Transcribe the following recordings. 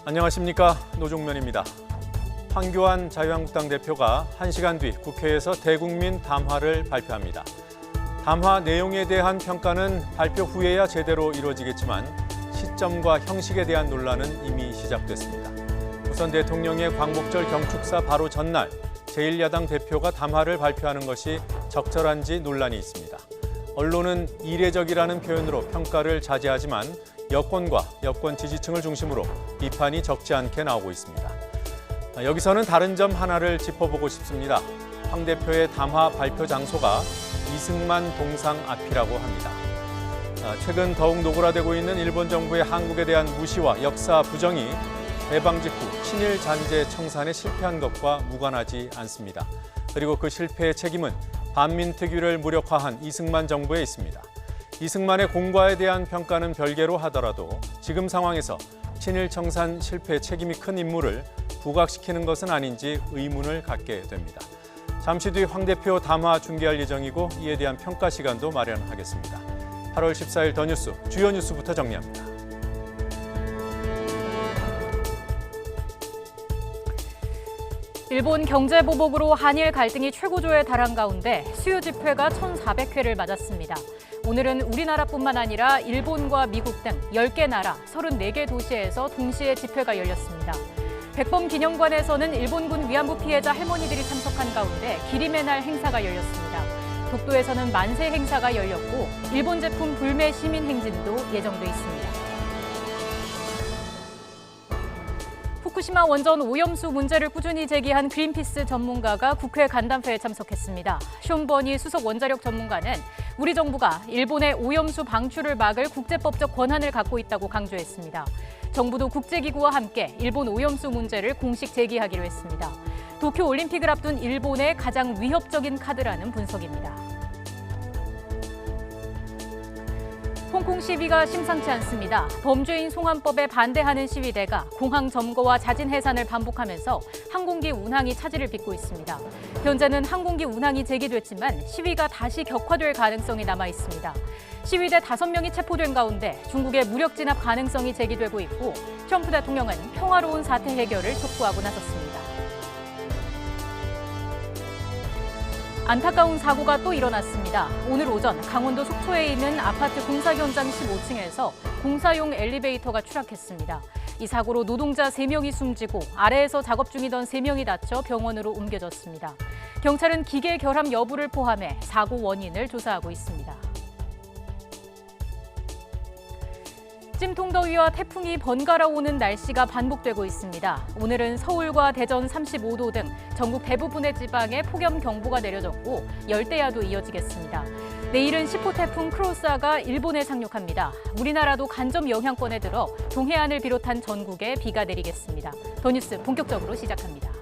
안녕하십니까, 노종면입니다. 황교안 자유한국당 대표가 1시간 뒤 국회에서 대국민 담화를 발표합니다. 담화 내용에 대한 평가는 발표 후에야 제대로 이루어지겠지만 시점과 형식에 대한 논란은 이미 시작됐습니다. 우선 대통령의 광복절 경축사 바로 전날 제1야당 대표가 담화를 발표하는 것이 적절한지 논란이 있습니다. 언론은 이례적이라는 표현으로 평가를 자제하지만 여권과 여권 지지층을 중심으로 비판이 적지 않게 나오고 있습니다. 여기서는 다른 점 하나를 짚어보고 싶습니다. 황 대표의 담화 발표 장소가 이승만 동상 앞이라고 합니다. 최근 더욱 노골화되고 있는 일본 정부의 한국에 대한 무시와 역사 부정이 해방 직후 친일 잔재 청산에 실패한 것과 무관하지 않습니다. 그리고 그 실패의 책임은 반민특위를 무력화한 이승만 정부에 있습니다. 이승만의 공과에 대한 평가는 별개로 하더라도 지금 상황에서 친일 청산 실패의 책임이 큰 인물을 부각시키는 것은 아닌지 의문을 갖게 됩니다. 잠시 뒤 황 대표 담화 중계할 예정이고 이에 대한 평가 시간도 마련하겠습니다. 8월 14일 더 뉴스, 주요 뉴스부터 정리합니다. 일본 경제보복으로 한일 갈등이 최고조에 달한 가운데 수요 집회가 1,400회를 맞았습니다. 오늘은 우리나라뿐만 아니라 일본과 미국 등 10개 나라, 34개 도시에서 동시에 집회가 열렸습니다. 백범 기념관에서는 일본군 위안부 피해자 할머니들이 참석한 가운데 기림의 날 행사가 열렸습니다. 독도에서는 만세 행사가 열렸고 일본 제품 불매 시민 행진도 예정돼 있습니다. 후쿠시마 원전 오염수 문제를 꾸준히 제기한 그린피스 전문가가 국회 간담회에 참석했습니다. 숀 버니 수석 원자력 전문가는 우리 정부가 일본의 오염수 방출을 막을 국제법적 권한을 갖고 있다고 강조했습니다. 정부도 국제기구와 함께 일본 오염수 문제를 공식 제기하기로 했습니다. 도쿄올림픽을 앞둔 일본의 가장 위협적인 카드라는 분석입니다. 홍콩 시위가 심상치 않습니다. 범죄인 송환법에 반대하는 시위대가 공항 점거와 자진 해산을 반복하면서 항공기 운항이 차질을 빚고 있습니다. 현재는 항공기 운항이 재개됐지만 시위가 다시 격화될 가능성이 남아 있습니다. 시위대 5명이 체포된 가운데 중국의 무력 진압 가능성이 제기되고 있고 트럼프 대통령은 평화로운 사태 해결을 촉구하고 나섰습니다. 안타까운 사고가 또 일어났습니다. 오늘 오전 강원도 속초에 있는 아파트 공사 현장 15층에서 공사용 엘리베이터가 추락했습니다. 이 사고로 노동자 3명이 숨지고 아래에서 작업 중이던 3명이 다쳐 병원으로 옮겨졌습니다. 경찰은 기계 결함 여부를 포함해 사고 원인을 조사하고 있습니다. 찜통더위와 태풍이 번갈아 오는 날씨가 반복되고 있습니다. 오늘은 서울과 대전 35도 등 전국 대부분의 지방에 폭염경보가 내려졌고 열대야도 이어지겠습니다. 내일은 10호 태풍 크로사가 일본에 상륙합니다. 우리나라도 간접 영향권에 들어 동해안을 비롯한 전국에 비가 내리겠습니다. 더 뉴스 본격적으로 시작합니다.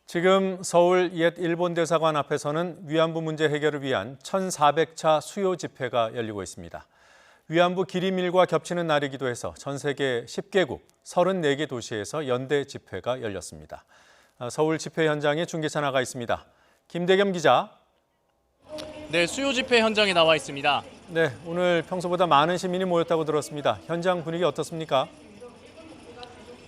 지금 서울 옛 일본 대사관 앞에서는 위안부 문제 해결을 위한 1,400차 수요 집회가 열리고 있습니다. 위안부 기림일과 겹치는 날이기도 해서 전 세계 10개국 34개 도시에서 연대 집회가 열렸습니다. 서울 집회 현장에 중계차 나가 있습니다. 김대겸 기자. 네, 수요 집회 현장에 나와 있습니다. 네, 오늘 평소보다 많은 시민이 모였다고 들었습니다. 현장 분위기 어떻습니까?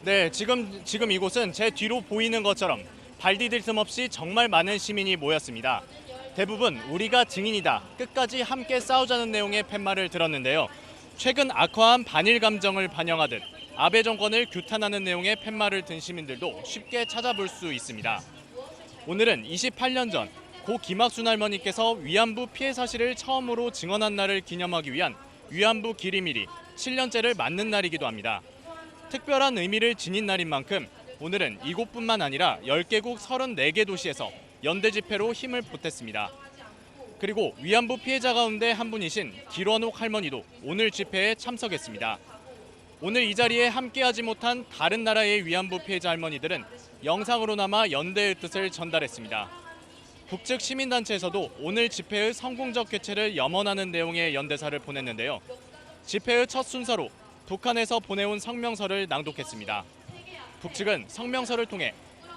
네, 지금 이곳은 제 뒤로 보이는 것처럼 발 디딜 틈 없이 정말 많은 시민이 모였습니다. 대부분 우리가 증인이다, 끝까지 함께 싸우자는 내용의 팻말을 들었는데요. 최근 악화한 반일 감정을 반영하듯 아베 정권을 규탄하는 내용의 팻말을 든 시민들도 쉽게 찾아볼 수 있습니다. 오늘은 28년 전 고 김학순 할머니께서 위안부 피해 사실을 처음으로 증언한 날을 기념하기 위한 위안부 기림일이 7년째를 맞는 날이기도 합니다. 특별한 의미를 지닌 날인 만큼 오늘은 이곳뿐만 아니라 10개국 34개 도시에서 연대 집회로 힘을 보탰습니다. 그리고 위안부 피해자 가운데 한 분이신 길원옥 할머니도 오늘 집회에 참석했습니다. 오늘 이 자리에 함께하지 못한 다른 나라의 위안부 피해자 할머니들은 영상으로나마 연대의 뜻을 전달했습니다. 북측 시민단체에서도 오늘 집회의 성공적 개최를 염원하는 내용의 연대사를 보냈는데요. 집회의 첫 순서로 북한에서 보내온 성명서를 낭독했습니다. 북측은 성명서를 통해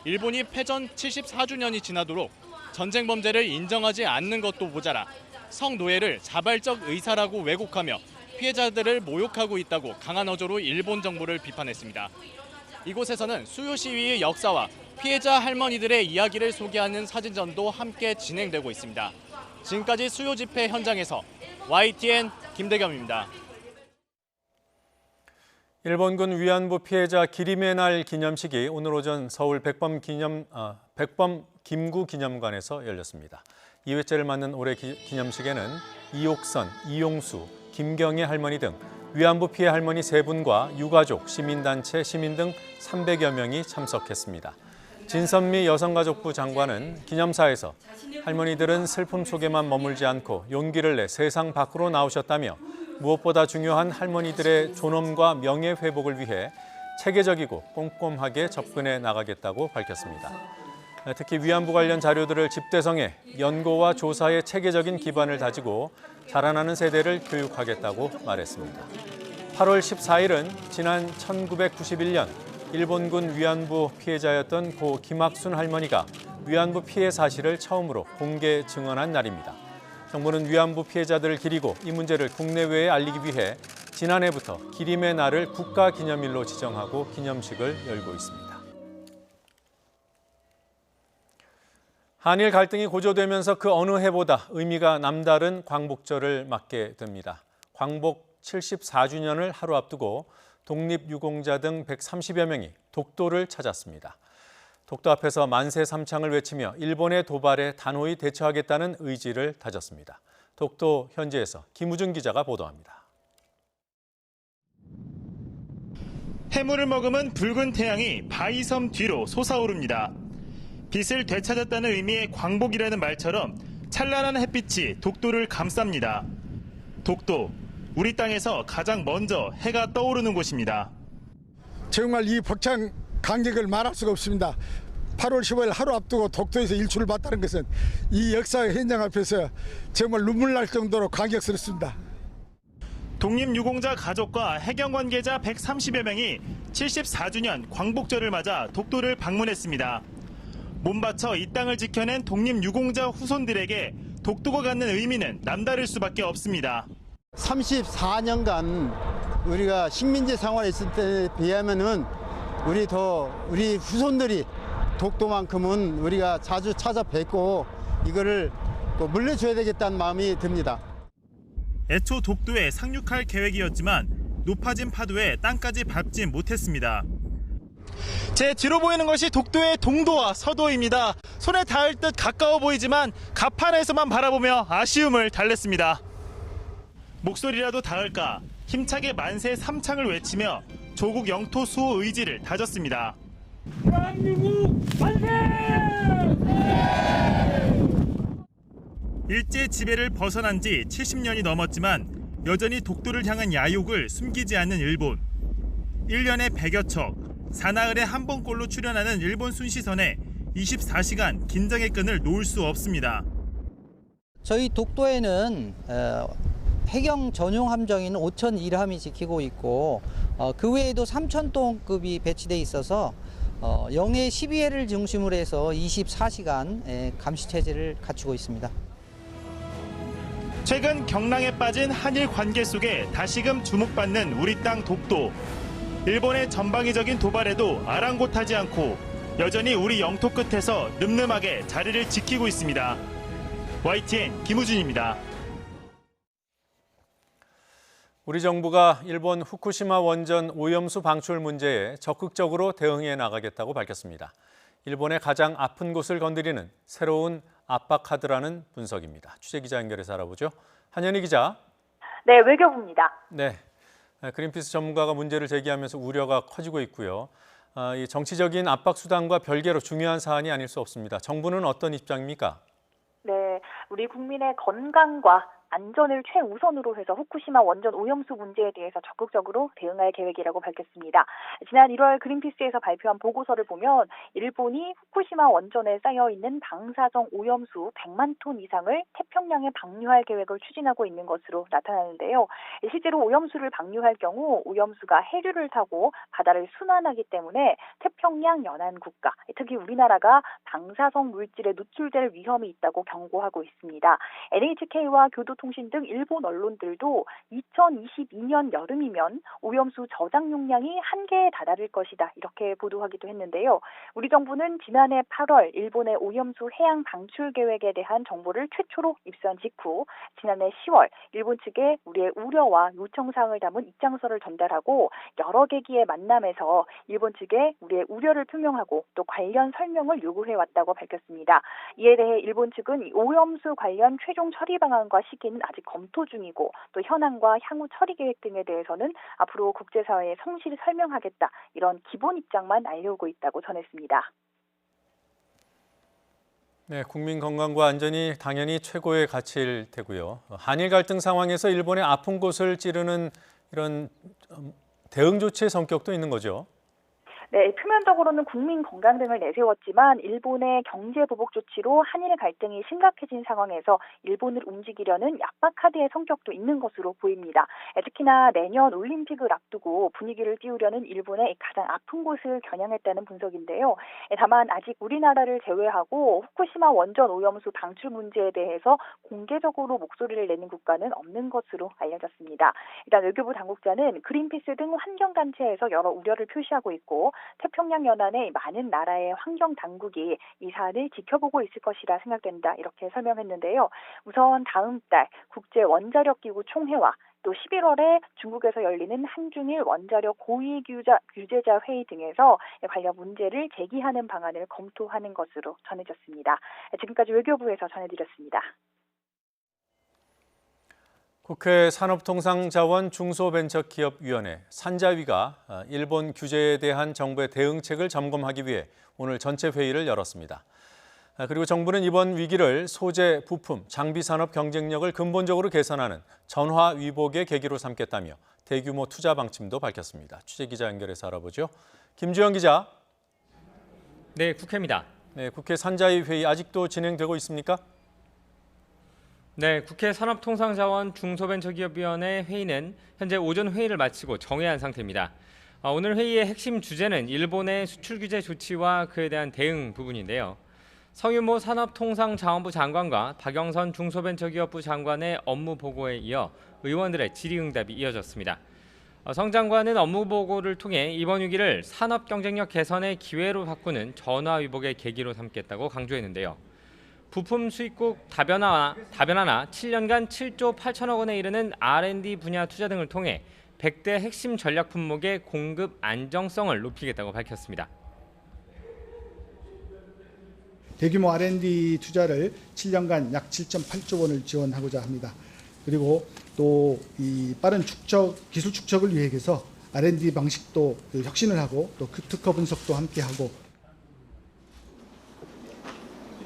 일본이 패전 74주년이 지나도록 전쟁 범죄를 인정하지 않는 것도 모자라 성노예를 자발적 의사라고 왜곡하며 피해자들을 모욕하고 있다고 강한 어조로 일본 정부를 비판했습니다. 이곳에서는 수요 시위의 역사와 피해자 할머니들의 이야기를 소개하는 사진전도 함께 진행되고 있습니다. 지금까지 수요 집회 현장에서 YTN 김대겸입니다. 일본군 위안부 피해자 기림의 날 기념식이 오늘 오전 서울 백범 김구 기념관에서 열렸습니다. 2회째를 맞는 올해 기념식에는 이옥선, 이용수, 김경애 할머니 등 위안부 피해 할머니 3분과 유가족, 시민단체, 시민 등 300여 명이 참석했습니다. 진선미 여성가족부 장관은 기념사에서 할머니들은 슬픔 속에만 머물지 않고 용기를 내 세상 밖으로 나오셨다며 무엇보다 중요한 할머니들의 존엄과 명예 회복을 위해 체계적이고 꼼꼼하게 접근해 나가겠다고 밝혔습니다. 특히 위안부 관련 자료들을 집대성해 연구와 조사의 체계적인 기반을 다지고 자라나는 세대를 교육하겠다고 말했습니다. 8월 14일은 지난 1991년 일본군 위안부 피해자였던 고 김학순 할머니가 위안부 피해 사실을 처음으로 공개 증언한 날입니다. 정부는 위안부 피해자들을 기리고 이 문제를 국내외에 알리기 위해 지난해부터 기림의 날을 국가기념일로 지정하고 기념식을 열고 있습니다. 한일 갈등이 고조되면서 그 어느 해보다 의미가 남다른 광복절을 맞게 됩니다. 광복 74주년을 하루 앞두고 독립유공자 등 130여 명이 독도를 찾았습니다. 독도 앞에서 만세 삼창을 외치며 일본의 도발에 단호히 대처하겠다는 의지를 다졌습니다. 독도 현지에서 김우준 기자가 보도합니다. 해물을 머금은 붉은 태양이 바위섬 뒤로 솟아오릅니다. 빛을 되찾았다는 의미의 광복이라는 말처럼 찬란한 햇빛이 독도를 감쌉니다. 독도, 우리 땅에서 가장 먼저 해가 떠오르는 곳입니다. 정말 이 벅찬 감격을 말할 수가 없습니다. 8월 15일 하루 앞두고 독도에서 일출을 봤다는 것은 이 역사의 현장 앞에서 정말 눈물 날 정도로 감격스럽습니다. 독립유공자 가족과 해경 관계자 130여 명이 74주년 광복절을 맞아 독도를 방문했습니다. 몸바쳐 이 땅을 지켜낸 독립유공자 후손들에게 독도가 갖는 의미는 남다를 수밖에 없습니다. 34년간 우리가 식민지 생활했을 때에 비하면은 우리 후손들이 독도만큼은 우리가 자주 찾아뵙고 이거를 또 물려줘야 되겠다는 마음이 듭니다. 애초 독도에 상륙할 계획이었지만 높아진 파도에 땅까지 밟지 못했습니다. 제 뒤로 보이는 것이 독도의 동도와 서도입니다. 손에 닿을 듯 가까워 보이지만 가판에서만 바라보며 아쉬움을 달랬습니다. 목소리라도 닿을까 힘차게 만세 삼창을 외치며 조국 영토 수호 의지를 다졌습니다. 대한민국 만세! 일제 지배를 벗어난 지 70년이 넘었지만 여전히 독도를 향한 야욕을 숨기지 않는 일본. 1년에 100여 척, 사나흘에 한 번꼴로 출연하는 일본 순시선에 24시간 긴장의 끈을 놓을 수 없습니다. 저희 독도에는 해경 전용 함정인 5,001함이 지키고 있고 그 외에도 3,000톤급이 배치돼 있어서 영해 12회를 중심으로 해서 24시간 감시 체제를 갖추고 있습니다. 최근 경랑에 빠진 한일 관계 속에 다시금 주목받는 우리 땅 독도. 일본의 전방위적인 도발에도 아랑곳하지 않고 여전히 우리 영토 끝에서 늠름하게 자리를 지키고 있습니다. YTN 김우준입니다. 우리 정부가 일본 후쿠시마 원전 오염수 방출 문제에 적극적으로 대응해 나가겠다고 밝혔습니다. 일본의 가장 아픈 곳을 건드리는 새로운 압박 카드라는 분석입니다. 취재기자 연결해서 알아보죠. 한현희 기자. 네, 외교부입니다. 네, 그린피스 전문가가 문제를 제기하면서 우려가 커지고 있고요. 이 정치적인 압박 수단과 별개로 중요한 사안이 아닐 수 없습니다. 정부는 어떤 입장입니까? 네, 우리 국민의 건강과 안전을 최우선으로 해서 후쿠시마 원전 오염수 문제에 대해서 적극적으로 대응할 계획이라고 밝혔습니다. 지난 1월 그린피스에서 발표한 보고서를 보면 일본이 후쿠시마 원전에 쌓여있는 방사성 오염수 100만 톤 이상을 태평양에 방류할 계획을 추진하고 있는 것으로 나타나는데요. 실제로 오염수를 방류할 경우 오염수가 해류를 타고 바다를 순환하기 때문에 태평양 연안 국가, 특히 우리나라가 방사성 물질에 노출될 위험이 있다고 경고하고 있습니다. NHK와 교도통신 등 일본 언론들도 2022년 여름이면 오염수 저장 용량이 한계에 다다를 것이다 이렇게 보도하기도 했는데요. 우리 정부는 지난해 8월 일본의 오염수 해양 방출 계획에 대한 정보를 최초로 입수한 직후 지난해 10월 일본 측에 우리의 우려와 요청사항을 담은 입장서를 전달하고 여러 계기의 만남에서 일본 측에 우리의 우려를 표명하고 또 관련 설명을 요구해왔다고 밝혔습니다. 이에 대해 일본 측은 오염수 관련 최종 처리 방안과 시기는 아직 검토 중이고 또 현황과 향후 처리 계획 등에 대해서는 앞으로 국제사회에 성실히 설명하겠다 이런 기본 입장만 알려오고 있다고 전했습니다. 네, 국민 건강과 안전이 당연히 최고의 가치일 테고요. 한일 갈등 상황에서 일본의 아픈 곳을 찌르는 이런 대응 조치의 성격도 있는 거죠. 네, 표면적으로는 국민 건강 등을 내세웠지만 일본의 경제 보복 조치로 한일 갈등이 심각해진 상황에서 일본을 움직이려는 약박카드의 성격도 있는 것으로 보입니다. 특히나 내년 올림픽을 앞두고 분위기를 띄우려는 일본의 가장 아픈 곳을 겨냥했다는 분석인데요. 다만 아직 우리나라를 제외하고 후쿠시마 원전 오염수 방출 문제에 대해서 공개적으로 목소리를 내는 국가는 없는 것으로 알려졌습니다. 일단 외교부 당국자는 그린피스 등 환경단체에서 여러 우려를 표시하고 있고 태평양 연안의 많은 나라의 환경 당국이 이 사안을 지켜보고 있을 것이라 생각된다 이렇게 설명했는데요. 우선 다음 달 국제 원자력 기구 총회와 또 11월에 중국에서 열리는 한중일 원자력 고위 규제자 회의 등에서 관련 문제를 제기하는 방안을 검토하는 것으로 전해졌습니다. 지금까지 외교부에서 전해드렸습니다. 국회 산업통상자원 중소벤처기업위원회 산자위가 일본 규제에 대한 정부의 대응책을 점검하기 위해 오늘 전체 회의를 열었습니다. 그리고 정부는 이번 위기를 소재, 부품, 장비 산업 경쟁력을 근본적으로 개선하는 전화위복의 계기로 삼겠다며 대규모 투자 방침도 밝혔습니다. 취재기자 연결해서 알아보죠. 김주영 기자. 네, 국회입니다. 네, 국회 산자위 회의 아직도 진행되고 있습니까? 네, 국회 산업통상자원 중소벤처기업위원회 회의는 현재 오전 회의를 마치고 정회한 상태입니다. 오늘 회의의 핵심 주제는 일본의 수출 규제 조치와 그에 대한 대응 부분인데요. 성유모 산업통상자원부 장관과 박영선 중소벤처기업부 장관의 업무 보고에 이어 의원들의 질의응답이 이어졌습니다. 성 장관은 업무 보고를 통해 이번 위기를 산업 경쟁력 개선의 기회로 바꾸는 전화위복의 계기로 삼겠다고 강조했는데요. 부품 수입국 다변화나 7년간 7조 8천억 원에 이르는 R&D 분야 투자 등을 통해 100대 핵심 전략 품목의 공급 안정성을 높이겠다고 밝혔습니다. 대규모 R&D 투자를 7년간 약 7.8조 원을 지원하고자 합니다. 그리고 또 이 빠른 기술 축적을 위해서 R&D 방식도 혁신을 하고 또 특허 분석도 함께하고.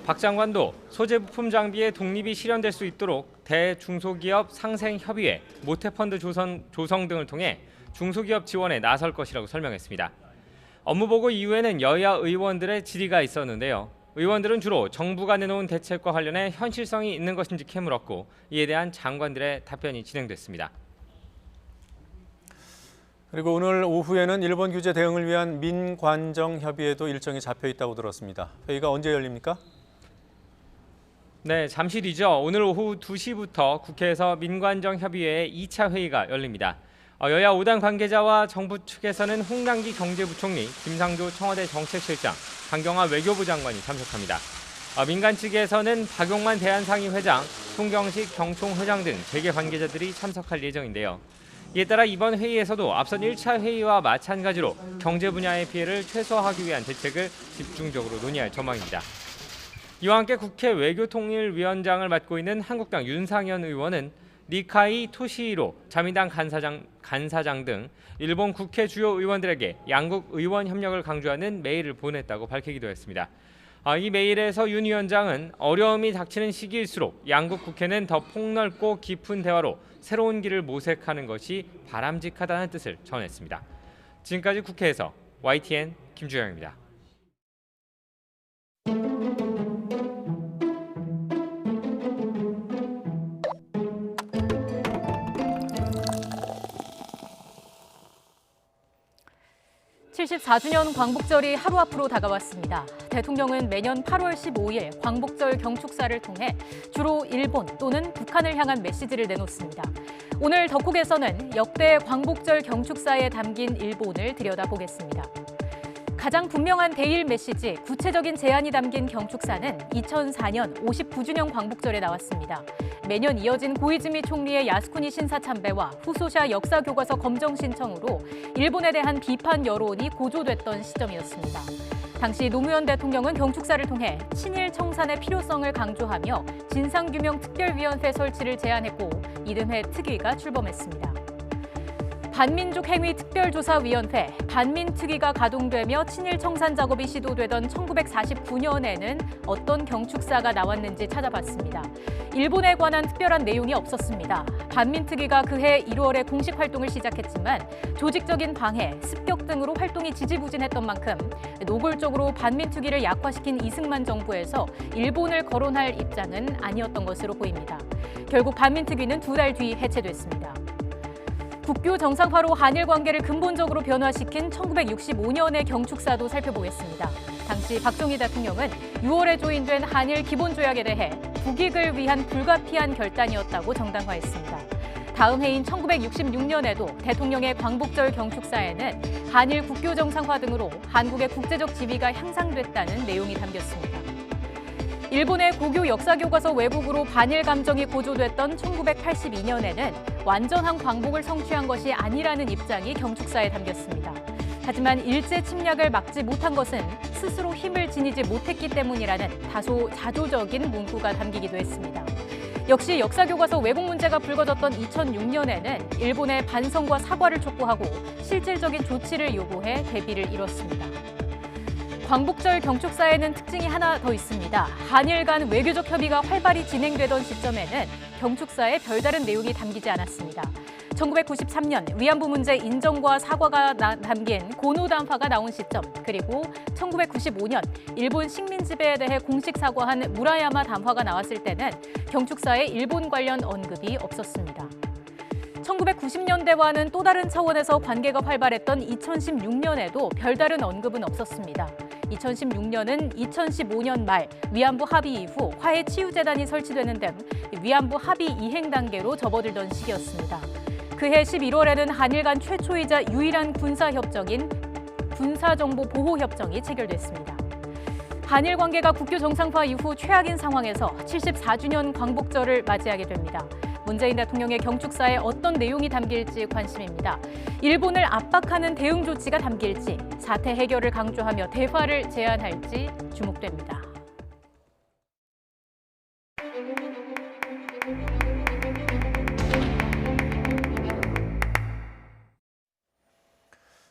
박 장관도 소재 부품 장비의 독립이 실현될 수 있도록 대중소기업 상생협의회, 모태펀드 조성 등을 통해 중소기업 지원에 나설 것이라고 설명했습니다. 업무보고 이후에는 여야 의원들의 질의가 있었는데요. 의원들은 주로 정부가 내놓은 대책과 관련해 현실성이 있는 것인지 캐물었고 이에 대한 장관들의 답변이 진행됐습니다. 그리고 오늘 오후에는 일본 규제 대응을 위한 민관정 협의회도 일정이 잡혀 있다고 들었습니다. 회의가 언제 열립니까? 네, 잠시 뒤죠. 오늘 오후 2시부터 국회에서 민관정협의회의 2차 회의가 열립니다. 여야 5당 관계자와 정부 측에서는 홍남기 경제부총리, 김상조 청와대 정책실장, 강경화 외교부 장관이 참석합니다. 민간 측에서는 박용만 대한상의회장, 송경식 경총회장 등 재계 관계자들이 참석할 예정인데요. 이에 따라 이번 회의에서도 앞선 1차 회의와 마찬가지로 경제 분야의 피해를 최소화하기 위한 대책을 집중적으로 논의할 전망입니다. 이와 함께 국회 외교통일위원장을 맡고 있는 한국당 윤상현 의원은 니카이 토시히로 자민당 간사장 등 일본 국회 주요 의원들에게 양국 의원 협력을 강조하는 메일을 보냈다고 밝히기도 했습니다. 이 메일에서 윤 위원장은 어려움이 닥치는 시기일수록 양국 국회는 더 폭넓고 깊은 대화로 새로운 길을 모색하는 것이 바람직하다는 뜻을 전했습니다. 지금까지 국회에서 YTN 김주영입니다. (74주년) 광복절이 하루 앞으로 다가왔습니다. 대통령은 매년 8월 15일 광복절 경축사를 통해 주로 일본 또는 북한을 향한 메시지를 내놓습니다. 오늘 덕국에서는 역대 광복절 경축사에 담긴 일본을 들여다보겠습니다. 가장 분명한 대일 메시지, 구체적인 제안이 담긴 경축사는 2004년 59주년 광복절에 나왔습니다. 매년 이어진 고이즈미 총리의 야스쿠니 신사 참배와 후소샤 역사 교과서 검정 신청으로 일본에 대한 비판 여론이 고조됐던 시점이었습니다. 당시 노무현 대통령은 경축사를 통해 친일 청산의 필요성을 강조하며 진상규명 특별위원회 설치를 제안했고 이듬해 특위가 출범했습니다. 반민족 행위 특별조사위원회, 반민특위가 가동되며 친일 청산 작업이 시도되던 1949년에는 어떤 경축사가 나왔는지 찾아봤습니다. 일본에 관한 특별한 내용이 없었습니다. 반민특위가 그해 1월에 공식 활동을 시작했지만 조직적인 방해, 습격 등으로 활동이 지지부진했던 만큼 노골적으로 반민특위를 약화시킨 이승만 정부에서 일본을 거론할 입장은 아니었던 것으로 보입니다. 결국 반민특위는 2달 뒤 해체됐습니다. 국교 정상화로 한일 관계를 근본적으로 변화시킨 1965년의 경축사도 살펴보겠습니다. 당시 박정희 대통령은 6월에 조인된 한일 기본조약에 대해 국익을 위한 불가피한 결단이었다고 정당화했습니다. 다음 해인 1966년에도 대통령의 광복절 경축사에는 한일 국교 정상화 등으로 한국의 국제적 지위가 향상됐다는 내용이 담겼습니다. 일본의 고교 역사교과서 왜곡으로 반일 감정이 고조됐던 1982년에는 완전한 광복을 성취한 것이 아니라는 입장이 경축사에 담겼습니다. 하지만 일제 침략을 막지 못한 것은 스스로 힘을 지니지 못했기 때문이라는 다소 자조적인 문구가 담기기도 했습니다. 역시 역사교과서 왜곡 문제가 불거졌던 2006년에는 일본의 반성과 사과를 촉구하고 실질적인 조치를 요구해 대비를 이뤘습니다. 광복절 경축사에는 특징이 하나 더 있습니다. 한일 간 외교적 협의가 활발히 진행되던 시점에는 경축사에 별다른 내용이 담기지 않았습니다. 1993년 위안부 문제 인정과 사과가 담긴 고노담화가 나온 시점, 그리고 1995년 일본 식민 지배에 대해 공식 사과한 무라야마 담화가 나왔을 때는 경축사에 일본 관련 언급이 없었습니다. 1990년대와는 또 다른 차원에서 관계가 활발했던 2016년에도 별다른 언급은 없었습니다. 2016년은 2015년 말 위안부 합의 이후 화해치유재단이 설치되는 등 위안부 합의 이행 단계로 접어들던 시기였습니다. 그해 11월에는 한일 간 최초이자 유일한 군사협정인 군사정보보호협정이 체결됐습니다. 한일 관계가 국교 정상화 이후 최악인 상황에서 74주년 광복절을 맞이하게 됩니다. 문재인 대통령의 경축사에 어떤 내용이 담길지 관심입니다. 일본을 압박하는 대응 조치가 담길지, 사태 해결을 강조하며 대화를 제안할지 주목됩니다.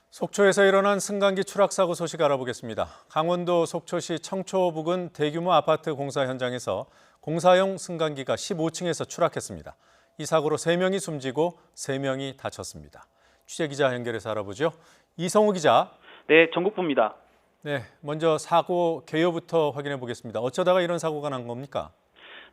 속초에서 일어난 승강기 추락 사고 소식 알아보겠습니다. 강원도 속초시 청초 부근 대규모 아파트 공사 현장에서 공사용 승강기가 15층에서 추락했습니다. 이 사고로 3명이 숨지고 3명이 다쳤습니다. 취재기자 연결해서 알아보죠. 이성우 기자. 네, 전국부입니다. 네, 먼저 사고 개요부터 확인해 보겠습니다. 어쩌다가 이런 사고가 난 겁니까?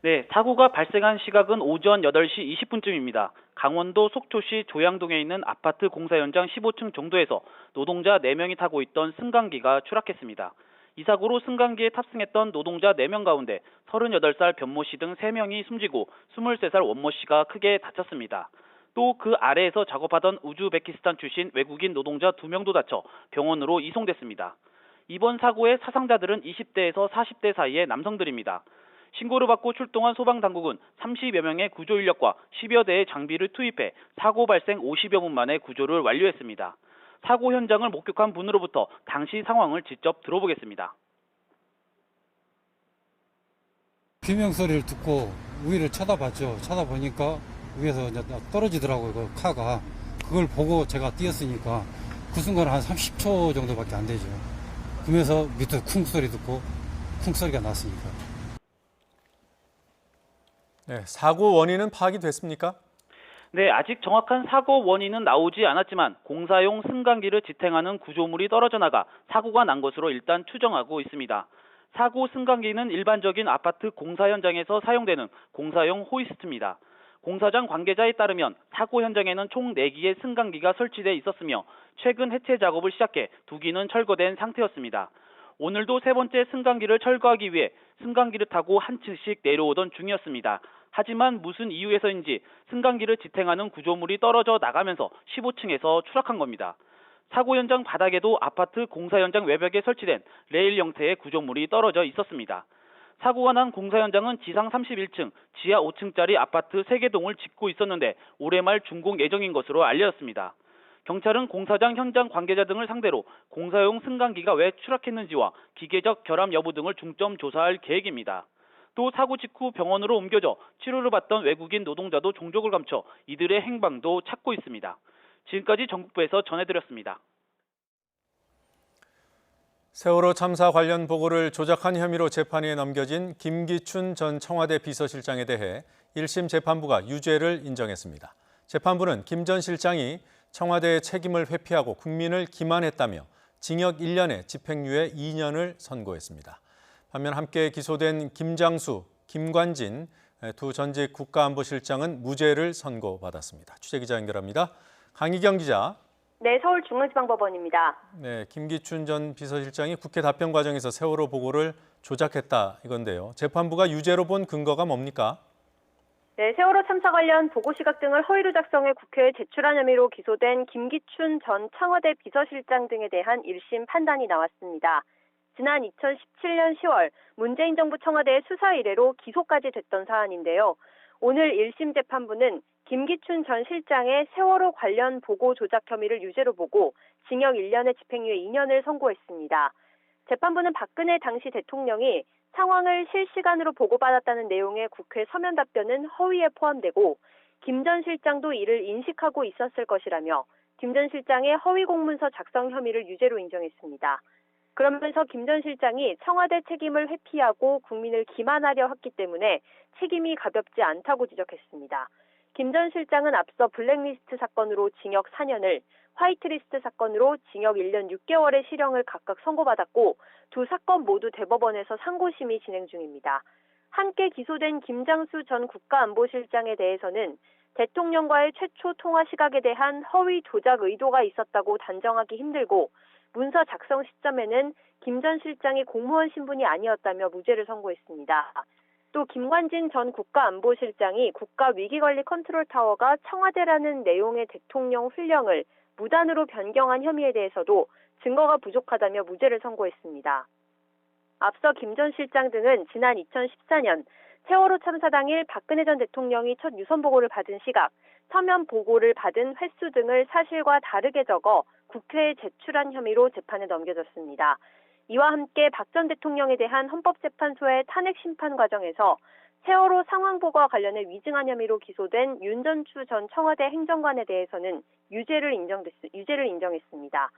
네, 사고가 발생한 시각은 오전 8시 20분쯤입니다. 강원도 속초시 조양동에 있는 아파트 공사 현장 15층 정도에서 노동자 4명이 타고 있던 승강기가 추락했습니다. 이 사고로 승강기에 탑승했던 노동자 4명 가운데 38살 변모 씨 등 3명이 숨지고 23살 원모 씨가 크게 다쳤습니다. 또 그 아래에서 작업하던 우즈베키스탄 출신 외국인 노동자 2명도 다쳐 병원으로 이송됐습니다. 이번 사고의 사상자들은 20대에서 40대 사이의 남성들입니다. 신고를 받고 출동한 소방당국은 30여 명의 구조 인력과 10여 대의 장비를 투입해 사고 발생 50여 분 만에 구조를 완료했습니다. 사고 현장을 목격한 분으로부터 당시 상황을 직접 들어보겠습니다. 비명 소리를 듣고 위를 쳐다봤죠. 쳐다보니까 위에서 떨어지더라고요. 그 카가. 그걸 보고 제가 뛰었으니까 그 순간 한 30초 정도밖에 안 되죠. 그러면서 밑에 쿵 소리 듣고 쿵 소리가 났으니까. 네, 사고 원인은 파악이 됐습니까? 네, 아직 정확한 사고 원인은 나오지 않았지만 공사용 승강기를 지탱하는 구조물이 떨어져 나가 사고가 난 것으로 일단 추정하고 있습니다. 사고 승강기는 일반적인 아파트 공사 현장에서 사용되는 공사용 호이스트입니다. 공사장 관계자에 따르면 사고 현장에는 총 4기의 승강기가 설치돼 있었으며 최근 해체 작업을 시작해 2기는 철거된 상태였습니다. 오늘도 세 번째 승강기를 철거하기 위해 승강기를 타고 한 층씩 내려오던 중이었습니다. 하지만 무슨 이유에서인지 승강기를 지탱하는 구조물이 떨어져 나가면서 15층에서 추락한 겁니다. 사고 현장 바닥에도 아파트 공사 현장 외벽에 설치된 레일 형태의 구조물이 떨어져 있었습니다. 사고가 난 공사 현장은 지상 31층, 지하 5층짜리 아파트 3개 동을 짓고 있었는데 올해 말 준공 예정인 것으로 알려졌습니다. 경찰은 공사장 현장 관계자 등을 상대로 공사용 승강기가 왜 추락했는지와 기계적 결함 여부 등을 중점 조사할 계획입니다. 또 사고 직후 병원으로 옮겨져 치료를 받던 외국인 노동자도 종족을 감춰 이들의 행방도 찾고 있습니다. 지금까지 전국부에서 전해드렸습니다. 세월호 참사 관련 보고를 조작한 혐의로 재판에 넘겨진 김기춘 전 청와대 비서실장에 대해 1심 재판부가 유죄를 인정했습니다. 재판부는 김 전 실장이 청와대의 책임을 회피하고 국민을 기만했다며 징역 1년에 집행유예 2년을 선고했습니다. 반면 함께 기소된 김장수, 김관진 두 전직 국가안보실장은 무죄를 선고받았습니다. 취재기자 연결합니다. 강희경 기자. 네, 서울중앙지방법원입니다. 네, 김기춘 전 비서실장이 국회 답변 과정에서 세월호 보고를 조작했다 이건데요. 재판부가 유죄로 본 근거가 뭡니까? 네, 세월호 참사 관련 보고 시각 등을 허위로 작성해 국회에 제출한 혐의로 기소된 김기춘 전 청와대 비서실장 등에 대한 1심 판단이 나왔습니다. 지난 2017년 10월 문재인 정부 청와대의 수사 이래로 기소까지 됐던 사안인데요. 오늘 1심 재판부는 김기춘 전 실장의 세월호 관련 보고 조작 혐의를 유죄로 보고 징역 1년에 집행유예 2년을 선고했습니다. 재판부는 박근혜 당시 대통령이 상황을 실시간으로 보고받았다는 내용의 국회 서면 답변은 허위에 포함되고 김 전 실장도 이를 인식하고 있었을 것이라며 김 전 실장의 허위 공문서 작성 혐의를 유죄로 인정했습니다. 그러면서 김 전 실장이 청와대 책임을 회피하고 국민을 기만하려 했기 때문에 책임이 가볍지 않다고 지적했습니다. 김 전 실장은 앞서 블랙리스트 사건으로 징역 4년을, 화이트리스트 사건으로 징역 1년 6개월의 실형을 각각 선고받았고 두 사건 모두 대법원에서 상고심이 진행 중입니다. 함께 기소된 김장수 전 국가안보실장에 대해서는 대통령과의 최초 통화 시각에 대한 허위 조작 의도가 있었다고 단정하기 힘들고 문서 작성 시점에는 김 전 실장이 공무원 신분이 아니었다며 무죄를 선고했습니다. 또 김관진 전 국가안보실장이 국가위기관리 컨트롤타워가 청와대라는 내용의 대통령 훈령을 무단으로 변경한 혐의에 대해서도 증거가 부족하다며 무죄를 선고했습니다. 앞서 김 전 실장 등은 지난 2014년 세월호 참사 당일 박근혜 전 대통령이 첫 유선 보고를 받은 시각, 서면 보고를 받은 횟수 등을 사실과 다르게 적어 국회에 제출한 혐의로 재판에 넘겨졌습니다. 이와 함께 박 전 대통령에 대한 헌법재판소의 탄핵 심판 과정에서 세월호 상황 보고와 관련해 위증한 혐의로 기소된 윤전추 전 청와대 행정관에 대해서는 유죄를 인정했습니다.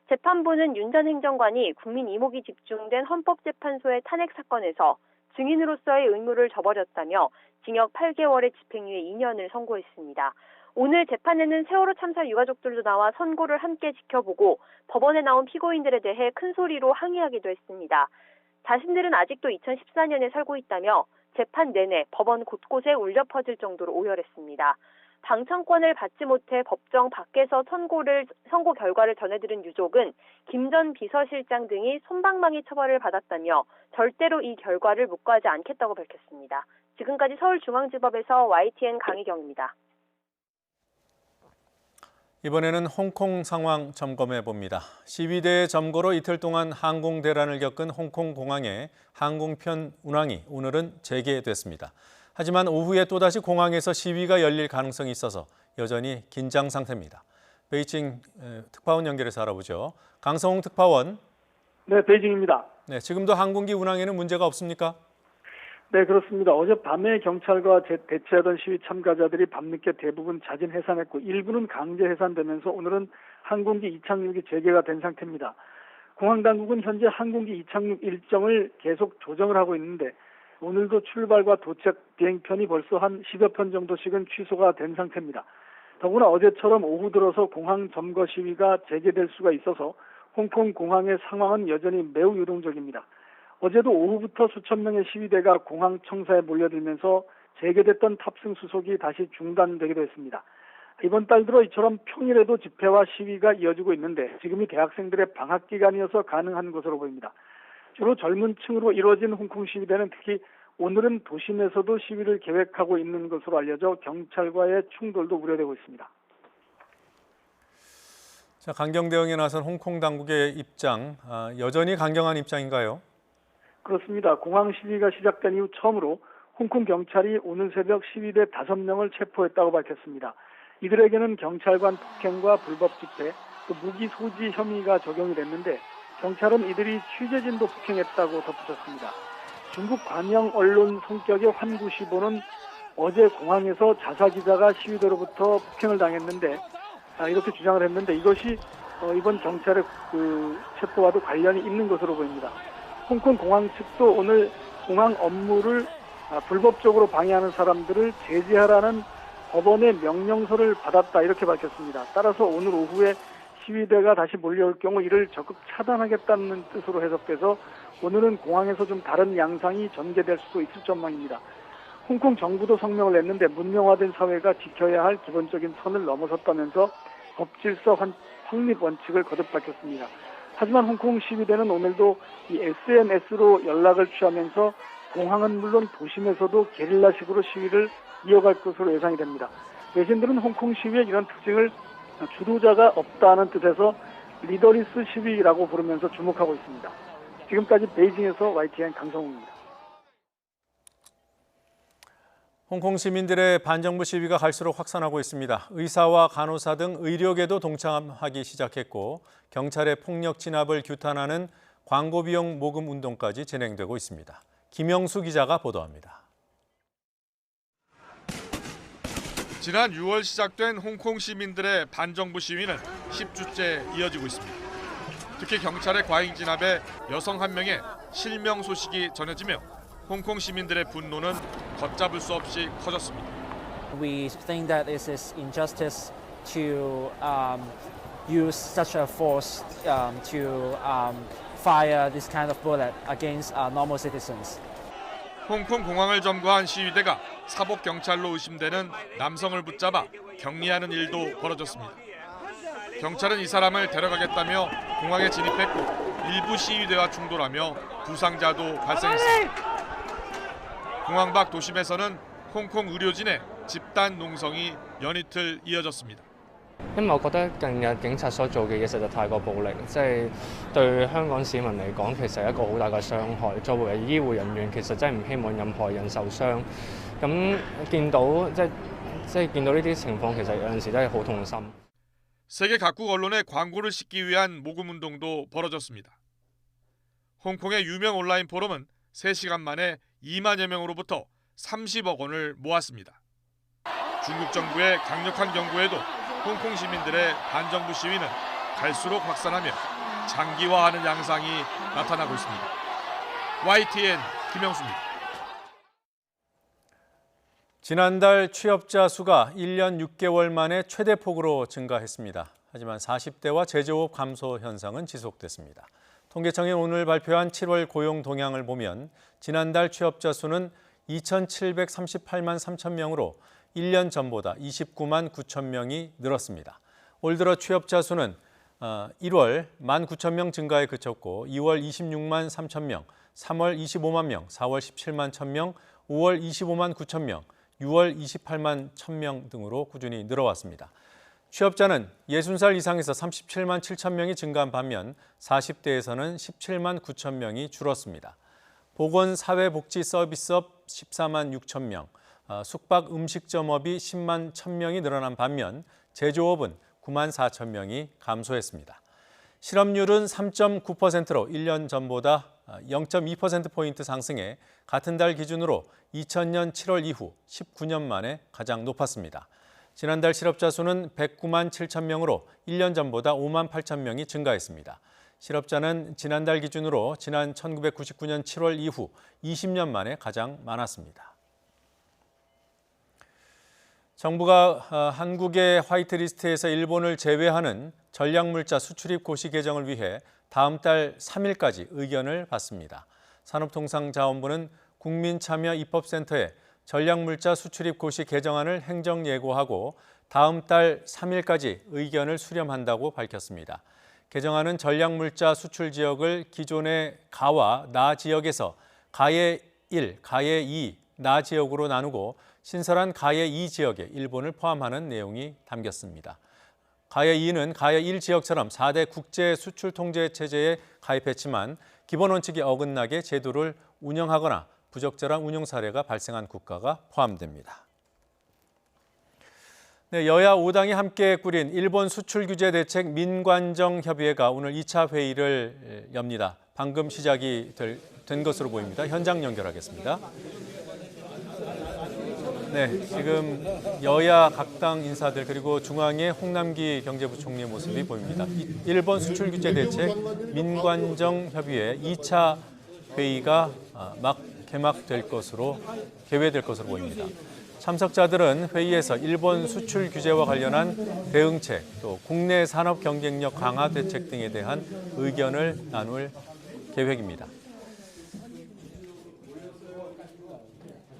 재판부는 윤 전 행정관이 국민 이목이 집중된 헌법재판소의 탄핵 사건에서 증인으로서의 의무를 저버렸다며 징역 8개월의 집행유예 2년을 선고했습니다. 오늘 재판에는 세월호 참사 유가족들도 나와 선고를 함께 지켜보고 법원에 나온 피고인들에 대해 큰 소리로 항의하기도 했습니다. 자신들은 아직도 2014년에 살고 있다며 재판 내내 법원 곳곳에 울려 퍼질 정도로 오열했습니다. 방청권을 받지 못해 법정 밖에서 선고 결과를 전해들은 유족은 김 전 비서실장 등이 솜방망이 처벌을 받았다며 절대로 이 결과를 묵과하지 않겠다고 밝혔습니다. 지금까지 서울중앙지법에서 YTN 강희경입니다. 이번에는 홍콩 상황 점검해 봅니다. 시위대의 점거로 이틀 동안 항공 대란을 겪은 홍콩 공항의 항공편 운항이 오늘은 재개됐습니다. 하지만 오후에 또다시 공항에서 시위가 열릴 가능성이 있어서 여전히 긴장 상태입니다. 베이징 특파원 연결해서 알아보죠. 강성홍 특파원. 네, 베이징입니다. 네, 지금도 항공기 운항에는 문제가 없습니까? 네, 그렇습니다. 어젯밤에 경찰과 대치하던 시위 참가자들이 밤늦게 대부분 자진 해산했고 일부는 강제 해산되면서 오늘은 항공기 이착륙이 재개가 된 상태입니다. 공항당국은 현재 항공기 이착륙 일정을 계속 조정을 하고 있는데 오늘도 출발과 도착 비행편이 벌써 한 10여 편 정도씩은 취소가 된 상태입니다. 더구나 어제처럼 오후 들어서 공항 점거 시위가 재개될 수가 있어서 홍콩 공항의 상황은 여전히 매우 유동적입니다. 어제도 오후부터 수천 명의 시위대가 공항 청사에 몰려들면서 재개됐던 탑승 수속이 다시 중단되기도 했습니다. 이번 달 들어 이처럼 평일에도 집회와 시위가 이어지고 있는데 지금이 대학생들의 방학 기간이어서 가능한 것으로 보입니다. 주로 젊은 층으로 이루어진 홍콩 시위대는 특히 오늘은 도심에서도 시위를 계획하고 있는 것으로 알려져 경찰과의 충돌도 우려되고 있습니다. 자, 강경 대응에 나선 홍콩 당국의 입장, 여전히 강경한 입장인가요? 그렇습니다. 공항 시위가 시작된 이후 처음으로 홍콩 경찰이 오늘 새벽 시위대 5명을 체포했다고 밝혔습니다. 이들에게는 경찰관 폭행과 불법 집회, 또 무기 소지 혐의가 적용이 됐는데 경찰은 이들이 취재진도 폭행했다고 덧붙였습니다. 중국 관영 언론 성격의 환구시보는 어제 공항에서 자사기자가 시위대로부터 폭행을 당했는데 이렇게 주장을 했는데 이것이 이번 경찰의 체포와도 관련이 있는 것으로 보입니다. 홍콩 공항 측도 오늘 공항 업무를 불법적으로 방해하는 사람들을 제재하라는 법원의 명령서를 받았다 이렇게 밝혔습니다. 따라서 오늘 오후에 시위대가 다시 몰려올 경우 이를 적극 차단하겠다는 뜻으로 해석돼서 오늘은 공항에서 좀 다른 양상이 전개될 수도 있을 전망입니다. 홍콩 정부도 성명을 냈는데 문명화된 사회가 지켜야 할 기본적인 선을 넘어섰다면서 법질서 확립 원칙을 거듭 밝혔습니다. 하지만 홍콩 시위대는 오늘도 이 SNS로 연락을 취하면서 공항은 물론 도심에서도 게릴라식으로 시위를 이어갈 것으로 예상이 됩니다. 외신들은 홍콩 시위의 이런 특징을 주도자가 없다는 뜻에서 리더리스 시위라고 부르면서 주목하고 있습니다. 지금까지 베이징에서 YTN 강성우입니다. 홍콩 시민들의 반정부 시위가 갈수록 확산하고 있습니다. 의사와 간호사 등 의료계도 동참하기 시작했고 경찰의 폭력 진압을 규탄하는 광고 비용 모금 운동까지 진행되고 있습니다. 김영수 기자가 보도합니다. 지난 6월 시작된 홍콩 시민들의 반정부 시위는 10주째 이어지고 있습니다. 특히 경찰의 과잉 진압에 여성 한 명의 실명 소식이 전해지며 홍콩 시민들의 분노는 걷잡을 수 없이 커졌습니다. We think that it is injustice to use such a force to fire this kind of bullet against normal citizens. 홍콩 공항을 점거한 시위대가 사복 경찰로 의심되는 남성을 붙잡아 격리하는 일도 벌어졌습니다. 경찰은 이 사람을 데려가겠다며 공항에 진입했고 일부 시위대와 충돌하며 부상자도 발생했습니다. 공항 밖 도심에서는 홍콩 의료진의 집단 농성이 연이틀 이어졌습니다. 因為我覺得近日警察所做嘅嘢實在太過暴力，即係對香港市民嚟講，其實係一個好大嘅傷害。作為醫護人員，其實真係唔希望任何人受傷。咁見到即係見到呢啲情況，其實有陣時真係好痛心。 세계 각국 언론에 광고를 싣기 위한 모금 운동도 벌어졌습니다. 홍콩의 유명 온라인 포럼은 3시간 만에 2만여 명으로부터 30억 원을 모았습니다. 중국 정부의 강력한 경고에도 홍콩 시민들의 반정부 시위는 갈수록 확산하며 장기화하는 양상이 나타나고 있습니다. YTN 김영수입니다. 지난달 취업자 수가 1년 6개월 만에 최대폭으로 증가했습니다. 하지만 40대와 제조업 감소 현상은 지속됐습니다. 통계청이 오늘 발표한 7월 고용 동향을 보면 지난달 취업자 수는 2,738만 3천 명으로 1년 전보다 29만 9천 명이 늘었습니다. 올 들어 취업자 수는 1월 1만 9천 명 증가에 그쳤고 2월 26만 3천 명, 3월 25만 명, 4월 17만 1천 명, 5월 25만 9천 명, 6월 28만 1천 명 등으로 꾸준히 늘어왔습니다. 취업자는 60살 이상에서 37만 7천 명이 증가한 반면 40대에서는 17만 9천 명이 줄었습니다. 보건사회복지서비스업 14만 6천 명, 숙박 음식점업이 10만 1천 명이 늘어난 반면 제조업은 9만 4천 명이 감소했습니다. 실업률은 3.9%로 1년 전보다 0.2%포인트 상승해 같은 달 기준으로 2000년 7월 이후 19년 만에 가장 높았습니다. 지난달 실업자 수는 109만 7천 명으로 1년 전보다 5만 8천 명이 증가했습니다. 실업자는 지난달 기준으로 지난 1999년 7월 이후 20년 만에 가장 많았습니다. 정부가 한국의 화이트리스트에서 일본을 제외하는 전략물자 수출입 고시 개정을 위해 다음 달 3일까지 의견을 받습니다. 산업통상자원부는 국민참여입법센터에 전략물자 수출입 고시 개정안을 행정 예고하고 다음 달 3일까지 의견을 수렴한다고 밝혔습니다. 개정안은 전략물자 수출 지역을 기존의 가와 나 지역에서 가의 1, 가의 2, 나 지역으로 나누고 신설한 가의 2 지역에 일본을 포함하는 내용이 담겼습니다. 가의 2는 가의 1 지역처럼 4대 국제 수출 통제 체제에 가입했지만 기본 원칙에 어긋나게 제도를 운영하거나 부적절한 운영 사례가 발생한 국가가 포함됩니다. 네, 여야 5당이 함께 꾸린 일본 수출 규제 대책 민관정 협의회가 오늘 2차 회의를 엽니다. 방금 시작이 된 것으로 보입니다. 현장 연결하겠습니다. 네, 지금 여야 각 당 인사들 그리고 중앙의 홍남기 경제부총리의 모습이 보입니다. 일본 수출 규제 대책 민관정 협의회 2차 회의가 막 개막될 것으로 개회될 것으로 보입니다. 참석자들은 회의에서 일본 수출 규제와 관련한 대응책, 또 국내 산업 경쟁력 강화 대책 등에 대한 의견을 나눌 계획입니다.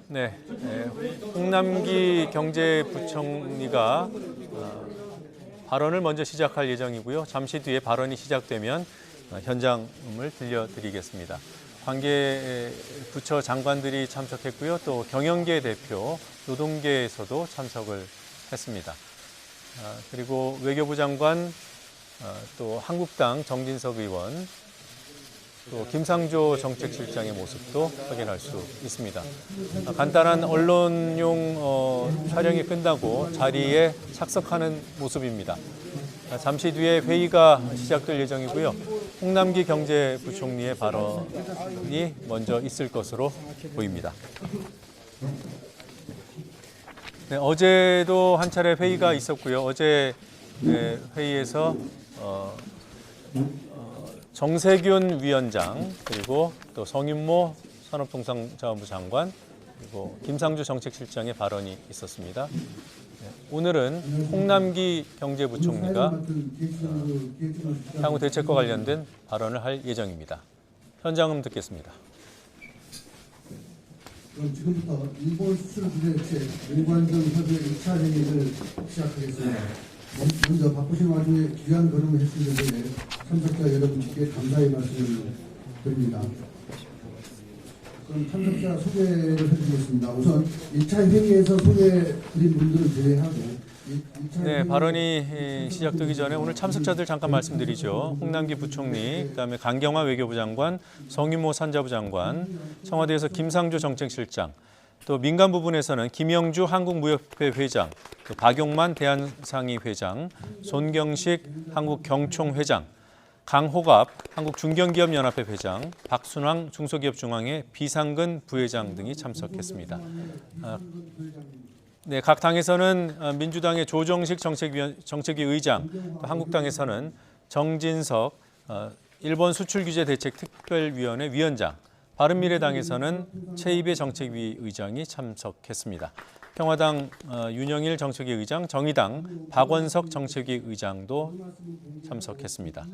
네, 홍남기 경제부총리가 발언을 먼저 시작할 예정이고요. 잠시 뒤에 발언이 시작되면 현장음을 들려드리겠습니다. 관계 부처 장관들이 참석했고요. 또 경영계 대표, 노동계에서도 참석을 했습니다. 그리고 외교부 장관, 또 한국당 정진석 의원, 또 김상조 정책실장의 모습도 확인할 수 있습니다. 간단한 언론용 촬영이 끝나고 자리에 착석하는 모습입니다. 잠시 뒤에 회의가 시작될 예정이고요. 홍남기 경제부총리의 발언이 먼저 있을 것으로 보입니다. 네, 어제도 한 차례 회의가 있었고요. 어제 회의에서 정세균 위원장 그리고 또 성윤모 산업통상자원부 장관 그리고 김상주 정책실장의 발언이 있었습니다. 오늘은 홍남기 경제부총리가 향후 대책과 관련된 발언을 할 예정입니다. 현장음 듣겠습니다. 그럼 지금부터 일본 수출 규제 대책 민관정 협의회 2차 회의를 시작하겠습니다. 먼저 바쁘신 와중에 귀한 걸음을 해주신 데에 참석자 여러분께 감사의 말씀을 드립니다. 그럼 참석자 소개를 해드리겠습니다. 우선 1차 회의에서 소개드린 분들은 제외하고 네, 발언이 시작되기 전에 오늘 참석자들 잠깐 말씀드리죠. 홍남기 부총리, 그다음에 강경화 외교부 장관, 성윤모 산자부 장관, 청와대에서 김상조 정책실장, 또 민간 부분에서는 김영주 한국무역회 회장, 또 박용만 대한상의 회장, 손경식 한국경총 회장, 강호갑 한국중견기업연합회 회장, 박순왕 중소기업중앙회 비상근 부회장 등이 참석했습니다. 네, 각 당에서는 민주당의 조정식 정책위 의장, 또 한국당에서는 정진석 일본 수출규제 대책 특별위원회 위원장, 바른미래당에서는 최입의 정책위 의장이 참석했습니다. 평화당 윤영일 정책위 의장, 정의당 박원석 정책위 의장도 참석했습니다.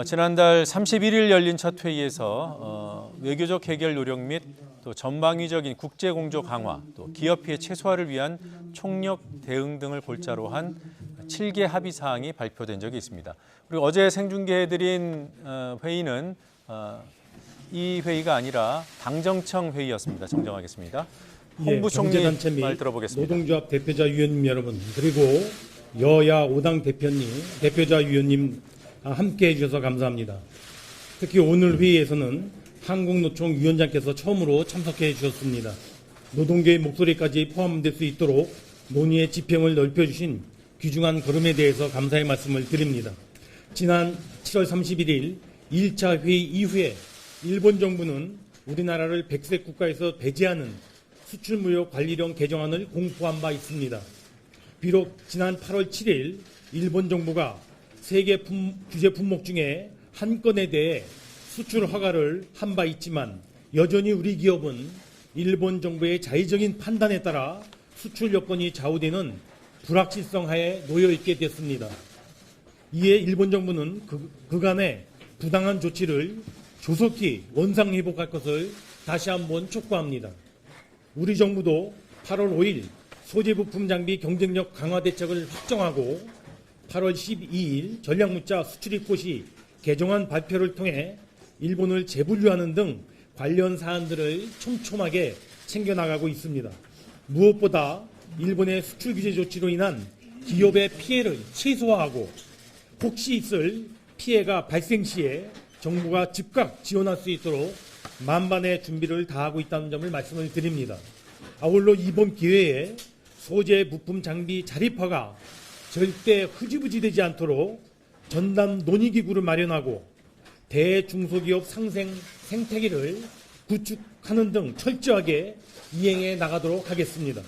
지난달 31일 열린 첫 회의에서 외교적 해결 노력 및 또 전방위적인 국제공조 강화, 또 기업 피해 최소화를 위한 총력 대응 등을 골자로 한 7개 합의 사항이 발표된 적이 있습니다. 그리고 어제 생중계해드린 회의는 이 회의가 아니라 당정청 회의였습니다. 정정하겠습니다. 홍 부총리 말 들어보겠습니다. 노동조합 대표자 위원님 여러분, 그리고 여야 5당 대표자 위원님 함께해 주셔서 감사합니다. 특히 오늘 회의에서는 한국노총 위원장께서 처음으로 참석해 주셨습니다. 노동계의 목소리까지 포함될 수 있도록 논의의 지평을 넓혀주신 귀중한 걸음에 대해서 감사의 말씀을 드립니다. 지난 7월 31일 1차 회의 이후에 일본 정부는 우리나라를 백색 국가에서 배제하는 수출무역 관리령 개정안을 공포한 바 있습니다. 비록 지난 8월 7일 일본 정부가 세계 규제 품목 중에 한 건에 대해 수출 허가를 한 바 있지만 여전히 우리 기업은 일본 정부의 자의적인 판단에 따라 수출 여건이 좌우되는 불확실성 하에 놓여 있게 됐습니다. 이에 일본 정부는 그간의 부당한 조치를 조속히 원상 회복할 것을 다시 한번 촉구합니다. 우리 정부도 8월 5일 소재 부품 장비 경쟁력 강화 대책을 확정하고 8월 12일 전략문자 수출입 고시 개정안 발표를 통해 일본을 재분류하는 등 관련 사안들을 촘촘하게 챙겨나가고 있습니다. 무엇보다 일본의 수출 규제 조치로 인한 기업의 피해를 최소화하고 혹시 있을 피해가 발생 시에 정부가 즉각 지원할 수 있도록 만반의 준비를 다하고 있다는 점을 말씀을 드립니다. 아울러 이번 기회에 소재 부품 장비 자립화가 절대 흐지부지 되지 않도록 전담 논의기구를 마련하고 대중소기업 상생 생태계를 구축하는 등 철저하게 이행해 나가도록 하겠습니다.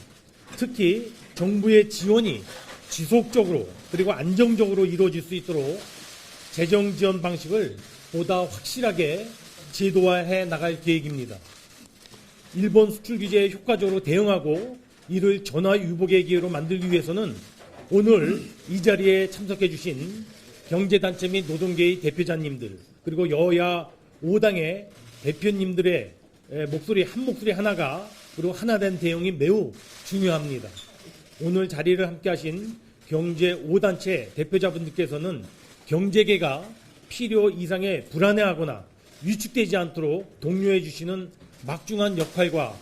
특히 정부의 지원이 지속적으로 그리고 안정적으로 이루어질 수 있도록 재정 지원 방식을 보다 확실하게 제도화해 나갈 계획입니다. 일본 수출 규제에 효과적으로 대응하고 이를 전화위복의 기회로 만들기 위해서는 오늘 이 자리에 참석해 주신 경제단체 및 노동계의 대표자님들 그리고 여야 5당의 대표님들의 목소리 한 목소리 하나가 그리고 하나된 대응이 매우 중요합니다. 오늘 자리를 함께하신 경제 5단체 대표자분들께서는 경제계가 필요 이상의 불안해하거나 위축되지 않도록 독려해 주시는 막중한 역할과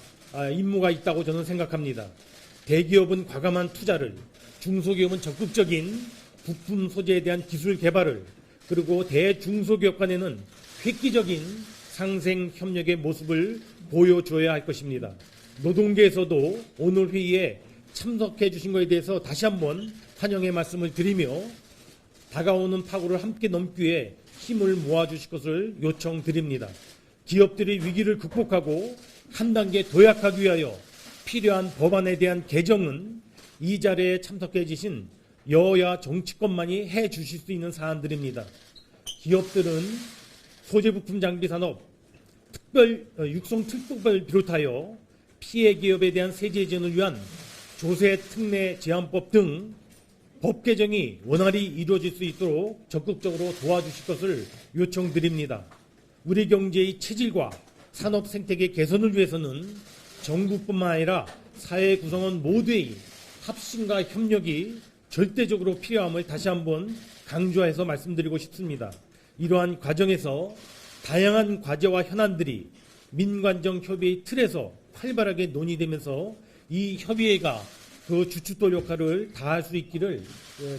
임무가 있다고 저는 생각합니다. 대기업은 과감한 투자를, 중소기업은 적극적인 부품 소재에 대한 기술 개발을, 그리고 대중소기업 간에는 획기적인 상생 협력의 모습을 보여줘야 할 것입니다. 노동계에서도 오늘 회의에 참석해 주신 것에 대해서 다시 한번 환영의 말씀을 드리며 다가오는 파고를 함께 넘기 위해 힘을 모아주실 것을 요청드립니다. 기업들이 위기를 극복하고 한 단계 도약하기 위하여 필요한 법안에 대한 개정은 이 자리에 참석해 주신 여야 정치권만이 해 주실 수 있는 사안들입니다. 기업들은 소재부품 장비 산업 육성 특법을 비롯하여 피해 기업에 대한 세제 지원을 위한 조세 특례 제한법 등 법 개정이 원활히 이루어질 수 있도록 적극적으로 도와주실 것을 요청드립니다. 우리 경제의 체질과 산업 생태계 개선을 위해서는 정부뿐만 아니라 사회 구성원 모두의 합심과 협력이 절대적으로 필요함을 다시 한번 강조해서 말씀드리고 싶습니다. 이러한 과정에서 다양한 과제와 현안들이 민관정 협의회 틀에서 활발하게 논의되면서 이 협의회가 그 주춧돌 역할을 다할 수 있기를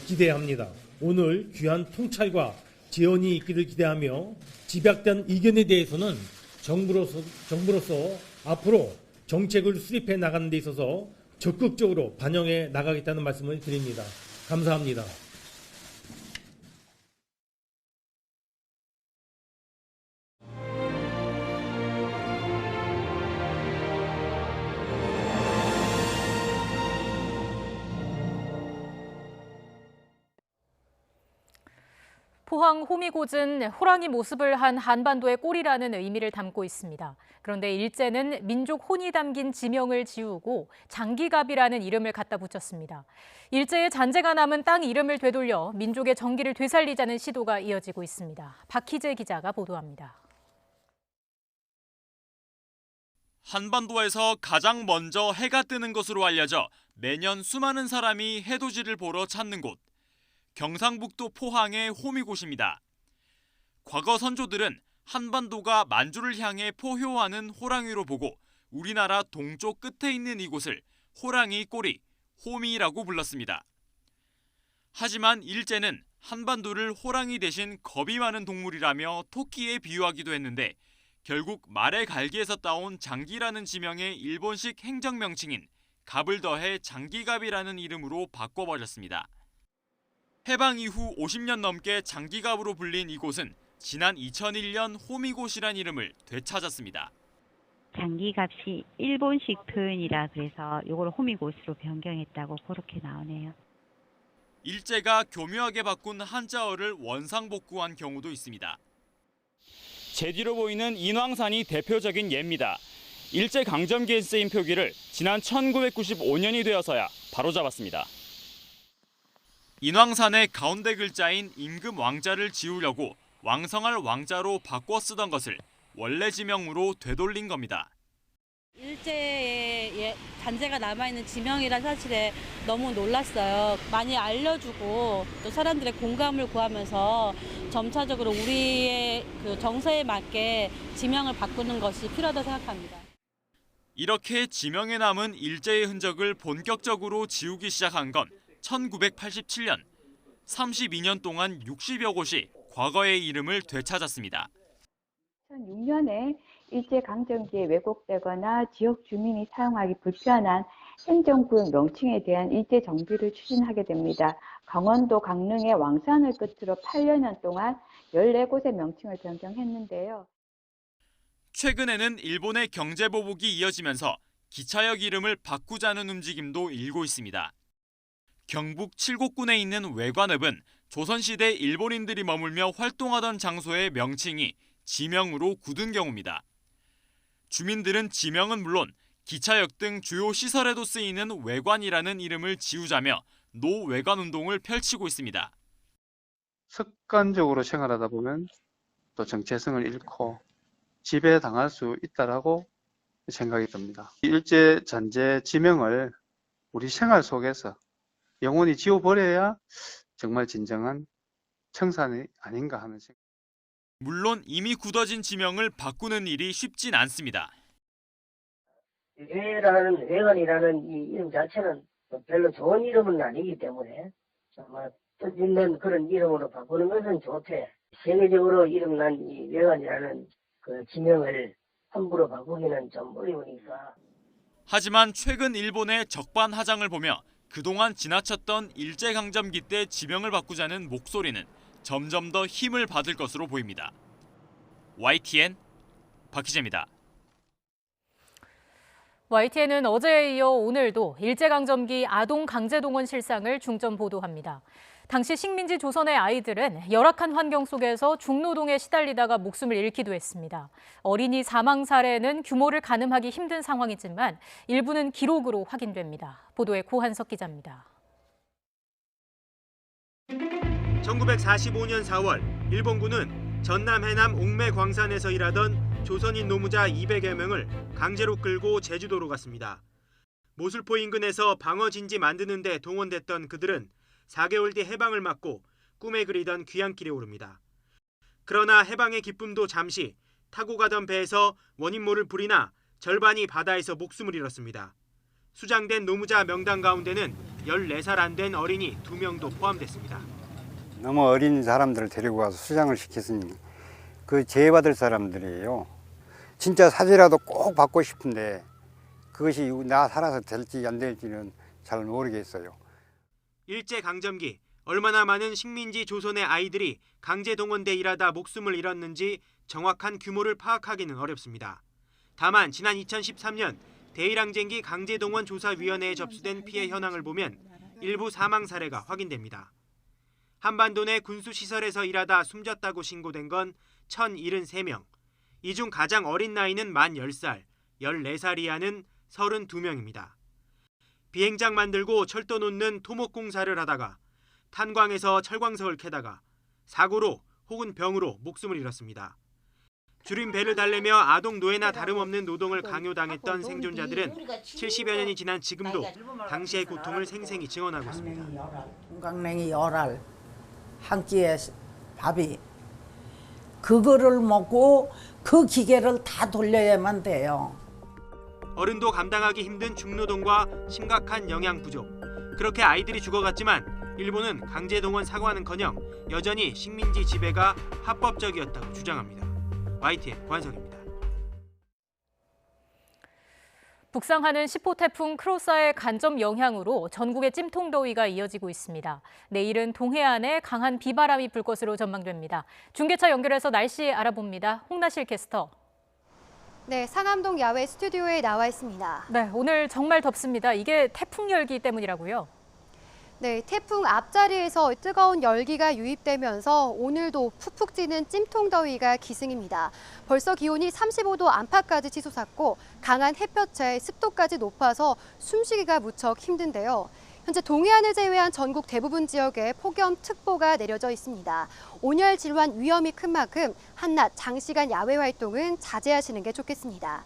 기대합니다. 오늘 귀한 통찰과 제언이 있기를 기대하며 집약된 의견에 대해서는 정부로서 앞으로 정책을 수립해 나가는 데 있어서 적극적으로 반영해 나가겠다는 말씀을 드립니다. 감사합니다. 포항 호미곶은 호랑이 모습을 한 한반도의 꼴이라는 의미를 담고 있습니다. 그런데 일제는 민족 혼이 담긴 지명을 지우고 장기갑이라는 이름을 갖다 붙였습니다. 일제의 잔재가 남은 땅 이름을 되돌려 민족의 정기를 되살리자는 시도가 이어지고 있습니다. 박희재 기자가 보도합니다. 한반도에서 가장 먼저 해가 뜨는 것으로 알려져 매년 수많은 사람이 해돋이를 보러 찾는 곳. 경상북도 포항의 호미곶입니다. 과거 선조들은 한반도가 만주를 향해 포효하는 호랑이로 보고 우리나라 동쪽 끝에 있는 이곳을 호랑이 꼬리, 호미라고 불렀습니다. 하지만 일제는 한반도를 호랑이 대신 겁이 많은 동물이라며 토끼에 비유하기도 했는데 결국 말의 갈기에서 따온 장기라는 지명의 일본식 행정명칭인 갑을 더해 장기갑이라는 이름으로 바꿔버렸습니다. 해방 이후 50년 넘게 장기갑으로 불린 이곳은 지난 2001년 호미곶이란 이름을 되찾았습니다. 장기갑이 일본식 표현이라 그래서 이걸 호미곶으로 변경했다고 그렇게 나오네요. 일제가 교묘하게 바꾼 한자어를 원상복구한 경우도 있습니다. 제 뒤로 보이는 인왕산이 대표적인 예입니다. 일제강점기에 쓰인 표기를 지난 1995년이 되어서야 바로잡았습니다. 인왕산의 가운데 글자인 임금 왕자를 지우려고 왕성할 왕자로 바꿔 쓰던 것을 원래 지명으로 되돌린 겁니다. 일제의 잔재가 남아있는 지명이라 사실에 너무 놀랐어요. 많이 알려주고 또 사람들의 공감을 구하면서 점차적으로 우리의 그 정서에 맞게 지명을 바꾸는 것이 필요하다고 생각합니다. 이렇게 지명에 남은 일제의 흔적을 본격적으로 지우기 시작한 건 1987년. 32년 동안 60여 곳이 과거의 이름을 되찾았습니다. 2006년에 일제강점기에 왜곡되거나 지역 주민이 사용하기 불편한 행정구역 명칭에 대한 일제 정비를 추진하게 됩니다. 강원도 강릉의 왕산을 끝으로 8여년 동안 14곳의 명칭을 변경했는데요. 최근에는 일본의 경제 보복이 이어지면서 기차역 이름을 바꾸자는 움직임도 일고 있습니다. 경북 칠곡군에 있는 외관읍은 조선시대 일본인들이 머물며 활동하던 장소의 명칭이 지명으로 굳은 경우입니다. 주민들은 지명은 물론 기차역 등 주요 시설에도 쓰이는 외관이라는 이름을 지우자며 노외관 운동을 펼치고 있습니다. 습관적으로 생활하다 보면 또 정체성을 잃고 지배당할 수 있다라고 생각이 듭니다. 일제 잔재 지명을 우리 생활 속에서 영원히 지워버려야 정말 진정한 청산이 아닌가 하는 생각. 물론 이미 굳어진 지명을 바꾸는 일이 쉽진 않습니다. 외관이라는 이 이름 자체는 별로 좋은 이름은 아니기 때문에 정말 뜻있는 그런 이름으로 바꾸는 것은 좋대. 세계적으로 이름난 이 외관이라는 그 지명을 함부로 바꾸기는 좀 어려우니까. 하지만 최근 일본의 적반하장을 보며 그동안 지나쳤던 일제강점기 때 지명을 바꾸자는 목소리는 점점 더 힘을 받을 것으로 보입니다. YTN 박희재입니다. YTN은 어제에 이어 오늘도 일제강점기 아동 강제동원 실상을 중점 보도합니다. 당시 식민지 조선의 아이들은 열악한 환경 속에서 중노동에 시달리다가 목숨을 잃기도 했습니다. 어린이 사망 사례는 규모를 가늠하기 힘든 상황이지만 일부는 기록으로 확인됩니다. 보도에 고한석 기자입니다. 1945년 4월 일본군은 전남 해남 옥매 광산에서 일하던 조선인 노무자 200여 명을 강제로 끌고 제주도로 갔습니다. 모술포 인근에서 방어진지 만드는 데 동원됐던 그들은 4개월 뒤 해방을 맞고 꿈에 그리던 귀향길에 오릅니다. 그러나 해방의 기쁨도 잠시 타고 가던 배에서 원인 모를 불이나 절반이 바다에서 목숨을 잃었습니다. 수장된 노무자 명단 가운데는 14살 안 된 어린이 2명도 포함됐습니다. 너무 어린 사람들을 데리고 가서 수장을 시켰으니 그 제외받을 사람들이에요. 진짜 사죄라도 꼭 받고 싶은데 그것이 나 살아서 될지 안 될지는 잘 모르겠어요. 일제강점기 얼마나 많은 식민지 조선의 아이들이 강제동원돼 일하다 목숨을 잃었는지 정확한 규모를 파악하기는 어렵습니다. 다만 지난 2013년 대일항쟁기 강제동원 조사위원회에 접수된 피해 현황을 보면 일부 사망 사례가 확인됩니다. 한반도 내 군수시설에서 일하다 숨졌다고 신고된 건 1,073명. 이 중 가장 어린 나이는 만 10살, 14살 이하는 32명입니다. 비행장 만들고 철도 놓는 토목공사를 하다가 탄광에서 철광석을 캐다가 사고로 혹은 병으로 목숨을 잃었습니다. 줄임 배를 달래며 아동 노예나 다름없는 노동을 강요당했던 생존자들은 70여 년이 지난 지금도 당시의 고통을 생생히 증언하고 있습니다. 동강냉이 열알 한 끼에 밥이 그거를 먹고 그 기계를 다 돌려야만 돼요. 어른도 감당하기 힘든 중노동과 심각한 영양 부족. 그렇게 아이들이 죽어갔지만 일본은 강제동원 사과는커녕 여전히 식민지 지배가 합법적이었다고 주장합니다. YTN 권석입니다. 북상하는 10호 태풍 크로사의 간접 영향으로 전국의 찜통더위가 이어지고 있습니다. 내일은 동해안에 강한 비바람이 불 것으로 전망됩니다. 중계차 연결해서 날씨 알아봅니다. 홍나실 캐스터. 네, 상암동 야외 스튜디오에 나와 있습니다. 네, 오늘 정말 덥습니다. 이게 태풍 열기 때문이라고요? 네, 태풍 앞자리에서 뜨거운 열기가 유입되면서 오늘도 푹푹 찌는 찜통더위가 기승입니다. 벌써 기온이 35도 안팎까지 치솟았고 강한 햇볕에 습도까지 높아서 숨쉬기가 무척 힘든데요. 현재 동해안을 제외한 전국 대부분 지역에 폭염특보가 내려져 있습니다. 온열 질환 위험이 큰 만큼 한낮 장시간 야외 활동은 자제하시는 게 좋겠습니다.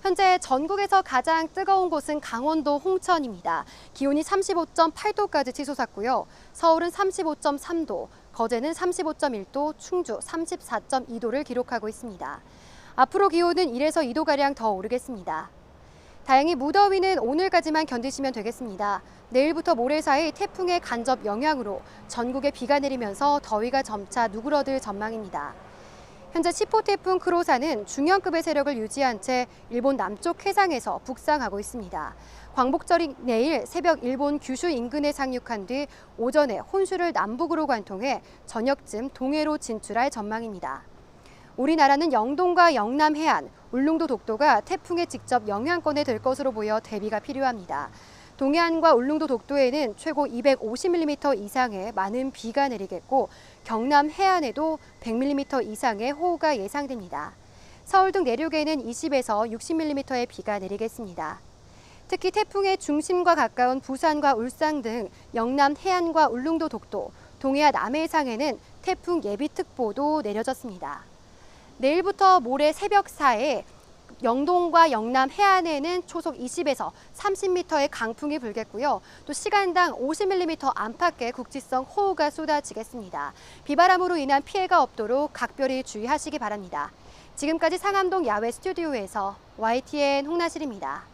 현재 전국에서 가장 뜨거운 곳은 강원도 홍천입니다. 기온이 35.8도까지 치솟았고요. 서울은 35.3도, 거제는 35.1도, 충주 34.2도를 기록하고 있습니다. 앞으로 기온은 1에서 2도가량 더 오르겠습니다. 다행히 무더위는 오늘까지만 견디시면 되겠습니다. 내일부터 모레 사이 태풍의 간접 영향으로 전국에 비가 내리면서 더위가 점차 누그러들 전망입니다. 현재 10호 태풍 크로사는 중형급의 세력을 유지한 채 일본 남쪽 해상에서 북상하고 있습니다. 광복절인 내일 새벽 일본 규슈 인근에 상륙한 뒤 오전에 혼슈를 남북으로 관통해 저녁쯤 동해로 진출할 전망입니다. 우리나라는 영동과 영남 해안, 울릉도 독도가 태풍의 직접 영향권에 들 것으로 보여 대비가 필요합니다. 동해안과 울릉도 독도에는 최고 250mm 이상의 많은 비가 내리겠고 경남 해안에도 100mm 이상의 호우가 예상됩니다. 서울 등 내륙에는 20에서 60mm의 비가 내리겠습니다. 특히 태풍의 중심과 가까운 부산과 울산 등 영남 해안과 울릉도 독도, 동해안 남해상에는 태풍 예비특보도 내려졌습니다. 내일부터 모레 새벽 사이에 영동과 영남 해안에는 초속 20에서 30m의 강풍이 불겠고요. 또 시간당 50mm 안팎의 국지성 호우가 쏟아지겠습니다. 비바람으로 인한 피해가 없도록 각별히 주의하시기 바랍니다. 지금까지 상암동 야외 스튜디오에서 YTN 홍나실입니다.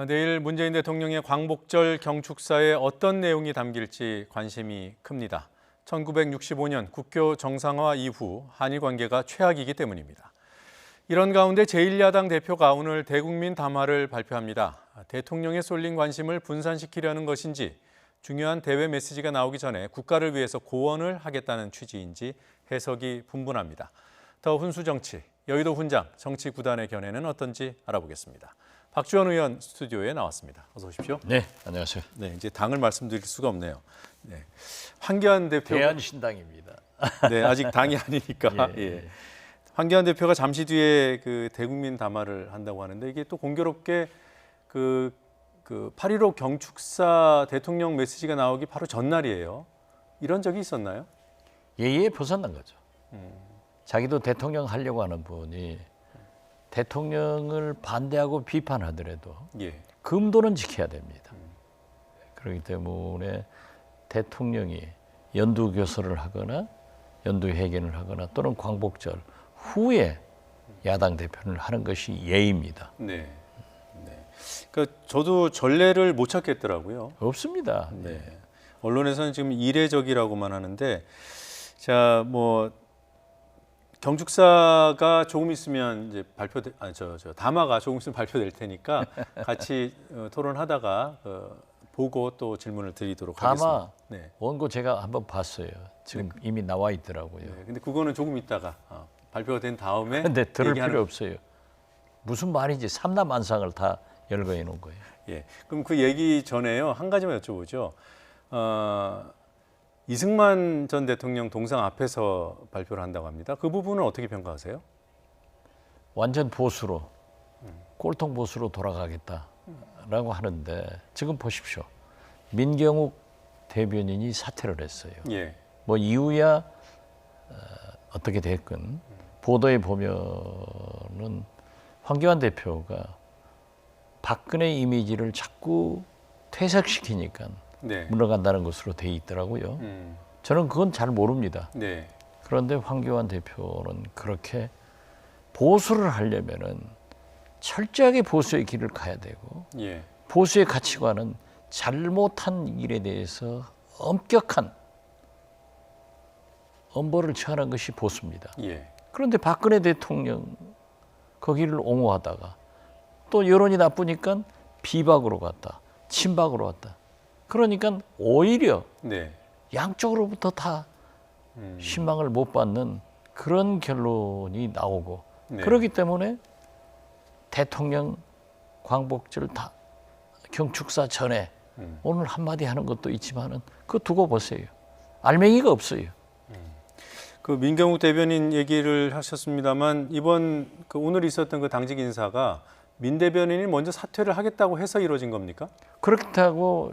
내일 문재인 대통령의 광복절 경축사에 어떤 내용이 담길지 관심이 큽니다. 1965년 국교 정상화 이후 한일 관계가 최악이기 때문입니다. 이런 가운데 제1야당 대표가 오늘 대국민 담화를 발표합니다. 대통령에 쏠린 관심을 분산시키려는 것인지 중요한 대외 메시지가 나오기 전에 국가를 위해서 고언을 하겠다는 취지인지 해석이 분분합니다. 더 훈수 정치, 여의도 훈장, 정치 구단의 견해는 어떤지 알아보겠습니다. 박주원 의원 스튜디오에 나왔습니다. 어서 오십시오. 네, 안녕하세요. 네, 이제 당을 말씀드릴 수가 없네요. 네, 황교안 대표. 대한신당입니다. 네, 아직 당이 아니니까. 예. 예. 황교안 대표가 잠시 뒤에 그 대국민 담화를 한다고 하는데 이게 또 공교롭게 그 8.15 경축사 대통령 메시지가 나오기 바로 전날이에요. 이런 적이 있었나요? 예의에 벗어난 거죠. 자기도 대통령 하려고 하는 분이 대통령을 반대하고 비판하더라도 금도는 지켜야 됩니다. 그렇기 때문에 대통령이 연두교서를 하거나 연두회견을 하거나 또는 광복절 후에 야당 대표를 하는 것이 예의입니다. 네. 그러니까 저도 전례를 못 찾겠더라고요. 없습니다. 네. 언론에서는 지금 이례적이라고만 하는데, 자, 뭐 경축사가 조금 있으면 이제 담화가 조금 있으면 발표될 테니까 같이 토론하다가 보고 또 질문을 드리도록 하겠습니다. 담화 원고 제가 한번 봤어요. 지금 이미 나와 있더라고요. 네, 근데 그거는 조금 있다가 발표가 된 다음에. 근데 들을 필요 없어요. 무슨 말인지 삼라만상을 다 열거해 놓은 거예요. 예, 그럼 그 얘기 전에요 한 가지만 여쭤보죠. 이승만 전 대통령 동상 앞에서 발표를 한다고 합니다. 그 부분은 어떻게 평가하세요? 완전 보수로, 꼴통 보수로 돌아가겠다라고 하는데 지금 보십시오. 민경욱 대변인이 사퇴를 했어요. 예. 뭐 이유야 어떻게 됐건 보도에 보면은 황교안 대표가 박근혜 이미지를 자꾸 퇴색시키니까 물러간다는 것으로 돼 있더라고요. 저는 그건 잘 모릅니다. 네. 그런데 황교안 대표는 그렇게 보수를 하려면은 철저하게 보수의 길을 가야 되고 보수의 가치관은 잘못한 일에 대해서 엄격한 엄벌을 처하는 것이 보수입니다. 그런데 박근혜 대통령 거기를 옹호하다가 또 여론이 나쁘니까 비박으로 갔다, 친박으로 갔다. 그러니까 오히려 네. 양쪽으로부터 다 신망을 못 받는 그런 결론이 나오고 네. 그렇기 때문에 대통령 광복절 다 경축사 전에 오늘 한마디 하는 것도 있지만은 그거 두고 보세요. 알맹이가 없어요. 그 민경욱 대변인 얘기를 하셨습니다만 이번 그 오늘 있었던 그 당직 인사가 민 대변인이 먼저 사퇴를 하겠다고 해서 이루어진 겁니까? 그렇다고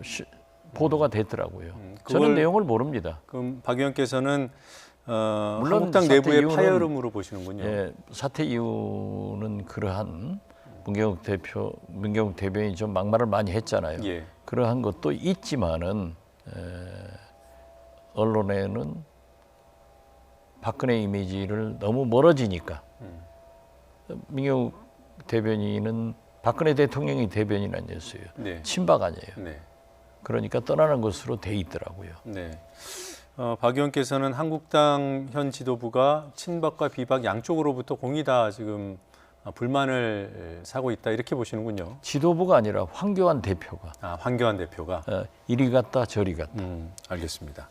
보도가 됐더라고요. 저는 내용을 모릅니다. 그럼 박 의원께서는 물론 한국당 사퇴 내부의 이유는, 파열음으로 보시는군요. 예, 사퇴 이유는 그러한 민경욱 대변인이 좀 막말을 많이 했잖아요. 예. 그러한 것도 있지만은 언론에는 박근혜 이미지를 너무 멀어지니까 민경욱 대변인은 박근혜 대통령이 대변인 아니었어요. 네. 친박 아니에요. 네. 그러니까 떠나는 것으로 돼 있더라고요. 네. 박 의원께서는 한국당 현 지도부가 친박과 비박 양쪽으로부터 공이다 지금 불만을 사고 있다 이렇게 보시는군요. 지도부가 아니라 황교안 대표가. 황교안 대표가. 이리 갔다 저리 갔다. 알겠습니다.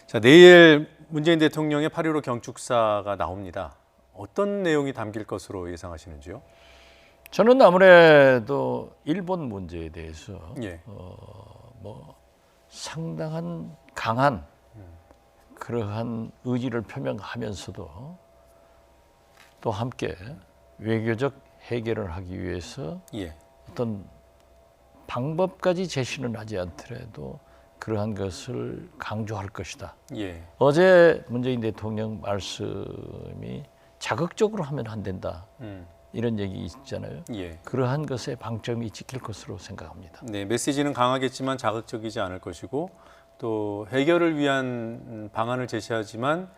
자, 내일 문재인 대통령의 8.15 경축사가 나옵니다. 어떤 내용이 담길 것으로 예상하시는지요? 저는 아무래도 일본 문제에 대해서 예. 상당한 강한 그러한 의지를 표명하면서도 또 함께 외교적 해결을 하기 위해서 예. 어떤 방법까지 제시는 하지 않더라도 그러한 것을 강조할 것이다. 예. 어제 문재인 대통령 말씀이 자극적으로 하면 안 된다. 이런 얘기 있잖아요. 예. 그러한 것에 방점이 찍힐 것으로 생각합니다. 네, 메시지는 강하겠지만 자극적이지 않을 것이고 또 해결을 위한 방안을 제시하지만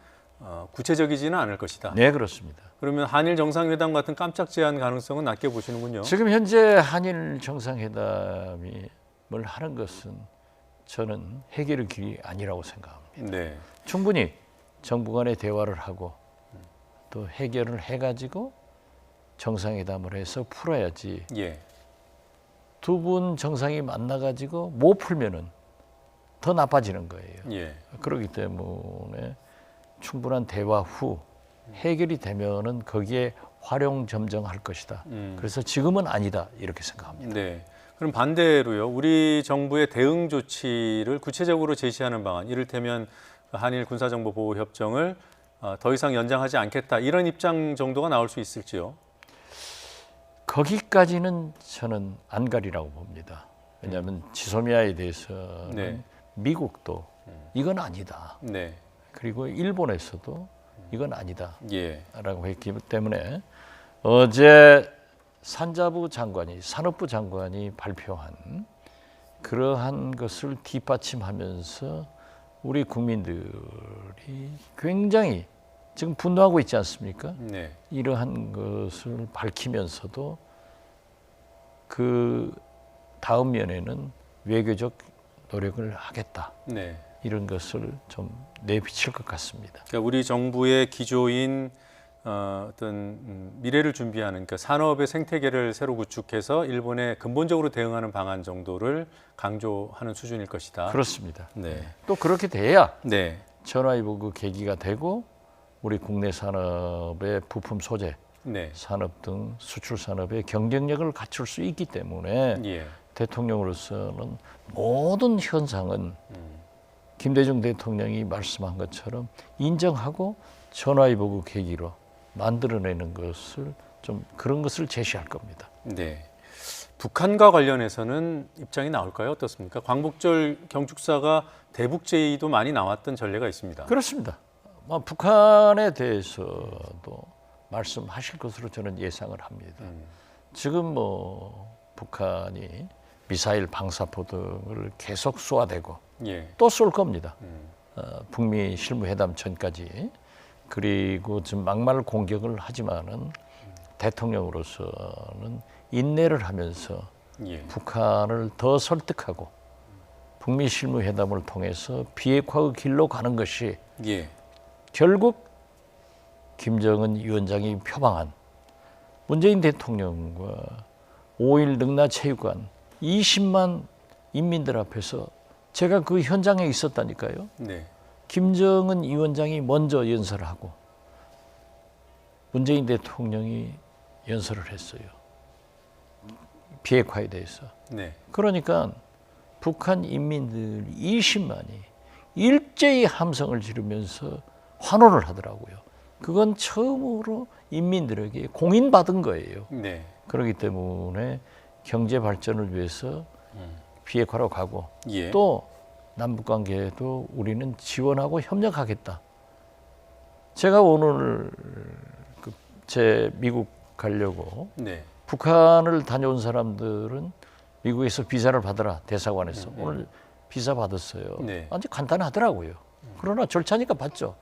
구체적이지는 않을 것이다. 네, 그렇습니다. 그러면 한일 정상회담 같은 깜짝 제안 가능성은 낮게 보시는군요. 지금 현재 한일 정상회담이 뭘 하는 것은 저는 해결의 길이 아니라고 생각합니다. 네. 충분히 정부 간의 대화를 하고 또 해결을 해가지고 정상회담을 해서 풀어야지. 예. 두 분 정상이 만나가지고 못 풀면은 더 나빠지는 거예요. 예. 그렇기 때문에 충분한 대화 후 해결이 되면은 거기에 활용점정할 것이다. 그래서 지금은 아니다 이렇게 생각합니다. 네. 그럼 반대로요. 우리 정부의 대응 조치를 구체적으로 제시하는 방안, 이를테면 한일 군사정보보호협정을 더 이상 연장하지 않겠다 이런 입장 정도가 나올 수 있을지요? 거기까지는 저는 안 가리라고 봅니다. 왜냐하면 지소미아에 대해서는 네. 미국도 이건 아니다. 네. 그리고 일본에서도 이건 아니다. 예. 라고 했기 때문에 어제 산자부 장관이 산업부 장관이 발표한 그러한 것을 뒷받침하면서 우리 국민들이 굉장히 지금 분노하고 있지 않습니까? 네. 이러한 것을 밝히면서도 그 다음 면에는 외교적 노력을 하겠다. 네. 이런 것을 좀 내비칠 것 같습니다. 그러니까 우리 정부의 기조인 어떤 미래를 준비하는 그러니까 산업의 생태계를 새로 구축해서 일본에 근본적으로 대응하는 방안 정도를 강조하는 수준일 것이다. 그렇습니다. 네. 또 그렇게 돼야 네. 전화위복의 계기가 되고 우리 국내 산업의 부품 소재, 네. 산업 등 수출 산업의 경쟁력을 갖출 수 있기 때문에 예. 대통령으로서는 모든 현상은 김대중 대통령이 말씀한 것처럼 인정하고 전화위복의 계기로 만들어내는 것을 좀 그런 것을 제시할 겁니다. 네. 북한과 관련해서는 입장이 나올까요? 어떻습니까? 광복절 경축사가 대북 제의도 많이 나왔던 전례가 있습니다. 그렇습니다. 북한에 대해서도 말씀하실 것으로 저는 예상을 합니다. 지금 북한이 미사일 방사포 등을 계속 쏘아대고 예. 또 쏠 겁니다. 북미 실무회담 전까지. 그리고 지금 막말 공격을 하지만은 대통령으로서는 인내를 하면서 예. 북한을 더 설득하고 북미 실무회담을 통해서 비핵화의 길로 가는 것이 예. 결국 김정은 위원장이 표방한 문재인 대통령과 5일 능라체육관 20만 인민들 앞에서 제가 그 현장에 있었다니까요. 네. 김정은 위원장이 먼저 연설을 하고 문재인 대통령이 연설을 했어요. 비핵화에 대해서. 네. 그러니까 북한 인민들 20만이 일제히 함성을 지르면서 환호를 하더라고요. 그건 처음으로 인민들에게 공인받은 거예요. 네. 그렇기 때문에 경제 발전을 위해서 비핵화로 가고 예. 또 남북관계에도 우리는 지원하고 협력하겠다. 제가 오늘 제 미국 가려고 네. 북한을 다녀온 사람들은 미국에서 비자를 받아라 대사관에서 오늘 비자 받았어요. 네. 아주 간단하더라고요. 그러나 절차니까 받죠.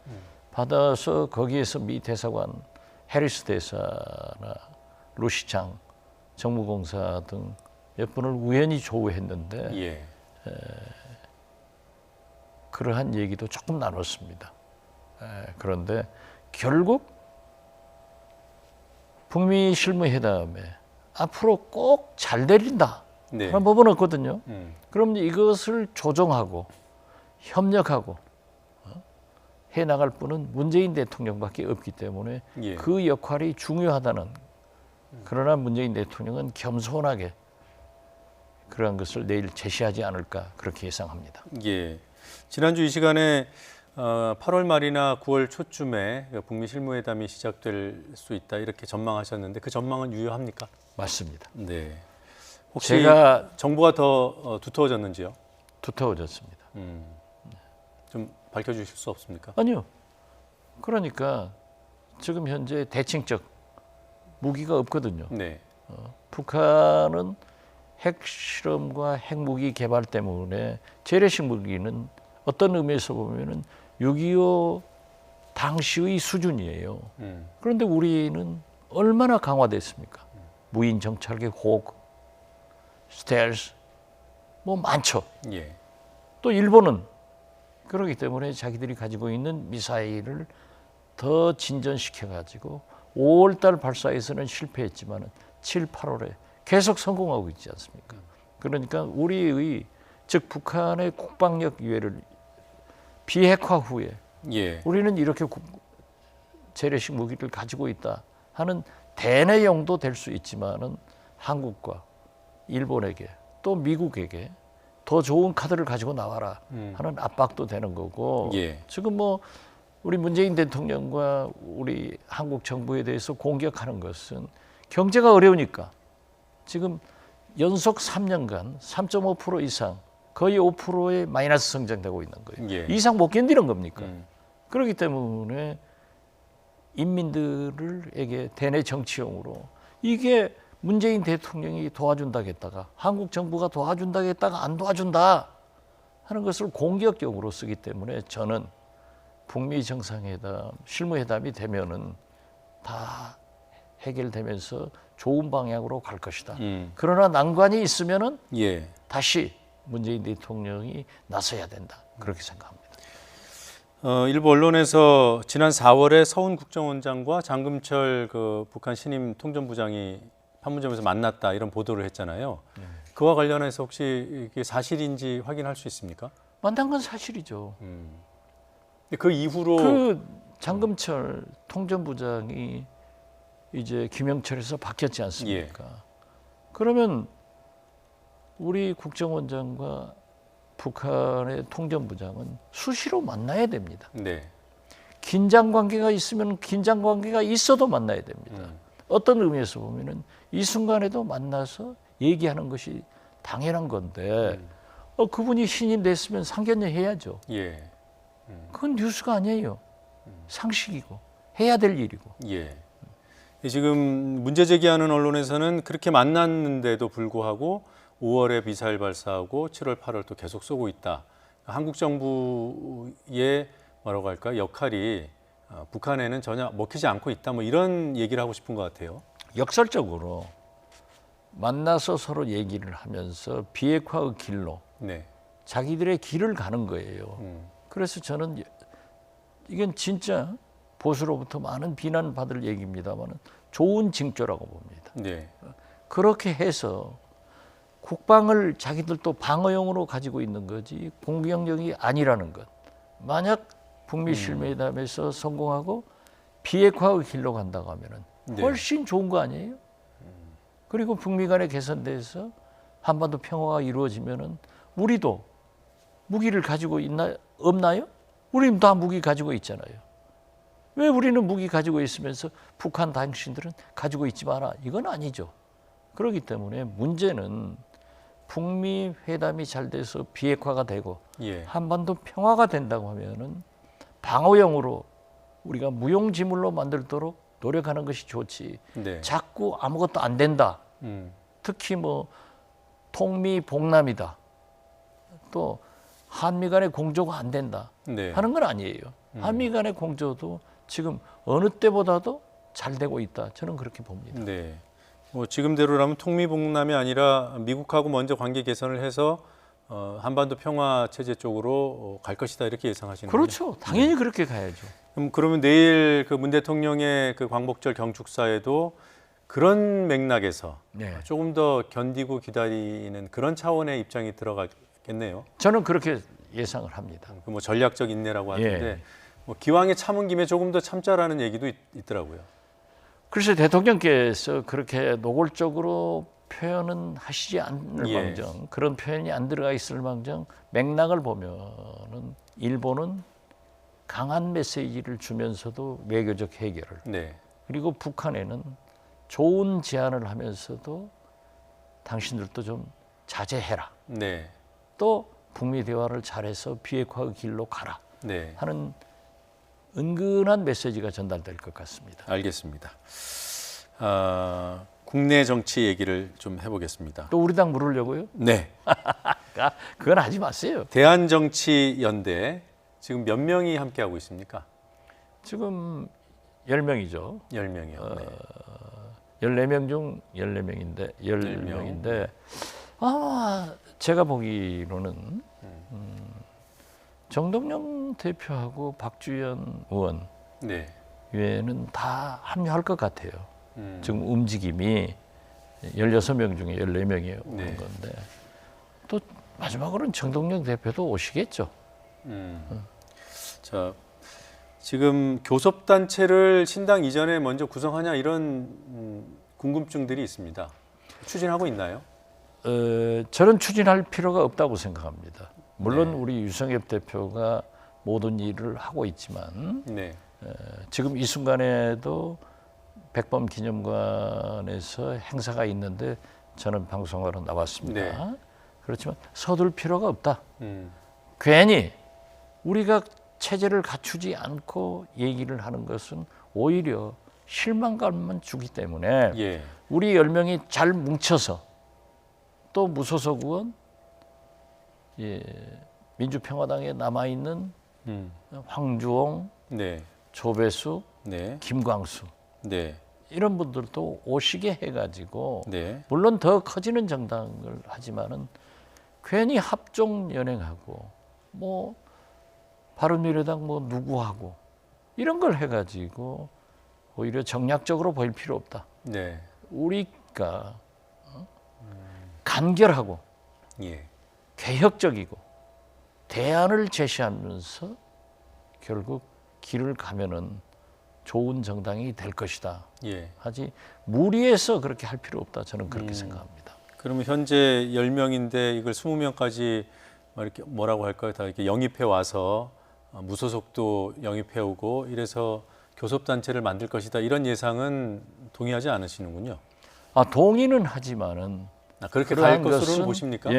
받아서 거기에서 미 대사관 해리스 대사나 루시창 정무공사 등 몇 분을 우연히 조우했는데 예. 그러한 얘기도 조금 나눴습니다. 그런데 결국 북미 실무회담에 앞으로 꼭 잘 되린다 네. 그런 부분은 없거든요. 그럼 이것을 조정하고 협력하고 해나갈 분은 문재인 대통령밖에 없기 때문에 예. 그 역할이 중요하다는 그러나 문재인 대통령은 겸손하게 그러한 것을 내일 제시하지 않을까 그렇게 예상합니다. 예. 지난주 이 시간에 8월 말이나 9월 초쯤에 북미 실무회담이 시작될 수 있다 이렇게 전망하셨는데 그 전망은 유효합니까? 맞습니다. 네. 혹시 제가 정보가 더 두터워졌는지요? 두터워졌습니다. 좀 밝혀주실 수 없습니까? 아니요. 그러니까 지금 현재 대칭적 무기가 없거든요. 네. 북한은 핵실험과 핵무기 개발 때문에 재래식 무기는 어떤 의미에서 보면은 6.25 당시의 수준이에요. 그런데 우리는 얼마나 강화됐습니까? 무인 정찰기 호크, 스텔스, 뭐 많죠. 예. 또 일본은 그렇기 때문에 자기들이 가지고 있는 미사일을 더 진전시켜가지고 5월달 발사에서는 실패했지만 7, 8월에 계속 성공하고 있지 않습니까? 그러니까 우리의 즉 북한의 국방력 기회를 비핵화 후에 예. 우리는 이렇게 재래식 무기를 가지고 있다 하는 대내용도 될 수 있지만은 한국과 일본에게 또 미국에게 더 좋은 카드를 가지고 나와라 하는 압박도 되는 거고 예. 지금 뭐 우리 문재인 대통령과 우리 한국 정부에 대해서 공격하는 것은 경제가 어려우니까 지금 연속 3년간 3.5% 이상 거의 5%의 마이너스 성장되고 있는 거예요. 예. 이상 못 견디는 겁니까? 그렇기 때문에 인민들에게 대내 정치용으로 이게 문재인 대통령이 도와준다겠다가 한국 정부가 도와준다겠다가 안 도와준다 하는 것을 공격적으로 쓰기 때문에 저는 북미 정상회담, 실무회담이 되면은 다 해결되면서 좋은 방향으로 갈 것이다. 그러나 난관이 있으면은 예. 다시 문재인 대통령이 나서야 된다. 그렇게 생각합니다. 일부 언론에서 지난 4월에 서훈 국정원장과 장금철 그 북한 신임 통전부장이 판문점에서 만났다 이런 보도를 했잖아요. 그와 관련해서 혹시 이게 사실인지 확인할 수 있습니까? 만난 건 사실이죠. 그 이후로 그 장금철 통전부장이 이제 김영철에서 바뀌었지 않습니까? 예. 그러면 우리 국정원장과 북한의 통전부장은 수시로 만나야 됩니다. 네. 긴장 관계가 있으면 긴장 관계가 있어도 만나야 됩니다. 어떤 의미에서 보면은 이 순간에도 만나서 얘기하는 것이 당연한 건데 그분이 신임 됐으면 상견례 해야죠. 예. 그건 뉴스가 아니에요. 상식이고 해야 될 일이고. 예. 지금 문제 제기하는 언론에서는 그렇게 만났는데도 불구하고 5월에 미사일 발사하고 7월, 8월 또 계속 쏘고 있다. 한국 정부의 뭐라고 할까 역할이 북한에는 전혀 먹히지 않고 있다. 뭐 이런 얘기를 하고 싶은 것 같아요. 역설적으로 만나서 서로 얘기를 하면서 비핵화의 길로 네. 자기들의 길을 가는 거예요. 그래서 저는 이건 진짜 보수로부터 많은 비난받을 얘기입니다만 좋은 징조라고 봅니다. 네. 그렇게 해서 국방을 자기들도 방어용으로 가지고 있는 거지 공격력이 아니라는 것. 만약 북미 실무회담에서 성공하고 비핵화의 길로 간다고 하면은 훨씬 좋은 거 아니에요? 그리고 북미 간의 개선돼서 한반도 평화가 이루어지면은 우리도 무기를 가지고 없나요? 우리는 다 무기 가지고 있잖아요. 왜 우리는 무기 가지고 있으면서 북한 당신들은 가지고 있지 마라. 이건 아니죠. 그렇기 때문에 문제는 북미 회담이 잘 돼서 비핵화가 되고 한반도 평화가 된다고 하면은 방어용으로 우리가 무용지물로 만들도록 노력하는 것이 좋지. 자꾸 아무것도 안 된다. 특히 뭐 통미봉남이다. 또 한미 간의 공조가 안 된다 하는 건 아니에요. 한미 간의 공조도 지금 어느 때보다도 잘 되고 있다. 저는 그렇게 봅니다. 네. 뭐 지금대로라면 통미봉남이 아니라 미국하고 먼저 관계 개선을 해서 한반도 평화 체제 쪽으로 갈 것이다 이렇게 예상하시는 거죠? 그렇죠. 당연히 그렇게 가야죠. 그러면 내일 그 문 대통령의 그 광복절 경축사에도 그런 맥락에서 조금 더 견디고 기다리는 그런 차원의 입장이 들어가겠네요. 저는 그렇게 예상을 합니다. 뭐 전략적 인내라고 하는데 뭐 기왕에 참은 김에 조금 더 참자라는 얘기도 있더라고요. 그래서 대통령께서 그렇게 노골적으로 표현은 하시지 않을 망정, 그런 표현이 안 들어가 있을 망정 맥락을 보면은 일본은 강한 메시지를 주면서도 외교적 해결을 그리고 북한에는 좋은 제안을 하면서도 당신들도 좀 자제해라. 또 북미 대화를 잘해서 비핵화의 길로 가라 하는 은근한 메시지가 전달될 것 같습니다. 알겠습니다. 국내 정치 얘기를 좀 해보겠습니다. 또 우리 당 물으려고요? 네. 그건 하지 마세요. 대한정치연대 지금 몇 명이 함께하고 있습니까? 지금 10명이죠. 10명이요. 14명 중 14명인데 아마 제가 보기로는 정동영 대표하고 박주현 의원 외에는 다 합류할 것 같아요. 지금 움직임이 16명 중에 14명이 오는 건데 또 마지막으로는 정동영 대표도 오시겠죠. 자, 지금 교섭단체를 신당 이전에 먼저 구성하냐 이런 궁금증들이 있습니다. 추진하고 있나요? 저는 추진할 필요가 없다고 생각합니다. 물론 우리 유성엽 대표가 모든 일을 하고 있지만 지금 이 순간에도 백범 기념관에서 행사가 있는데 저는 방송하러 나왔습니다. 그렇지만 서둘 필요가 없다. 괜히 우리가 체제를 갖추지 않고 얘기를 하는 것은 오히려 실망감만 주기 때문에 우리 10명이 잘 뭉쳐서 또 무소속 의원 민주평화당에 남아있는 황주홍, 조배수, 김광수 이런 분들도 오시게 해가지고 물론 더 커지는 정당을 하지만은 괜히 합종 연행하고 뭐 바른미래당 뭐 누구하고 이런 걸 해가지고 오히려 정략적으로 보일 필요 없다. 우리가 간결하고 개혁적이고 대안을 제시하면서 결국 길을 가면은 좋은 정당이 될 것이다. 하지 무리해서 그렇게 할 필요 없다. 저는 그렇게 생각합니다. 그러면 현재 10명인데 이걸 20명까지 이렇게 뭐라고 할까요? 다 이렇게 영입해 와서 무소속도 영입해 오고 이래서 교섭단체를 만들 것이다. 이런 예상은 동의하지 않으시는군요. 동의는 하지만은 그렇게 갈 것으로는 보십니까?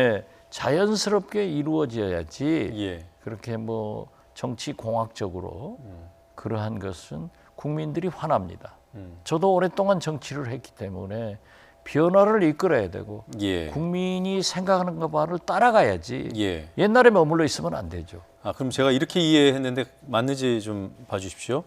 자연스럽게 이루어져야지 그렇게 뭐 정치 공학적으로 그러한 것은 국민들이 화납니다. 저도 오랫동안 정치를 했기 때문에 변화를 이끌어야 되고 국민이 생각하는 것을 따라가야지 옛날에 머물러 있으면 안 되죠. 그럼 제가 이렇게 이해했는데 맞는지 좀 봐주십시오.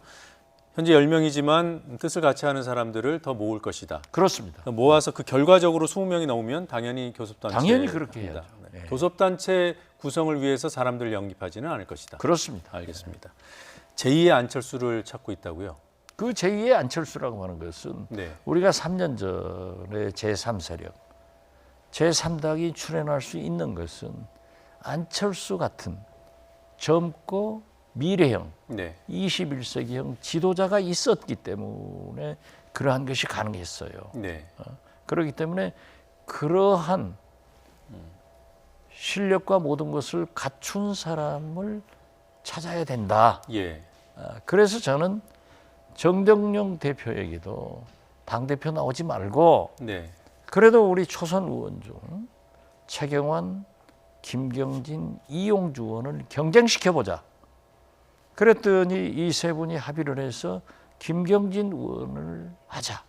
현재 10명이지만 뜻을 같이 하는 사람들을 더 모을 것이다. 그렇습니다. 모아서 그 결과적으로 20명이 넘으면 당연히 교섭단체. 당연히 그렇게 해야죠. 교섭단체 구성을 위해서 사람들을 영입하지는 않을 것이다. 그렇습니다. 알겠습니다. 제2의 안철수를 찾고 있다고요? 그 제2의 안철수라고 하는 것은 네. 우리가 3년 전에 제3세력, 제3당이 출연할 수 있는 것은 안철수 같은 젊고 미래형, 네. 21세기형 지도자가 있었기 때문에 그러한 것이 가능했어요. 네. 그렇기 때문에 그러한 실력과 모든 것을 갖춘 사람을 찾아야 된다. 예. 그래서 저는 정경영 대표에게도 당대표 나오지 말고 네. 그래도 우리 초선 의원 중 최경환, 김경진, 이용주 의원을 경쟁시켜보자. 그랬더니 이 세 분이 합의를 해서 김경진 의원을 하자.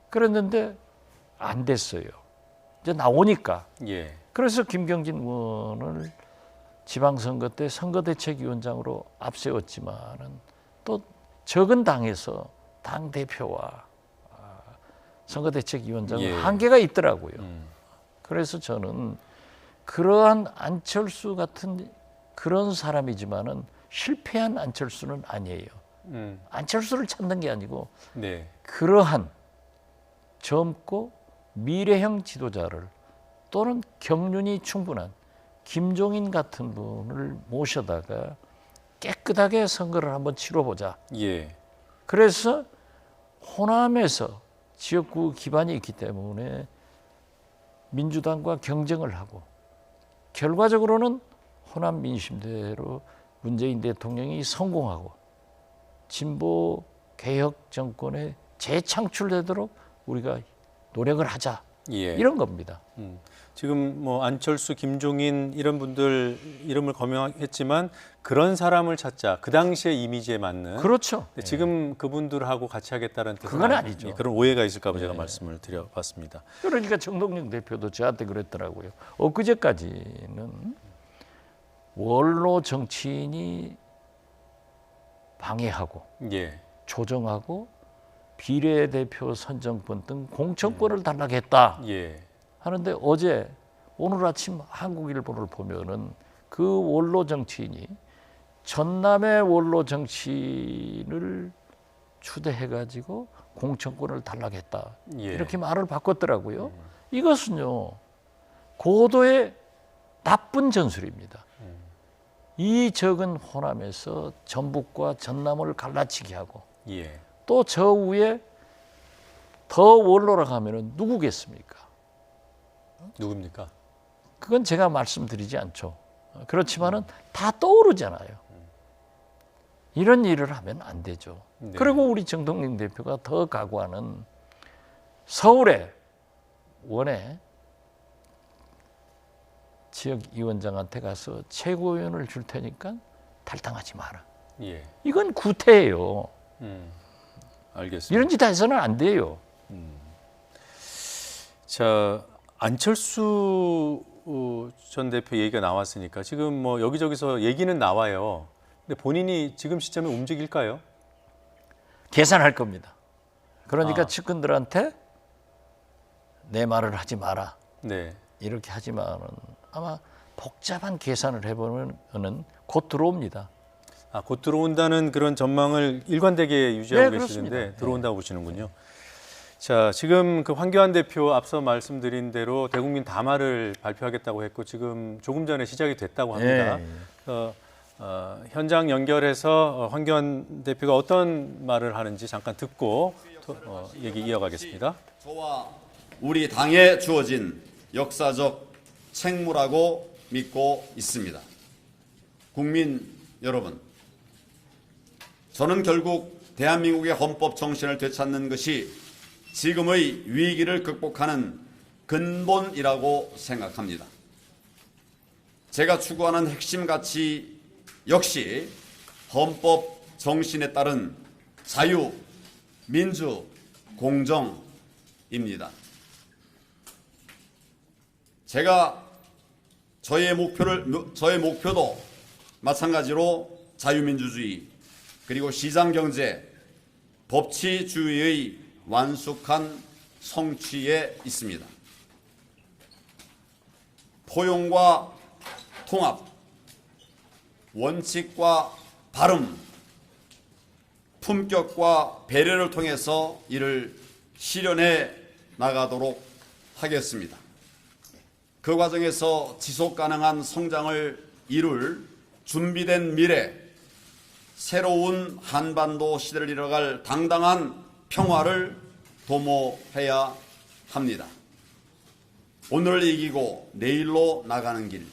그랬는데 안 됐어요. 이제 나오니까. 예. 그래서 김경진 의원을 지방선거 때 선거대책위원장으로 앞세웠지만은 또 적은 당에서 당 대표와 선거대책위원장은 예. 한계가 있더라고요. 그래서 저는 그러한 안철수 같은 그런 사람이지만은 실패한 안철수는 아니에요. 안철수를 찾는 게 아니고 네. 그러한 젊고 미래형 지도자를 또는 경륜이 충분한 김종인 같은 분을 모셔다가 깨끗하게 선거를 한번 치러보자. 예. 그래서 호남에서 지역구 기반이 있기 때문에 민주당과 경쟁을 하고 결과적으로는 호남 민심대로 문재인 대통령이 성공하고 진보 개혁 정권에 재창출되도록 우리가 노력을 하자. 예. 이런 겁니다. 지금 뭐 안철수, 김종인 이런 분들 이름을 거명했지만 그런 사람을 찾자. 그 당시의 이미지에 맞는. 그렇죠. 지금 그분들하고 같이 하겠다는 뜻은 그건 아니죠. 그런 오해가 있을까 봐 제가 말씀을 드려봤습니다. 그러니까 정동영 대표도 저한테 그랬더라고요. 엊그제까지는 원로 정치인이 방해하고 예. 조정하고 비례대표 선정권 등 공천권을 달라고 했다. 예. 하는데 어제 오늘 아침 한국일보를 보면은 그 원로 정치인이 전남의 원로 정치인을 추대해가지고 공천권을 달라고 했다. 예. 이렇게 말을 바꿨더라고요. 이것은요 고도의 나쁜 전술입니다. 이 적은 호남에서 전북과 전남을 갈라치게 하고 예. 또 저 위에 더 원로라고 하면은 누구겠습니까? 누굽니까? 그건 제가 말씀드리지 않죠. 그렇지만은 다 떠오르잖아요. 이런 일을 하면 안 되죠. 네. 그리고 우리 정동영 대표가 더 각오하는 서울에 원에 지역위원장한테 가서 최고위원을 줄 테니까 탈당하지 마라. 예. 이건 구태예요. 알겠습니다. 이런 짓 해서는 안 돼요. 자, 안철수 전 대표 얘기가 나왔으니까 지금 뭐 여기저기서 얘기는 나와요. 근데 본인이 지금 시점에 움직일까요? 계산할 겁니다. 그러니까 측근들한테 내 말을 하지 마라. 네. 이렇게 하지만은 아마 복잡한 계산을 해보면은 곧 들어옵니다. 아, 곧 들어온다는 그런 전망을 일관되게 유지하고 네, 계시는데 그렇습니다. 들어온다고 보시는군요. 자, 지금 그 황교안 대표 앞서 말씀드린 대로 대국민 담화를 발표하겠다고 했고 지금 조금 전에 시작이 됐다고 합니다. 현장 연결해서 황교안 대표가 어떤 말을 하는지 잠깐 듣고 얘기 이어가겠습니다. 저와 우리 당에 주어진 역사적 책무라고 믿고 있습니다. 국민 여러분, 저는 결국 대한민국의 헌법 정신을 되찾는 것이 지금의 위기를 극복하는 근본이라고 생각합니다. 제가 추구하는 핵심 가치 역시 헌법 정신에 따른 자유, 민주, 공정입니다. 저의 목표도 마찬가지로 자유민주주의, 그리고 시장경제, 법치주의의 완숙한 성취에 있습니다. 포용과 통합, 원칙과 발음, 품격과 배려를 통해서 이를 실현해 나가도록 하겠습니다. 그 과정에서 지속 가능한 성장을 이룰 준비된 미래, 새로운 한반도 시대를 이뤄갈 당당한 평화를 도모해야 합니다. 오늘을 이기고 내일로 나가는 길,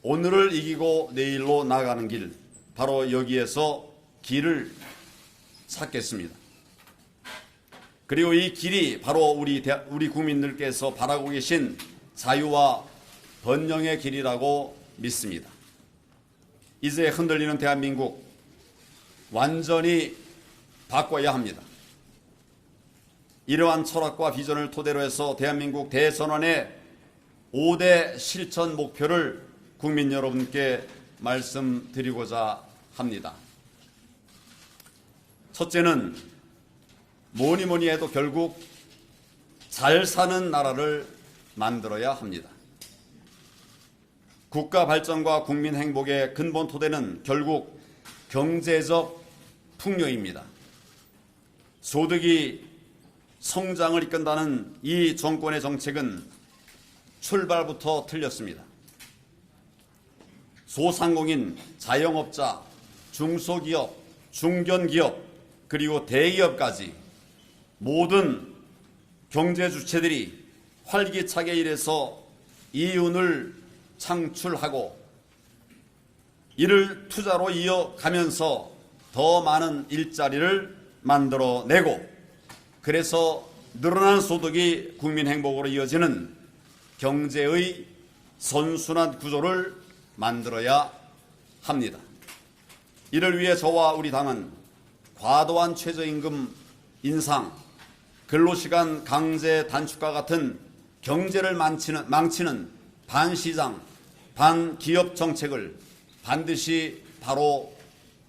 오늘을 이기고 내일로 나가는 길, 바로 여기에서 길을 찾겠습니다. 그리고 이 길이 바로 우리 국민들께서 바라고 계신 자유와 번영의 길이라고 믿습니다. 이제 흔들리는 대한민국 완전히 바꿔야 합니다. 이러한 철학과 비전을 토대로 해서 대한민국 대선언의 5대 실천 목표를 국민 여러분께 말씀드리고자 합니다. 첫째는 뭐니 해도 결국 잘 사는 나라를 만들어야 합니다. 국가 발전과 국민 행복의 근본 토대는 결국 경제적 풍요입니다. 소득이 성장을 이끈다는 이 정권의 정책은 출발부터 틀렸습니다. 소상공인, 자영업자, 중소기업, 중견기업, 그리고 대기업까지 모든 경제 주체들이 활기차게 일해서 이윤을 창출하고 이를 투자로 이어가면서 더 많은 일자리를 만들어내고 그래서 늘어난 소득이 국민 행복으로 이어지는 경제의 선순환 구조를 만들어야 합니다. 이를 위해 저와 우리 당은 과도한 최저임금 인상, 근로시간 강제 단축과 같은 경제를 망치는 반시장, 반기업 정책을 반드시 바로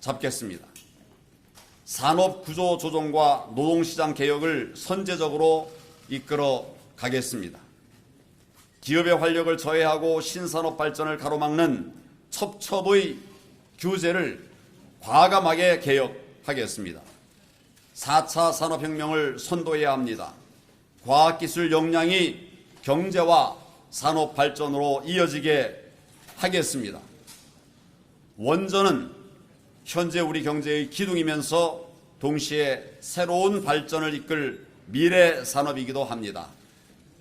잡겠습니다. 산업구조 조정과 노동시장 개혁을 선제적으로 이끌어 가겠습니다. 기업의 활력을 저해하고 신산업 발전을 가로막는 첩첩의 규제를 과감하게 개혁하겠습니다. 4차 산업혁명을 선도해야 합니다. 과학기술 역량이 경제와 산업 발전으로 이어지게 하겠습니다. 원전은 현재 우리 경제의 기둥이면서 동시에 새로운 발전을 이끌 미래 산업이기도 합니다.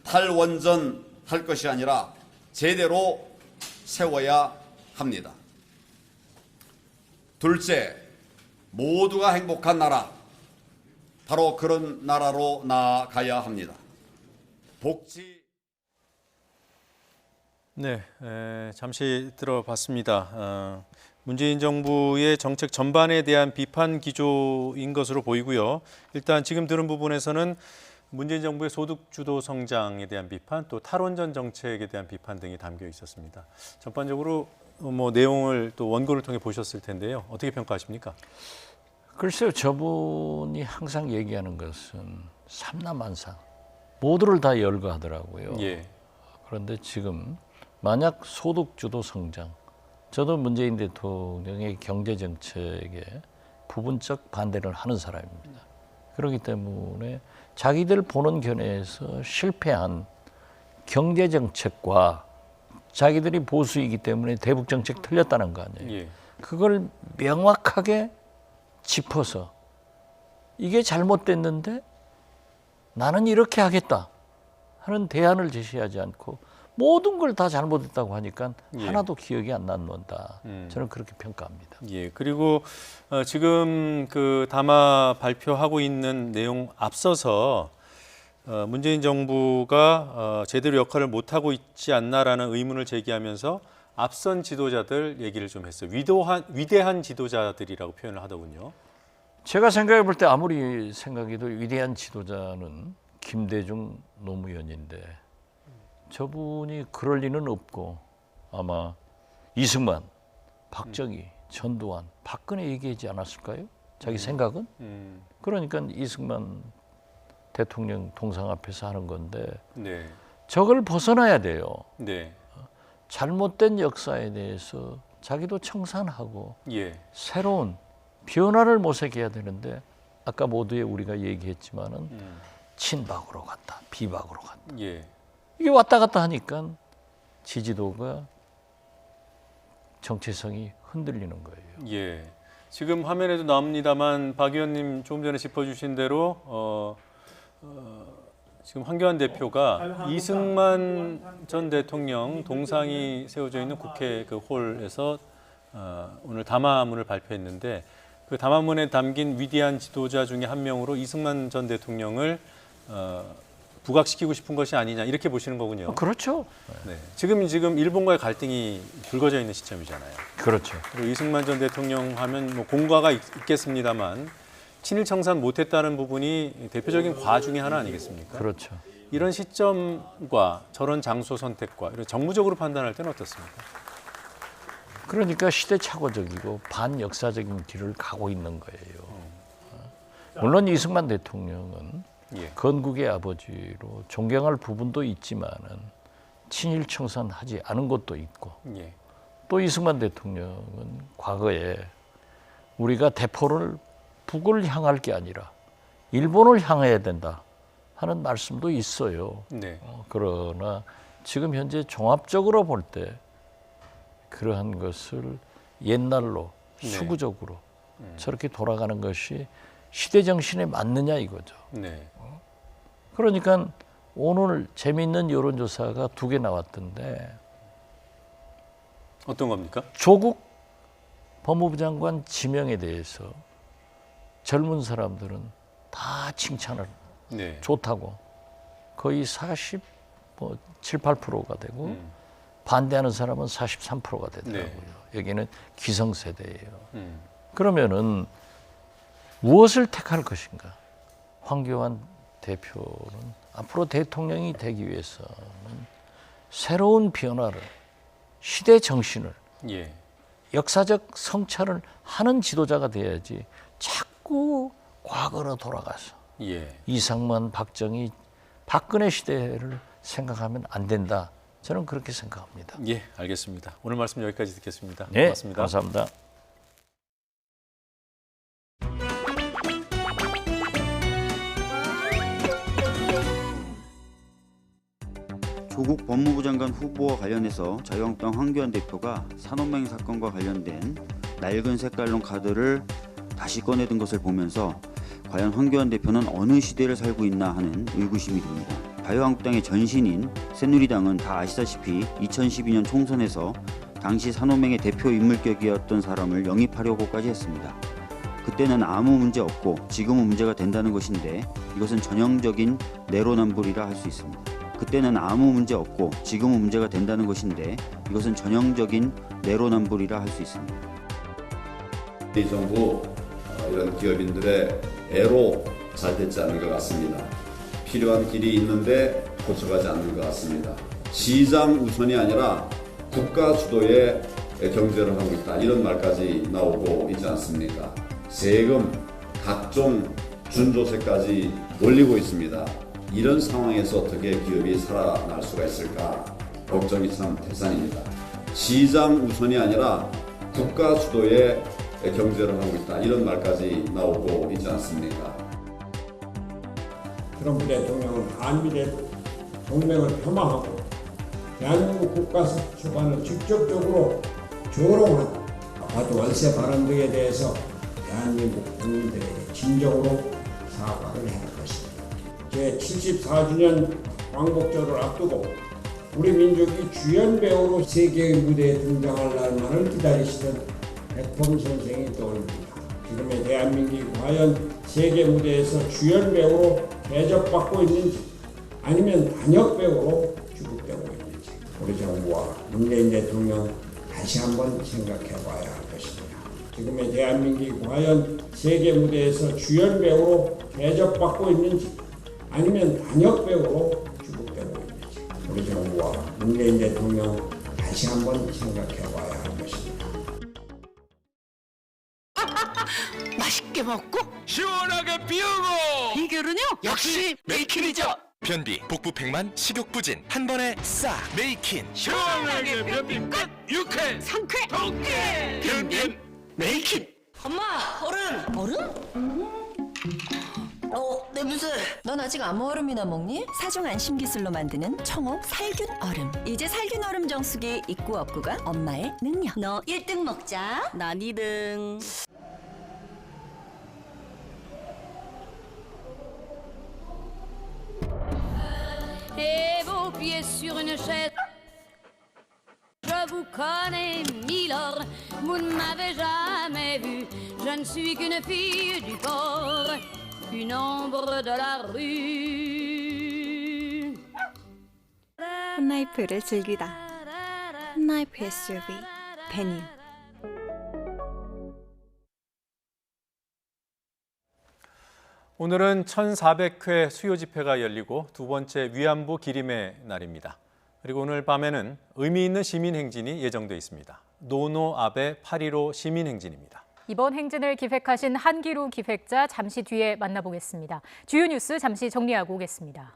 탈원전할 것이 아니라 제대로 세워야 합니다. 둘째, 모두가 행복한 나라, 바로 그런 나라로 나아가야 합니다. 복지. 네, 잠시 들어봤습니다. 문재인 정부의 정책 전반에 대한 비판 기조인 것으로 보이고요. 일단 지금 들은 부분에서는 문재인 정부의 소득주도 성장에 대한 비판, 또 탈원전 정책에 대한 비판 등이 담겨 있었습니다. 전반적으로 내용을 또 원고를 통해 보셨을 텐데요. 어떻게 평가하십니까? 글쎄요, 저분이 항상 얘기하는 것은 삼라만상, 모두를 다 열거하더라고요. 예. 그런데 지금 만약 소득주도 성장, 저도 문재인 대통령의 경제정책에 부분적 반대를 하는 사람입니다. 그렇기 때문에 자기들 보는 견해에서 실패한 경제정책과 자기들이 보수이기 때문에 대북정책 틀렸다는 거 아니에요. 예. 그걸 명확하게 짚어서 이게 잘못됐는데 나는 이렇게 하겠다 하는 대안을 제시하지 않고 모든 걸 다 잘못했다고 하니까 예. 하나도 기억이 안 남는다. 저는 그렇게 평가합니다. 예, 그리고 지금 그 담화 발표하고 있는 내용 앞서서 문재인 정부가 제대로 역할을 못하고 있지 않나라는 의문을 제기하면서 앞선 지도자들 얘기를 좀 했어요. 위대한 지도자들이라고 표현을 하더군요. 제가 생각해 볼 때 아무리 생각해도 위대한 지도자는 김대중 노무현인데 저분이 그럴 리는 없고 아마 이승만, 박정희, 전두환, 박근혜 얘기하지 않았을까요? 자기 생각은? 그러니까 이승만 대통령 동상 앞에서 하는 건데 네. 저걸 벗어나야 돼요. 네. 잘못된 역사에 대해서 자기도 청산하고 예. 새로운 변화를 모색해야 되는데 아까 모두에 우리가 얘기했지만은 친박으로 갔다, 비박으로 갔다. 예. 이게 왔다 갔다 하니까 지지도가 정체성이 흔들리는 거예요. 예. 지금 화면에도 나옵니다만 박 의원님 조금 전에 짚어주신 대로 지금 황교안 대표가 이승만 전 대통령 동상이 세워져 있는 국회 그 홀에서 오늘 담화문을 발표했는데 그 담화문에 담긴 위대한 지도자 중에 한 명으로 이승만 전 대통령을 부각시키고 싶은 것이 아니냐 이렇게 보시는 거군요. 그렇죠. 네. 지금 일본과의 갈등이 불거져 있는 시점이잖아요. 그렇죠. 그리고 이승만 전 대통령 하면 뭐 공과가 있겠습니다만 친일 청산 못했다는 부분이 대표적인 과 중에 하나 아니겠습니까? 그렇죠. 이런 시점과 저런 장소 선택과 이런 정무적으로 판단할 때는 어떻습니까? 그러니까 시대착오적이고 반역사적인 길을 가고 있는 거예요. 물론 이승만 대통령은 건국의 아버지로 존경할 부분도 있지만은 친일 청산하지 않은 것도 있고 또 이승만 대통령은 과거에 우리가 대포를 북을 향할 게 아니라 일본을 향해야 된다 하는 말씀도 있어요. 네. 그러나 지금 현재 종합적으로 볼 때 그러한 것을 옛날로 수구적으로 저렇게 돌아가는 것이 시대 정신에 맞느냐 이거죠. 네. 그러니까 오늘 재미있는 여론조사가 2개 나왔던데 어떤 겁니까? 조국 법무부 장관 지명에 대해서 젊은 사람들은 다 칭찬을 좋다고 거의 47, 8%가 되고 반대하는 사람은 43%가 되더라고요. 여기는 기성세대예요. 그러면은 무엇을 택할 것인가? 황교안 대표는 앞으로 대통령이 되기 위해서는 새로운 변화를, 시대 정신을, 역사적 성찰을 하는 지도자가 돼야지 자꾸 과거로 돌아가서 이상만, 박정희, 박근혜 시대를 생각하면 안 된다. 저는 그렇게 생각합니다. 예, 알겠습니다. 오늘 말씀 여기까지 듣겠습니다. 네, 고맙습니다. 감사합니다. 조국 법무부 장관 후보와 관련해서 자유한국당 황교안 대표가 산업맹 사건과 관련된 낡은 색깔론 카드를 다시 꺼내든 것을 보면서 과연 황교안 대표는 어느 시대를 살고 있나 하는 의구심이 듭니다. 자유한국당의 전신인 새누리당은 다 아시다시피 2012년 총선에서 당시 산업맹의 대표 인물격이었던 사람을 영입하려고까지 했습니다. 그때는 아무 문제 없고 지금은 문제가 된다는 것인데 이것은 전형적인 내로남불이라 할 수 있습니다. 그때는 아무 문제 없고 지금은 문제가 된다는 것인데 이것은 전형적인 내로남불이라 할 수 있습니다. 이 정부 이런 기업인들의 애로 잘 됐지 않은 것 같습니다. 필요한 길이 있는데 고쳐가지 않는 것 같습니다. 시장 우선이 아니라 국가 주도의 경제를 하고 있다. 이런 말까지 나오고 있지 않습니까? 세금, 각종 준조세까지 올리고 있습니다. 이런 상황에서 어떻게 기업이 살아날 수가 있을까 걱정이 참 태산입니다. 시장 우선이 아니라 국가 주도의 경제를 하고 있다. 이런 말까지 나오고 있지 않습니까? 트럼프 대통령은 한미대 동맹을 폄하하고 대한민국 국가 수반을 직접적으로 조롱한 아파트 월세 발언 등에 대해서 대한민국 국민들에게 진정으로 사과를 해야 할 것입니다. 제74주년 광복절을 앞두고 우리 민족이 주연 배우로 세계의 무대에 등장할 날만을 기다리시던 백범 선생이 떠오릅니다. 지금의 대한민국이 과연 세계 무대에서 주연 배우로 대접받고 있는지 아니면 단역 배우로 주목되고 있는지 우리 정부와 문재인 대통령 다시 한번 생각해 봐야 할 것입니다. 지금의 대한민국이 과연 세계 무대에서 주연 배우로 대접받고 있는지 아니면 단역 배우로 주목되고 있는지 우리 정부와 문재인 대통령 다시 한번 생각해 봐야 할 것입니다. 맛있게 먹고 시원하게 비우고 이 결은요 역시 메이킨이죠. 변비, 복부 팽만, 식욕 부진 한 번에 싹 메이킨. 시원하게 변비 끝 유쾌 상쾌 통쾌 변비 메이킨. 엄마, 얼음! 얼음? 냄새. 넌 아직 아무 얼음이나 먹니? 사중 안심 기술로 만드는 청옥 살균 얼음. 이제 살균 얼음 정수기 있고 없고가 엄마의 능력. 너 1등 먹자. 난 2등. Et vos pieds sur une chaise. Je vous connais, milord, vous ne m'avez jamais vu. Je ne suis qu'une fille du port, une ombre de la rue. 홈라이프를 즐기다. 홈라이프 SUV 베뉴. 오늘은 1400회 수요 집회가 열리고 두 번째 위안부 기림의 날입니다. 그리고 오늘 밤에는 의미 있는 시민 행진이 예정돼 있습니다. 노노 아베 8.15 시민 행진입니다. 이번 행진을 기획하신 한기루 기획자 잠시 뒤에 만나보겠습니다. 주요 뉴스 잠시 정리하고 오겠습니다.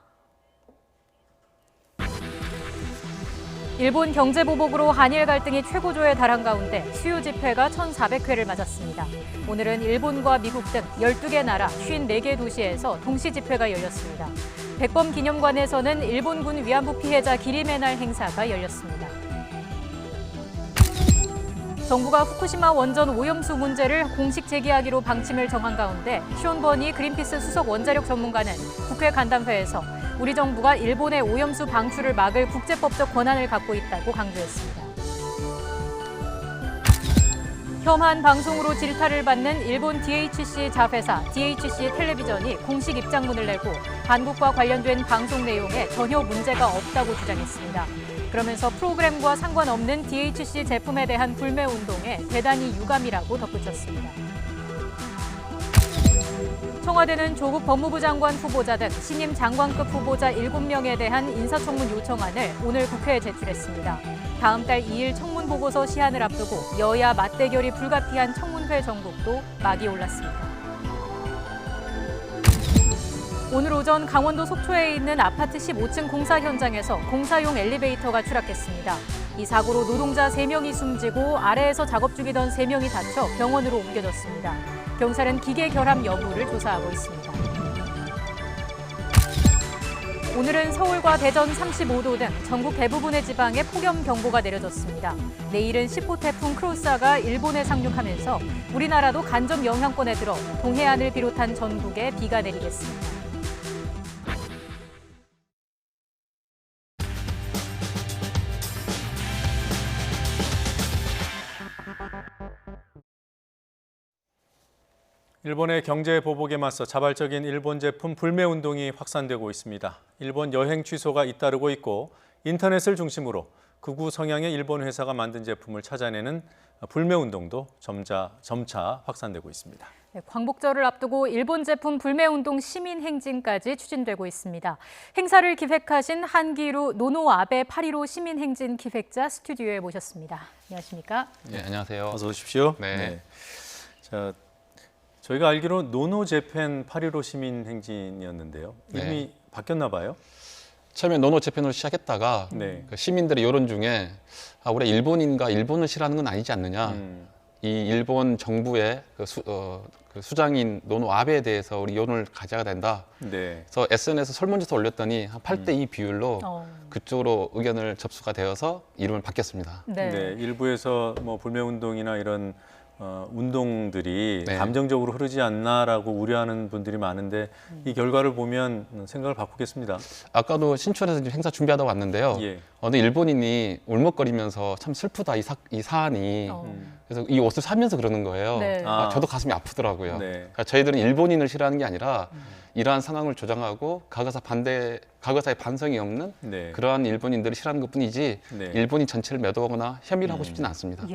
일본 경제보복으로 한일 갈등이 최고조에 달한 가운데 수요 집회가 1,400회를 맞았습니다. 오늘은 일본과 미국 등 12개 나라 54개 도시에서 동시 집회가 열렸습니다. 백범 기념관에서는 일본군 위안부 피해자 기림의 날 행사가 열렸습니다. 정부가 후쿠시마 원전 오염수 문제를 공식 제기하기로 방침을 정한 가운데 숀 버니 그린피스 수석 원자력 전문가는 국회 간담회에서 우리 정부가 일본의 오염수 방출을 막을 국제법적 권한을 갖고 있다고 강조했습니다. 혐한 방송으로 질타를 받는 일본 DHC 자회사 DHC 텔레비전이 공식 입장문을 내고 한국과 관련된 방송 내용에 전혀 문제가 없다고 주장했습니다. 그러면서 프로그램과 상관없는 DHC 제품에 대한 불매 운동에 대단히 유감이라고 덧붙였습니다. 청와대는 조국 법무부 장관 후보자 등 신임 장관급 후보자 7명에 대한 인사청문 요청안을 오늘 국회에 제출했습니다. 다음 달 2일 청문 보고서 시한을 앞두고 여야 맞대결이 불가피한 청문회 전국도 막이 올랐습니다. 오늘 오전 강원도 속초에 있는 아파트 15층 공사 현장에서 공사용 엘리베이터가 추락했습니다. 이 사고로 노동자 3명이 숨지고 아래에서 작업 중이던 3명이 다쳐 병원으로 옮겨졌습니다. 경찰은 기계 결함 여부를 조사하고 있습니다. 오늘은 서울과 대전 35도 등 전국 대부분의 지방에 폭염 경보가 내려졌습니다. 내일은 10호 태풍 크로사가 일본에 상륙하면서 우리나라도 간접 영향권에 들어 동해안을 비롯한 전국에 비가 내리겠습니다. 일본의 경제 보복에 맞서 자발적인 일본 제품 불매 운동이 확산되고 있습니다. 일본 여행 취소가 잇따르고 있고 인터넷을 중심으로 극우 성향의 일본 회사가 만든 제품을 찾아내는 불매 운동도 점차 확산되고 있습니다. 네, 광복절을 앞두고 일본 제품 불매 운동 시민 행진까지 추진되고 있습니다. 행사를 기획하신 한기루 노노 아베 8.15 시민 행진 기획자 스튜디오에 모셨습니다. 안녕하십니까? 네, 안녕하세요. 어서 오십시오. 네. 자, 저희가 알기로 노노 재팬 8.15 시민 행진이었는데요. 이름이 네. 바뀌었나 봐요? 처음에 노노 재팬으로 시작했다가 그 시민들의 여론 중에 우리가 일본인과 일본을 싫어하는 건 아니지 않느냐. 이 일본 정부의 그 수장인 노노 아베에 대해서 우리 여론을 가져야 된다. 그래서 SNS 설문조사 올렸더니 한 8대2 비율로 그쪽으로 의견을 접수가 되어서 이름을 바뀌었습니다. 네, 일부에서 뭐 불매 운동이나 이런 운동들이 감정적으로 흐르지 않나라고 우려하는 분들이 많은데 이 결과를 보면 생각을 바꾸겠습니다. 아까도 신촌에서 행사 준비하다 왔는데요. 어느 일본인이 울먹거리면서 참 슬프다 이 사안이. 그래서 이 옷을 사면서 그러는 거예요. 저도 가슴이 아프더라고요. 그러니까 저희들은 일본인을 싫어하는 게 아니라 이러한 상황을 조장하고 과거사의 반성이 없는 그러한 일본인들을 싫어하는 것뿐이지 일본인 전체를 매도하거나 혐의를 하고 싶지는 않습니다.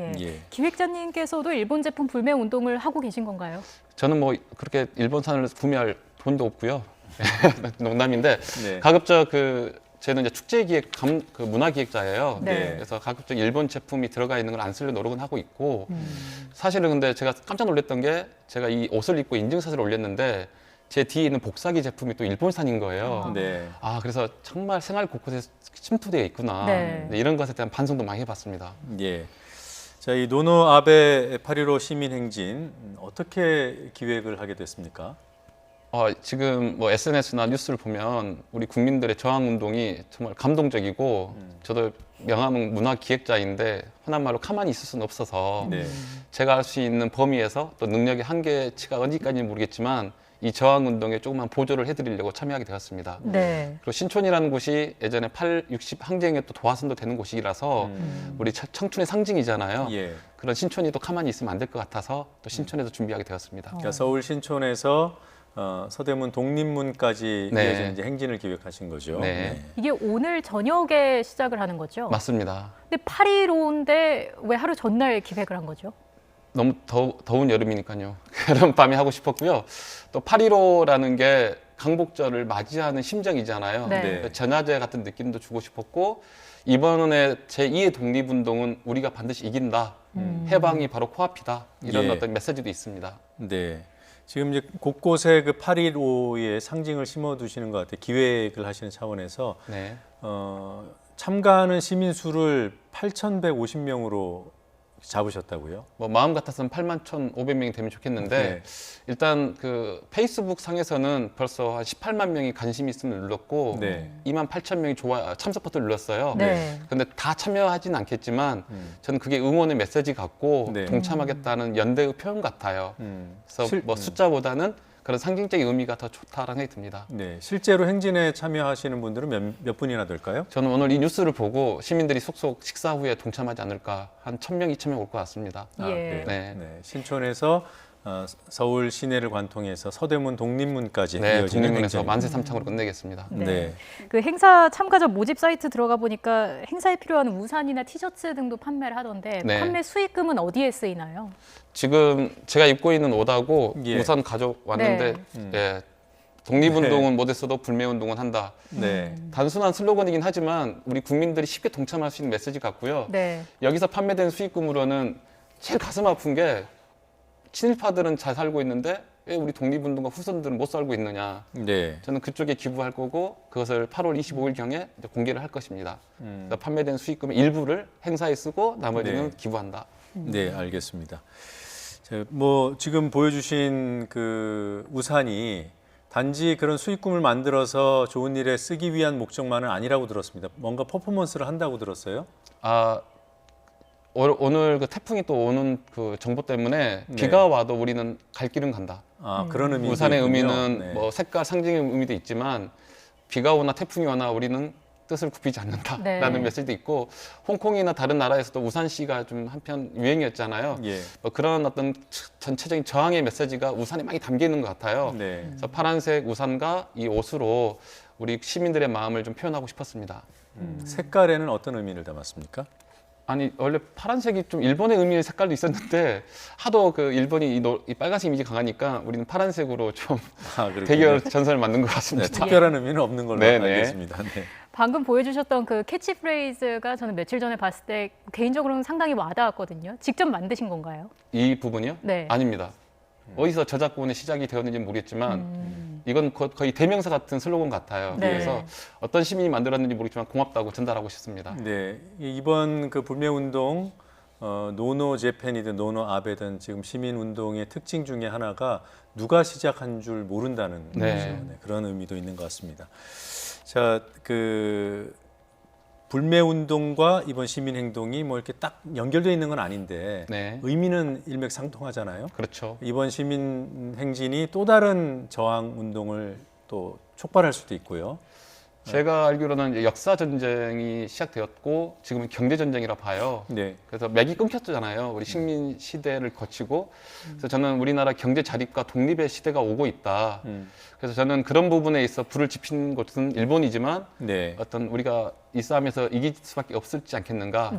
기획자님께서도 일본 제품 불매 운동을 하고 계신 건가요? 저는 뭐 그렇게 일본산을 구매할 돈도 없고요. 농담인데 가급적 저는 이제 축제기획 그 문화기획자예요. 그래서 가급적 일본 제품이 들어가 있는 걸 안 쓰려 노력은 하고 있고 사실은 근데 제가 깜짝 놀랐던 게 제가 이 옷을 입고 인증사진을 올렸는데 제 뒤에 있는 복사기 제품이 또 일본산인 거예요. 그래서 정말 생활 곳곳에 침투되어 있구나. 이런 것에 대한 반성도 많이 해봤습니다. 자, 이 노노 아베 8.15 시민행진 어떻게 기획을 하게 됐습니까? 지금 뭐 SNS나 뉴스를 보면 우리 국민들의 저항 운동이 정말 감동적이고 저도 명함은 문화 기획자인데 흔한 말로 가만히 있을 수는 없어서 제가 할 수 있는 범위에서 또 능력의 한계치가 어디까지는 모르겠지만 이 저항 운동에 조금만 보조를 해드리려고 참여하게 되었습니다. 그리고 신촌이라는 곳이 예전에 8.60 항쟁에 또 도화선도 되는 곳이라서 우리 청춘의 상징이잖아요. 그런 신촌이 또 가만히 있으면 안 될 것 같아서 또 신촌에서 준비하게 되었습니다. 그러니까 서울 신촌에서 서대문 독립문까지 이어지는 이제 행진을 기획하신 거죠. 이게 오늘 저녁에 시작을 하는 거죠? 맞습니다. 근데 8.15인데 왜 하루 전날 기획을 한 거죠? 너무 더운 여름이니까요. 여름 밤에 하고 싶었고요. 또 8.15라는 게 강복절을 맞이하는 심정이잖아요. 전야제 같은 느낌도 주고 싶었고 이번에 제2의 독립운동은 우리가 반드시 이긴다. 해방이 바로 코앞이다. 이런 어떤 메시지도 있습니다. 네. 지금 이제 곳곳에 그 8.15의 상징을 심어두시는 것 같아요. 기획을 하시는 차원에서 참가하는 시민 수를 8,150명으로 잡으셨다고요? 뭐 마음 같아서는 81,500명이 되면 좋겠는데 일단 그 페이스북 상에서는 벌써 한 18만 명이 관심 있으면 눌렀고 28,000명이 참석 버튼을 눌렀어요. 그런데 다 참여하진 않겠지만 저는 그게 응원의 메시지 같고 동참하겠다는 연대의 표현 같아요. 그래서 뭐 숫자보다는 그런 상징적인 의미가 더 좋다라는 생각이 듭니다. 실제로 행진에 참여하시는 분들은 몇 분이나 될까요? 저는 오늘 이 뉴스를 보고 시민들이 속속 식사 후에 동참하지 않을까 한 1,000명, 2,000명 올 것 같습니다. 신촌에서 서울 시내를 관통해서 서대문 독립문까지 이어지는 독립문에서 만세삼창으로 끝내겠습니다. 그 행사 참가자 모집 사이트 들어가 보니까 행사에 필요한 우산이나 티셔츠 등도 판매를 하던데 판매 수익금은 어디에 쓰이나요? 지금 제가 입고 있는 옷하고 우산 가져왔는데 독립운동은 못했어도 불매운동은 한다. 단순한 슬로건이긴 하지만 우리 국민들이 쉽게 동참할 수 있는 메시지 같고요. 여기서 판매된 수익금으로는 제일 가슴 아픈 게 친일파들은 잘 살고 있는데 왜 우리 독립운동가 후손들은 못 살고 있느냐. 저는 그쪽에 기부할 거고 그것을 8월 25일경에 공개를 할 것입니다. 판매된 수익금의 일부를 행사에 쓰고 나머지는 기부한다. 네, 알겠습니다. 뭐 지금 보여주신 그 우산이 단지 그런 수익금을 만들어서 좋은 일에 쓰기 위한 목적만은 아니라고 들었습니다. 뭔가 퍼포먼스를 한다고 들었어요? 오늘 그 태풍이 또 오는 그 정보 때문에 비가 와도 우리는 갈 길은 간다. 그런 의미. 우산의 의미는 뭐 색깔 상징의 의미도 있지만 비가 오나 태풍이 오나 우리는 뜻을 굽히지 않는다라는 메시지도 있고 홍콩이나 다른 나라에서도 우산시가 좀 한편 유행이었잖아요. 뭐 그런 어떤 전체적인 저항의 메시지가 우산에 많이 담겨 있는 것 같아요. 그래서 파란색 우산과 이 옷으로 우리 시민들의 마음을 좀 표현하고 싶었습니다. 색깔에는 어떤 의미를 담았습니까? 아니 원래 파란색이 좀 일본의 의미의 색깔도 있었는데 하도 그 일본이 이 빨간색 이미지 강하니까 우리는 파란색으로 좀 대결 전선을 만든 것 같습니다. 특별한 의미는 없는 걸로 알겠습니다. 방금 보여주셨던 그 캐치프레이즈가 저는 며칠 전에 봤을 때 개인적으로는 상당히 와닿았거든요. 직접 만드신 건가요? 이 부분이요? 아닙니다. 어디서 저작권의 시작이 되었는지는 모르겠지만 이건 거의 대명사 같은 슬로건 같아요. 그래서 어떤 시민이 만들었는지 모르겠지만 고맙다고 전달하고 싶습니다. 이번 그 불매운동 노노 재팬이든 노노 아베든 지금 시민운동의 특징 중에 하나가 누가 시작한 줄 모른다는 거죠. 그런 의미도 있는 것 같습니다. 자, 그 불매운동과 이번 시민행동이 뭐 이렇게 딱 연결되어 있는 건 아닌데 의미는 일맥상통하잖아요. 그렇죠. 이번 시민행진이 또 다른 저항운동을 또 촉발할 수도 있고요. 제가 알기로는 이제 역사 전쟁이 시작되었고 지금은 경제 전쟁이라 봐요. 그래서 맥이 끊겼잖아요. 우리 식민 시대를 거치고 그래서 저는 우리나라 경제 자립과 독립의 시대가 오고 있다. 그래서 저는 그런 부분에 있어 불을 지핀 곳은 일본이지만 어떤 우리가 이 싸움에서 이길 수밖에 없을지 않겠는가.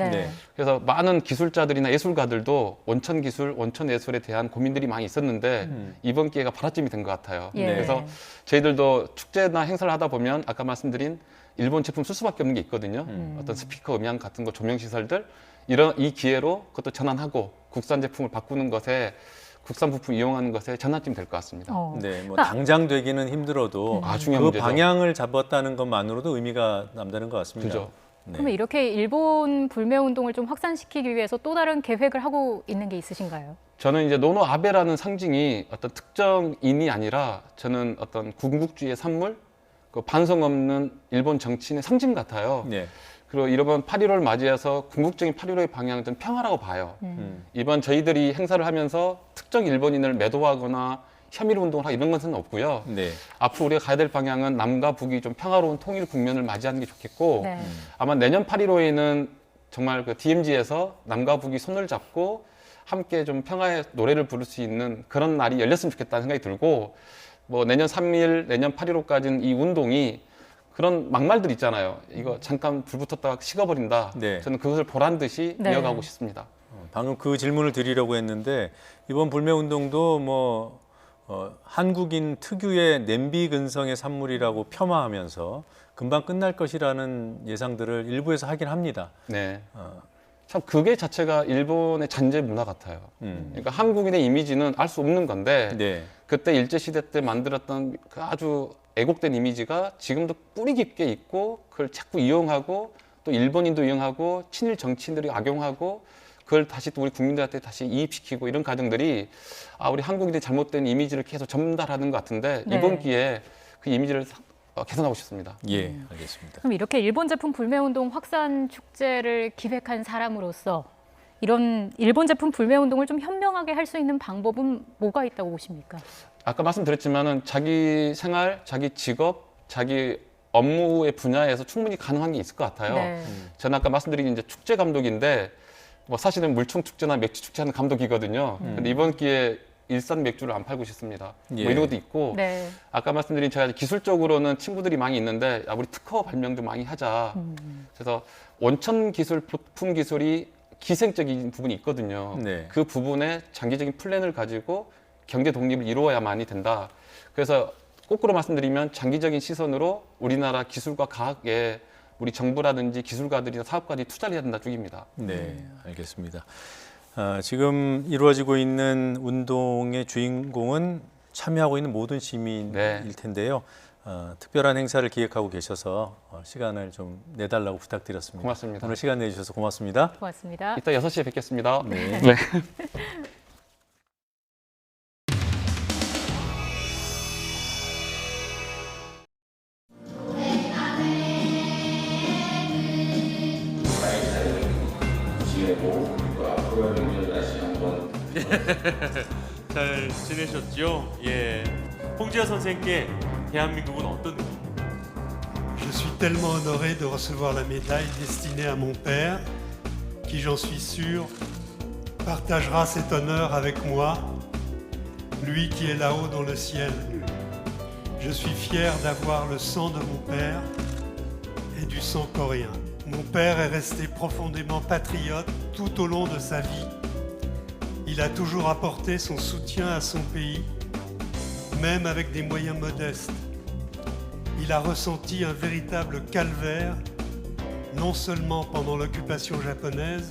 그래서 많은 기술자들이나 예술가들도 원천 기술, 원천 예술에 대한 고민들이 많이 있었는데 이번 기회가 발화점이 된 것 같아요. 그래서 저희들도 축제나 행사를 하다 보면 아까 말씀드린 일본 제품 쓸 수밖에 없는 게 있거든요. 어떤 스피커, 음향 같은 거, 조명 시설들 이 기회로 그것도 전환하고 국산 제품을 바꾸는 것에 국산 부품 이용하는 것에 전환점이 될 것 같습니다. 뭐 당장 되기는 힘들어도 그 중요한 문제죠. 방향을 잡았다는 것만으로도 의미가 남다른 것 같습니다. 그러면 이렇게 일본 불매운동을 좀 확산시키기 위해서 또 다른 계획을 하고 있는 게 있으신가요? 저는 이제 노노 아베라는 상징이 어떤 특정인이 아니라 저는 어떤 군국주의의 산물, 그 반성 없는 일본 정치인의 상징 같아요. 네. 그리고 이번 8.15를 맞이해서 궁극적인 8.15의 방향은 좀 평화라고 봐요. 이번 저희들이 행사를 하면서 특정 일본인을 매도하거나 혐의 운동을 하고 이런 것은 없고요. 네. 앞으로 우리가 가야 될 방향은 남과 북이 좀 평화로운 통일 국면을 맞이하는 게 좋겠고 네. 아마 내년 8.15에는 정말 그 DMZ에서 남과 북이 손을 잡고 함께 좀 평화의 노래를 부를 수 있는 그런 날이 열렸으면 좋겠다는 생각이 들고 뭐 내년 3일, 내년 8.15까지는 이 운동이 그런 막말들 있잖아요. 이거 잠깐 불 붙었다가 식어버린다. 네. 저는 그것을 보란 듯이 네. 이어가고 싶습니다. 방금 그 질문을 드리려고 했는데 이번 불매운동도 한국인 특유의 냄비 근성의 산물이라고 폄하하면서 금방 끝날 것이라는 예상들을 일부에서 하긴 합니다. 네. 참 그게 자체가 일본의 잔재 문화 같아요. 그러니까 한국인의 이미지는 알 수 없는 건데 네. 그때 일제시대 때 만들었던 그 아주 애국된 이미지가 지금도 뿌리 깊게 있고 그걸 자꾸 이용하고 또 일본인도 이용하고 친일 정치인들이 악용하고 그걸 다시 또 우리 국민들한테 다시 이입시키고 이런 과정들이 우리 한국인의 잘못된 이미지를 계속 전달하는 것 같은데 네. 이번 기회에 그 이미지를 개선하고 싶습니다. 예, 알겠습니다. 그럼 이렇게 일본 제품 불매운동 확산 축제를 기획한 사람으로서 이런 일본 제품 불매운동을 좀 현명하게 할 수 있는 방법은 뭐가 있다고 보십니까? 아까 말씀드렸지만은 자기 생활, 자기 직업, 자기 업무의 분야에서 충분히 가능한 게 있을 것 같아요. 네. 저는 아까 말씀드린 이제 축제 감독인데 뭐 사실은 물총 축제나 맥주 축제하는 감독이거든요. 근데 이번 기회에 일산 맥주를 안 팔고 싶습니다. 예. 뭐 이런 것도 있고 네. 아까 말씀드린 제가 기술적으로는 친구들이 많이 있는데 우리 특허 발명도 많이 하자. 그래서 원천 기술, 부품 기술이 기생적인 부분이 있거든요. 네. 그 부분에 장기적인 플랜을 가지고 경제 독립을 이루어야만이 된다. 그래서 거꾸로 말씀드리면 장기적인 시선으로 우리나라 기술과 과학에 우리 정부라든지 기술가들이나 사업가들이 투자를 해야 된다 쪽입니다. 네, 알겠습니다. 지금 이루어지고 있는 운동의 주인공은 참여하고 있는 모든 시민일 텐데요. 특별한 행사를 기획하고 계셔서 시간을 좀 내달라고 부탁드렸습니다. 고맙습니다. 오늘 시간 내주셔서 고맙습니다. 고맙습니다. 이따 6시에 뵙겠습니다. 네. 네. 잘 지내셨죠? 예. 홍지아 선생께 대한민국은 어떤 Je suis tellement honoré de recevoir la médaille destinée à mon père, qui, j'en suis sûr, partagera cet honneur avec moi, lui qui est là-haut dans le ciel. Je suis fier d'avoir le sang de mon père et du sang coréen. Mon père est resté profondément patriote tout au long de sa vie. Il a toujours apporté son soutien à son pays, même avec des moyens modestes. Il a ressenti un véritable calvaire, non seulement pendant l'occupation japonaise,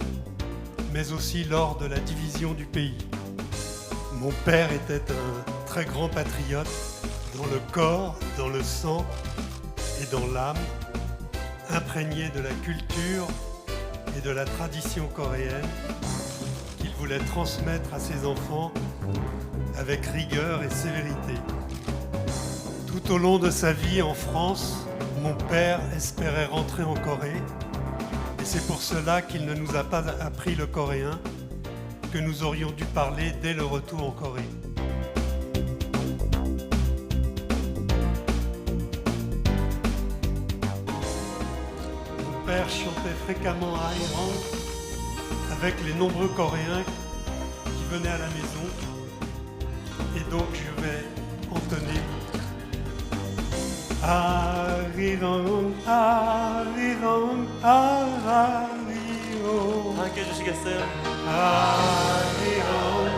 mais aussi lors de la division du pays. Mon père était un très grand patriote, dans le corps, dans le sang et dans l'âme, imprégné de la culture et de la tradition coréenne, qu'il voulait transmettre à ses enfants avec rigueur et sévérité. Tout au long de sa vie en France, mon père espérait rentrer en Corée, et c'est pour cela qu'il ne nous a pas appris le coréen, que nous aurions dû parler dès le retour en Corée. Mon père chantait fréquemment à Arirang avec les nombreux Coréens qui venaient à la maison, et donc je vais entonner Arirang, Arirang, Arirang. 함께 해주시겠어요? Arirang,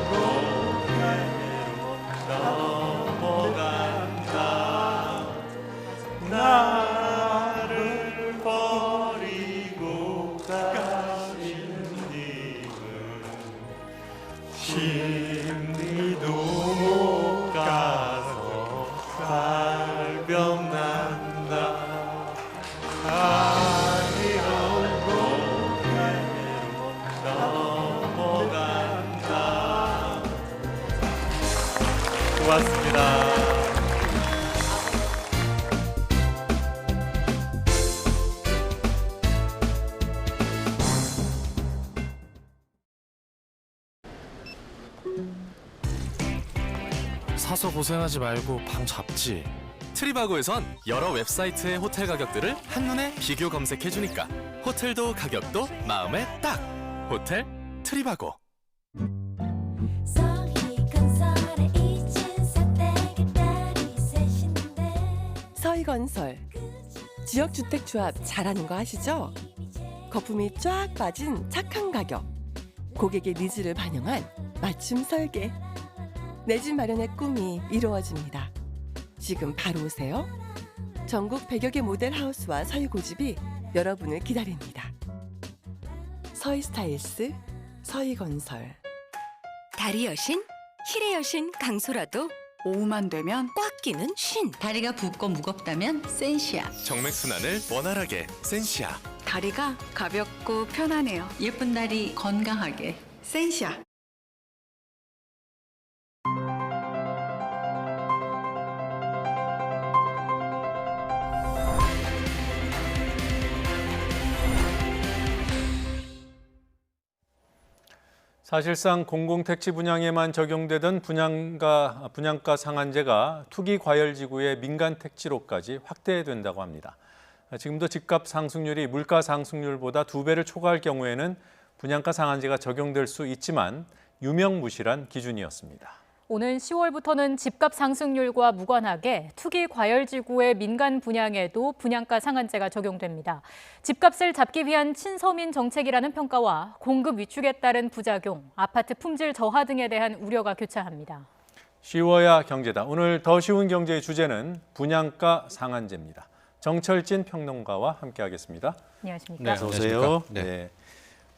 넘어간다 나를 버리고 가신 님은 심리도 못 가서 발병난다 Arirang. 사서 고생하지 말고 방 잡지. 트리바고에선 여러 웹사이트의 호텔 가격들을 한눈에 비교 검색해주니까 호텔도 가격도 마음에 딱! 호텔 트리바고. 서희건설 지역주택조합 잘하는 거 아시죠? 거품이 쫙 빠진 착한 가격, 고객의 니즈를 반영한 맞춤 설계. 내 집 마련의 꿈이 이루어집니다. 지금 바로 오세요. 전국 100여 개 모델 하우스와 서희 고집이 여러분을 기다립니다. 서희 스타일스, 서희건설. 다리 여신, 힐의 여신 강소라도 오후만 되면 꽉 끼는 신. 다리가 붓고 무겁다면 센시아. 정맥순환을 원활하게 센시아. 다리가 가볍고 편하네요. 예쁜 다리 건강하게 센시아. 사실상 공공택지 분양에만 적용되던 분양가 상한제가 투기과열지구의 민간택지로까지 확대된다고 합니다. 지금도 집값 상승률이 물가 상승률보다 2배를 초과할 경우에는 분양가 상한제가 적용될 수 있지만 유명무실한 기준이었습니다. 오는 10월부터는 집값 상승률과 무관하게 투기 과열지구의 민간 분양에도 분양가 상한제가 적용됩니다. 집값을 잡기 위한 친서민 정책이라는 평가와 공급 위축에 따른 부작용, 아파트 품질 저하 등에 대한 우려가 교차합니다. 쉬워야 경제다. 오늘 더 쉬운 경제의 주제는 분양가 상한제입니다. 정철진 평론가와 함께하겠습니다. 안녕하십니까? 네, 어서 오세요. 네.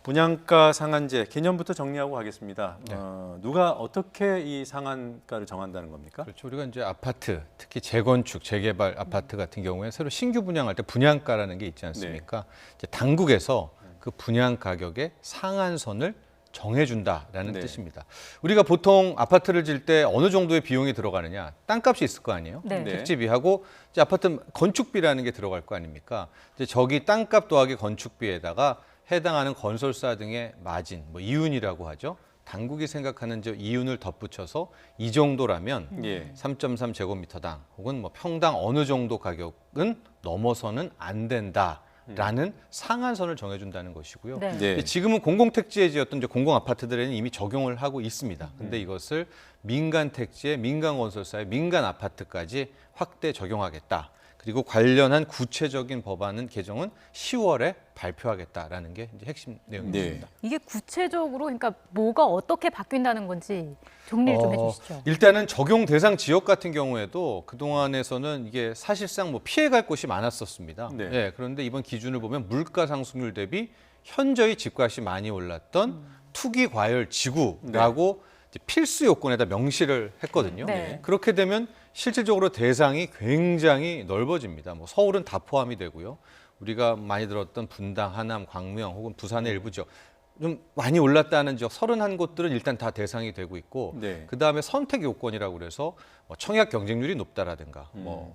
분양가 상한제 개념부터 정리하고 가겠습니다. 네. 누가 어떻게 이 상한가를 정한다는 겁니까? 그렇죠. 우리가 이제 아파트, 특히 재건축, 재개발 아파트 같은 경우에 새로 신규 분양할 때 분양가라는 게 있지 않습니까? 이제 당국에서 그 분양 가격의 상한선을 정해준다라는 뜻입니다. 우리가 보통 아파트를 질 때 어느 정도의 비용이 들어가느냐, 땅값이 있을 거 아니에요? 택지비하고 이제 아파트 건축비라는 게 들어갈 거 아닙니까? 이제 저기 땅값 더하기 건축비에다가 해당하는 건설사 등의 마진, 이윤이라고 하죠. 당국이 생각하는 저 이윤을 덧붙여서 이 정도라면 3.3제곱미터당 혹은 평당 어느 정도 가격은 넘어서는 안 된다라는 상한선을 정해준다는 것이고요. 지금은 공공택지에 지었던 이제 공공아파트들에는 이미 적용을 하고 있습니다. 근데 이것을 민간택지에 민간건설사의 민간아파트까지 확대 적용하겠다. 그리고 관련한 구체적인 법안은 개정은 10월에 발표하겠다라는 게 이제 핵심 내용입니다. 이게 구체적으로 그러니까 뭐가 어떻게 바뀐다는 건지 정리를 좀 해주시죠. 일단은 적용 대상 지역 같은 경우에도 그동안에서는 이게 사실상 피해갈 곳이 많았었습니다. 그런데 이번 기준을 보면 물가 상승률 대비 현저히 집값이 많이 올랐던 투기 과열 지구라고 필수 요건에다 명시를 했거든요. 그렇게 되면 실질적으로 대상이 굉장히 넓어집니다. 서울은 다 포함이 되고요. 우리가 많이 들었던 분당, 하남, 광명 혹은 부산의 일부 지역 좀 많이 올랐다는 지역 31곳들은 일단 다 대상이 되고 있고 그다음에 선택 요건이라고 그래서 청약 경쟁률이 높다라든가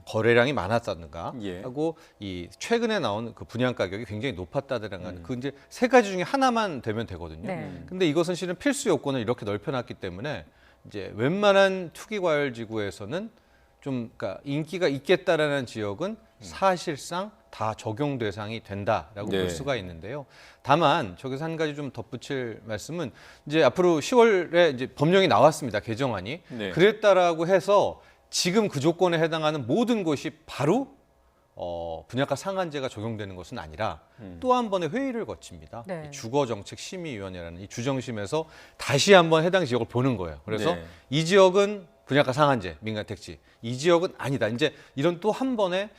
거래량이 많았다든가 하고 이 최근에 나온 그 분양 가격이 굉장히 높았다든가 그 이제 세 가지 중에 하나만 되면 되거든요. 근데 이것은 실은 필수 요건을 이렇게 넓혀놨기 때문에 이제 웬만한 투기 과열 지구에서는 좀 그러니까 인기가 있겠다라는 지역은 사실상 다 적용 대상이 된다라고 볼 수가 있는데요. 다만 저기서 한 가지 좀 덧붙일 말씀은 이제 앞으로 10월에 이제 법령이 나왔습니다. 개정안이. 그랬다라고 해서 지금 그 조건에 해당하는 모든 곳이 바로 분양가 상한제가 적용되는 것은 아니라 또 한 번의 회의를 거칩니다. 주거정책심의위원회라는 이 주정심에서 다시 한번 해당 지역을 보는 거예요. 그래서 이 지역은 분양가 상한제, 민간택지. 이 지역은 아니다. 이제 이런 또 한 번의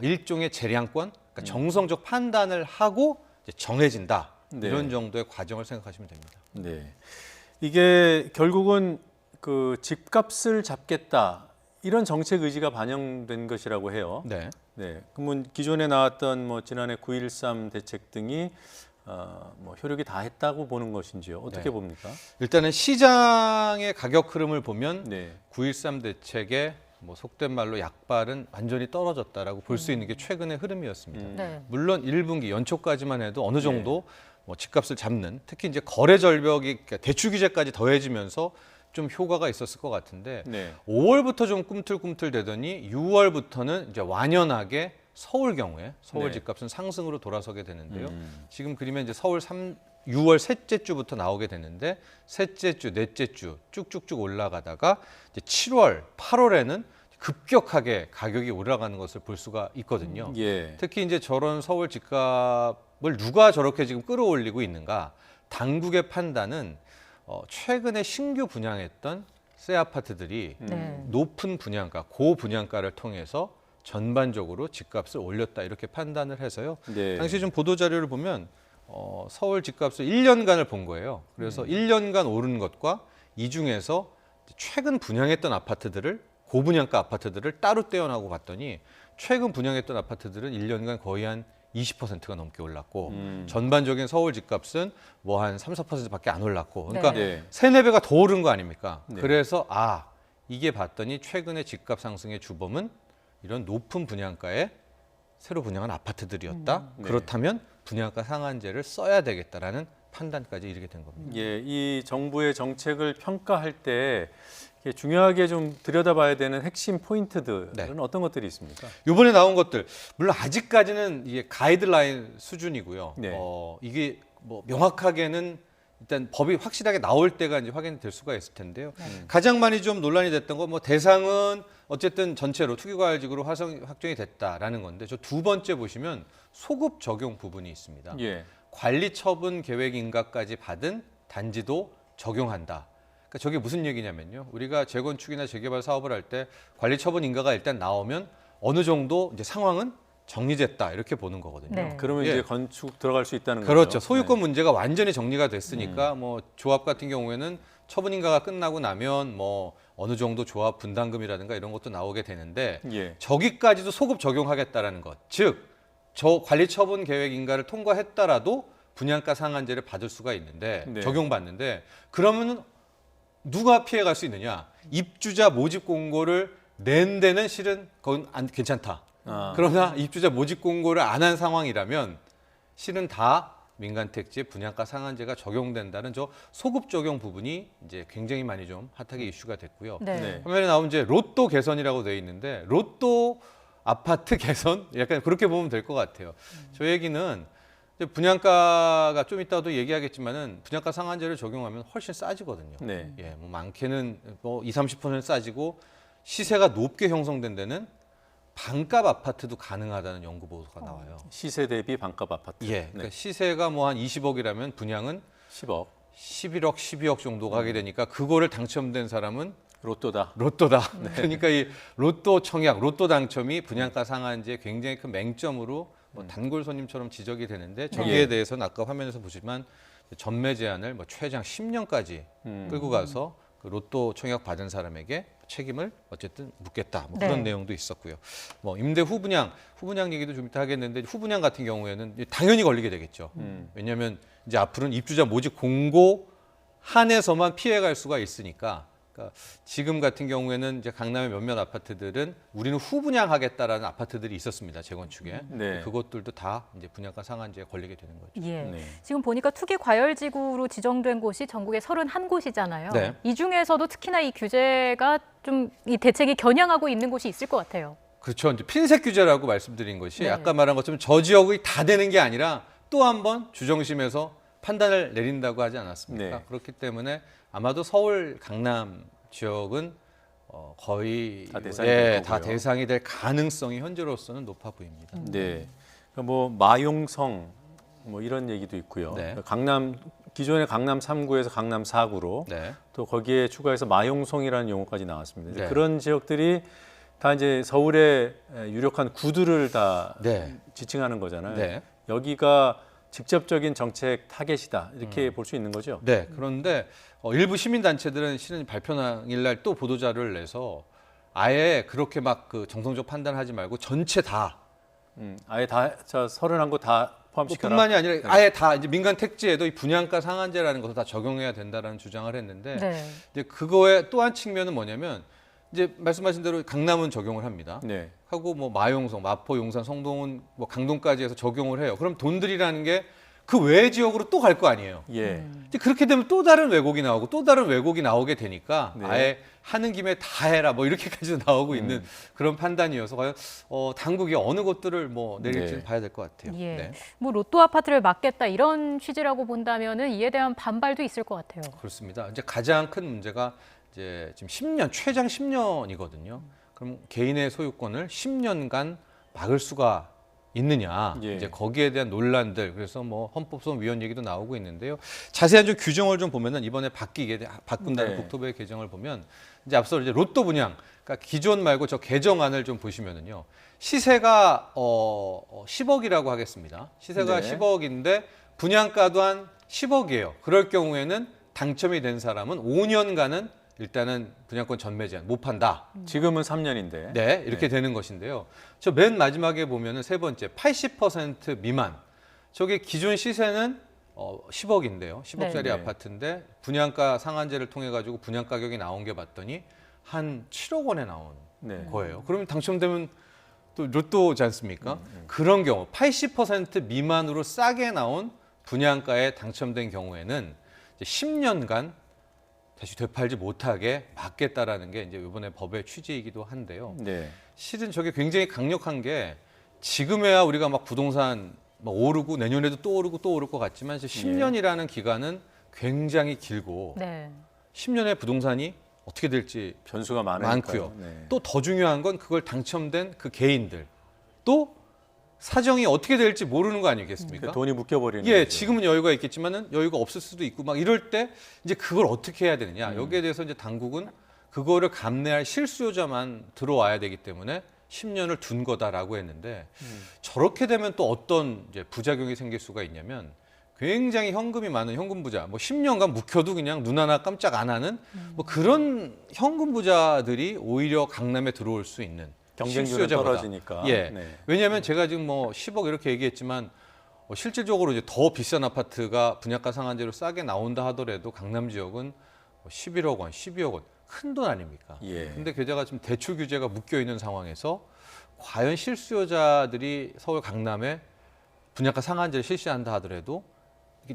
일종의 재량권, 그러니까 정성적 판단을 하고 이제 정해진다. 이런 정도의 과정을 생각하시면 됩니다. 이게 결국은 그 집값을 잡겠다. 이런 정책 의지가 반영된 것이라고 해요. 그러면 기존에 나왔던 지난해 9.13 대책 등이 효력이 다 했다고 보는 것인지요? 어떻게 봅니까? 일단은 시장의 가격 흐름을 보면 9.13 대책의 속된 말로 약발은 완전히 떨어졌다라고 볼 수 있는 게 최근의 흐름이었습니다. 물론 1분기 연초까지만 해도 어느 정도 집값을 잡는 특히 이제 거래 절벽이 대출 규제까지 더해지면서 좀 효과가 있었을 것 같은데 네. 5월부터 좀 꿈틀꿈틀 되더니 6월부터는 이제 완연하게 서울 경우에 서울 네. 집값은 상승으로 돌아서게 되는데요. 지금 그리면 이제 서울 6월 셋째 주부터 나오게 되는데 셋째 주, 넷째 주 쭉쭉쭉 올라가다가 이제 7월, 8월에는 급격하게 가격이 올라가는 것을 볼 수가 있거든요. 예. 특히 이제 저런 서울 집값을 누가 저렇게 지금 끌어올리고 있는가? 당국의 판단은 최근에 신규 분양했던 새 아파트들이 높은 분양가, 고분양가를 통해서 전반적으로 집값을 올렸다 이렇게 판단을 해서요. 네. 당시 좀 보도 자료를 보면 서울 집값을 1년간을 본 거예요. 그래서 1년간 오른 것과 이 중에서 최근 분양했던 아파트들을 고분양가 아파트들을 따로 떼어나고 봤더니 최근 분양했던 아파트들은 1년간 거의 한 20%가 넘게 올랐고 전반적인 서울 집값은 뭐 한 3, 4%밖에 안 올랐고 그러니까 네. 3, 4배가 더 오른 거 아닙니까? 네. 그래서 이게 봤더니 최근의 집값 상승의 주범은 이런 높은 분양가에 새로 분양한 아파트들이었다. 네. 그렇다면 분양가 상한제를 써야 되겠다라는 판단까지 이르게 된 겁니다. 예, 이 정부의 정책을 평가할 때 중요하게 좀 들여다봐야 되는 핵심 포인트들은 어떤 것들이 있습니까? 이번에 나온 것들 물론 아직까지는 이게 가이드라인 수준이고요. 네. 이게 뭐 명확하게는 일단 법이 확실하게 나올 때가 이제 확인될 수가 있을 텐데요. 가장 많이 좀 논란이 됐던 거 뭐 대상은 어쨌든 전체로 투기과열지구로 확정이 됐다라는 건데 저 두 번째 보시면 소급 적용 부분이 있습니다. 예. 관리처분 계획 인가까지 받은 단지도 적용한다. 그러니까 저게 무슨 얘기냐면요. 우리가 재건축이나 재개발 사업을 할 때 관리처분 인가가 일단 나오면 어느 정도 이제 상황은 정리됐다 이렇게 보는 거거든요. 네. 그러면 이제 건축 들어갈 수 있다는 거죠. 그렇죠. 소유권 문제가 완전히 정리가 됐으니까 뭐 조합 같은 경우에는 처분 인가가 끝나고 나면 뭐 어느 정도 조합 분담금이라든가 이런 것도 나오게 되는데 예. 저기까지도 소급 적용하겠다라는 것. 즉, 저 관리처분 계획 인가를 통과했다라도 분양가 상한제를 받을 수가 있는데 네. 적용받는데 그러면 누가 피해갈 수 있느냐? 입주자 모집 공고를 낸 데는 실은 그건 괜찮다. 그러나 입주자 모집 공고를 안 한 상황이라면 실은 다 민간택지 분양가 상한제가 적용된다는 저 소급 적용 부분이 이제 굉장히 많이 좀 핫하게 이슈가 됐고요. 네. 화면에 나온 이제 로또 개선이라고 되어 있는데 로또 아파트 개선 약간 그렇게 보면 될 것 같아요. 저 얘기는 이제 분양가가 좀 이따도 얘기하겠지만은 분양가 상한제를 적용하면 훨씬 싸지거든요. 네. 예, 뭐 많게는 뭐 20, 30% 싸지고 시세가 높게 형성된 데는 반값 아파트도 가능하다는 연구 보도가 나와요. 시세 대비 반값 아파트. 예, 그러니까 시세가 뭐 한 20억이라면 분양은 10억, 11억, 12억 정도가 하게 되니까 그거를 당첨된 사람은 로또다. 네. 그러니까 이 로또 청약, 로또 당첨이 분양가 상한제에 굉장히 큰 맹점으로 뭐 단골 손님처럼 지적이 되는데 저기에 대해서는 아까 화면에서 보시지만 전매 제한을 뭐 최장 10년까지 끌고 가서 그 로또 청약 받은 사람에게 책임을 어쨌든 묻겠다. 뭐 그런 내용도 있었고요. 뭐 임대 후분양 얘기도 좀 이따 하겠는데 후분양 같은 경우에는 당연히 걸리게 되겠죠. 왜냐하면 이제 앞으로는 입주자 모집 공고 한해서만 피해갈 수가 있으니까. 그러니까 지금 같은 경우에는 이제 강남의 몇몇 아파트들은 우리는 후분양하겠다라는 아파트들이 있었습니다. 재건축에. 네. 그것들도 다 이제 분양가 상한제에 걸리게 되는 거죠. 예. 네. 지금 보니까 투기 과열지구로 지정된 곳이 전국에 31곳이잖아요. 네. 이 중에서도 특히나 이 규제가 좀 이 대책이 겨냥하고 있는 곳이 있을 것 같아요. 그렇죠. 이제 핀셋 규제라고 말씀드린 것이 아까 말한 것처럼 저 지역이 다 되는 게 아니라 또 한 번 주정심에서 판단을 내린다고 하지 않았습니까? 네. 그렇기 때문에 아마도 서울 강남 지역은 거의 다 대상이 될 가능성이 현재로서는 높아 보입니다. 네. 그러니까 뭐 마용성 뭐 이런 얘기도 있고요. 네. 강남 기존의 강남 3구에서 강남 4구로 또 거기에 추가해서 마용성이라는 용어까지 나왔습니다. 이제 그런 지역들이 다 이제 서울의 유력한 구들을 다 지칭하는 거잖아요. 여기가 직접적인 정책 타겟이다 이렇게 볼 수 있는 거죠. 네. 그런데 일부 시민단체들은 실은 발표 당일날 또 보도자료를 내서 아예 그렇게 막 그 정성적 판단하지 말고 전체 다 아예 다 31곳 다 포함시켜라. 뿐만이 아니라 아예 다 이제 민간 택지에도 이 분양가 상한제라는 것을 다 적용해야 된다라는 주장을 했는데 이제 그거의 또 한 측면은 뭐냐면 이제 말씀하신 대로 강남은 적용을 합니다. 하고 뭐 마용성, 마포, 용산, 성동은 뭐 강동까지 해서 적용을 해요. 그럼 돈들이라는 게 그 외 지역으로 또 갈 거 아니에요. 예. 이제 그렇게 되면 또 다른 왜곡이 나오고 또 다른 왜곡이 나오게 되니까 네. 아예 하는 김에 다 해라 뭐 이렇게까지도 나오고 있는 그런 판단이어서 과연 당국이 어느 곳들을 뭐 내릴지는 네. 봐야 될 것 같아요. 예. 네. 뭐 로또 아파트를 막겠다 이런 취지라고 본다면은 이에 대한 반발도 있을 것 같아요. 그렇습니다. 이제 가장 큰 문제가 이제 지금 10년, 최장 10년이거든요. 그럼 개인의 소유권을 10년간 막을 수가 있느냐. 예. 이제 거기에 대한 논란들. 그래서 뭐 헌법소원위원 얘기도 나오고 있는데요. 자세한 좀 규정을 좀 보면은 이번에 바꾼다는 네. 국토부의 개정을 보면 이제 앞서 이제 로또 분양, 그러니까 기존 말고 저 개정안을 좀 보시면은요. 시세가 10억이라고 하겠습니다. 시세가 네. 10억인데 분양가도 한 10억이에요. 그럴 경우에는 당첨이 된 사람은 5년간은 일단은 분양권 전매 제한 못 판다. 지금은 3년인데. 네, 이렇게 되는 것인데요. 저 맨 마지막에 보면은 세 번째 80% 미만. 저게 기존 시세는 10억인데요. 10억짜리 네. 아파트인데 분양가 상한제를 통해 가지고 분양 가격이 나온 게 봤더니 한 7억 원에 나온 네. 거예요. 그러면 당첨되면 또 로또지 않습니까? 그런 경우 80% 미만으로 싸게 나온 분양가에 당첨된 경우에는 이제 10년간 다시 되팔지 못하게 막겠다라는 게 이제 이번에 법의 취지이기도 한데요. 네. 실은 저게 굉장히 강력한 게 지금에야 우리가 막 부동산 막 오르고 내년에도 또 오르고 또 오를 것 같지만 10년이라는 기간은 굉장히 길고 네. 10년의 부동산이 어떻게 될지 변수가 많으니까요. 많고요. 네. 또 더 중요한 건 그걸 당첨된 그 개인들 또 사정이 어떻게 될지 모르는 거 아니겠습니까? 돈이 묶여버리는 예, 거죠. 지금은 여유가 있겠지만은 여유가 없을 수도 있고 막 이럴 때 이제 그걸 어떻게 해야 되느냐. 여기에 대해서 이제 당국은 그거를 감내할 실수요자만 들어와야 되기 때문에 10년을 둔 거다라고 했는데 저렇게 되면 또 어떤 이제 부작용이 생길 수가 있냐면 굉장히 현금이 많은 현금 부자, 뭐 10년간 묵혀도 그냥 눈 하나 깜짝 안 하는 뭐 그런 현금 부자들이 오히려 강남에 들어올 수 있는 경쟁률은 실수요자보다. 떨어지니까. 예. 네. 왜냐하면 제가 지금 뭐 10억 이렇게 얘기했지만 실질적으로 이제 더 비싼 아파트가 분양가 상한제로 싸게 나온다 하더라도 강남 지역은 11억 원, 12억 원 큰 돈 아닙니까? 예. 근데 게다가 지금 대출 규제가 묶여 있는 상황에서 과연 실수요자들이 서울 강남에 분양가 상한제를 실시한다 하더라도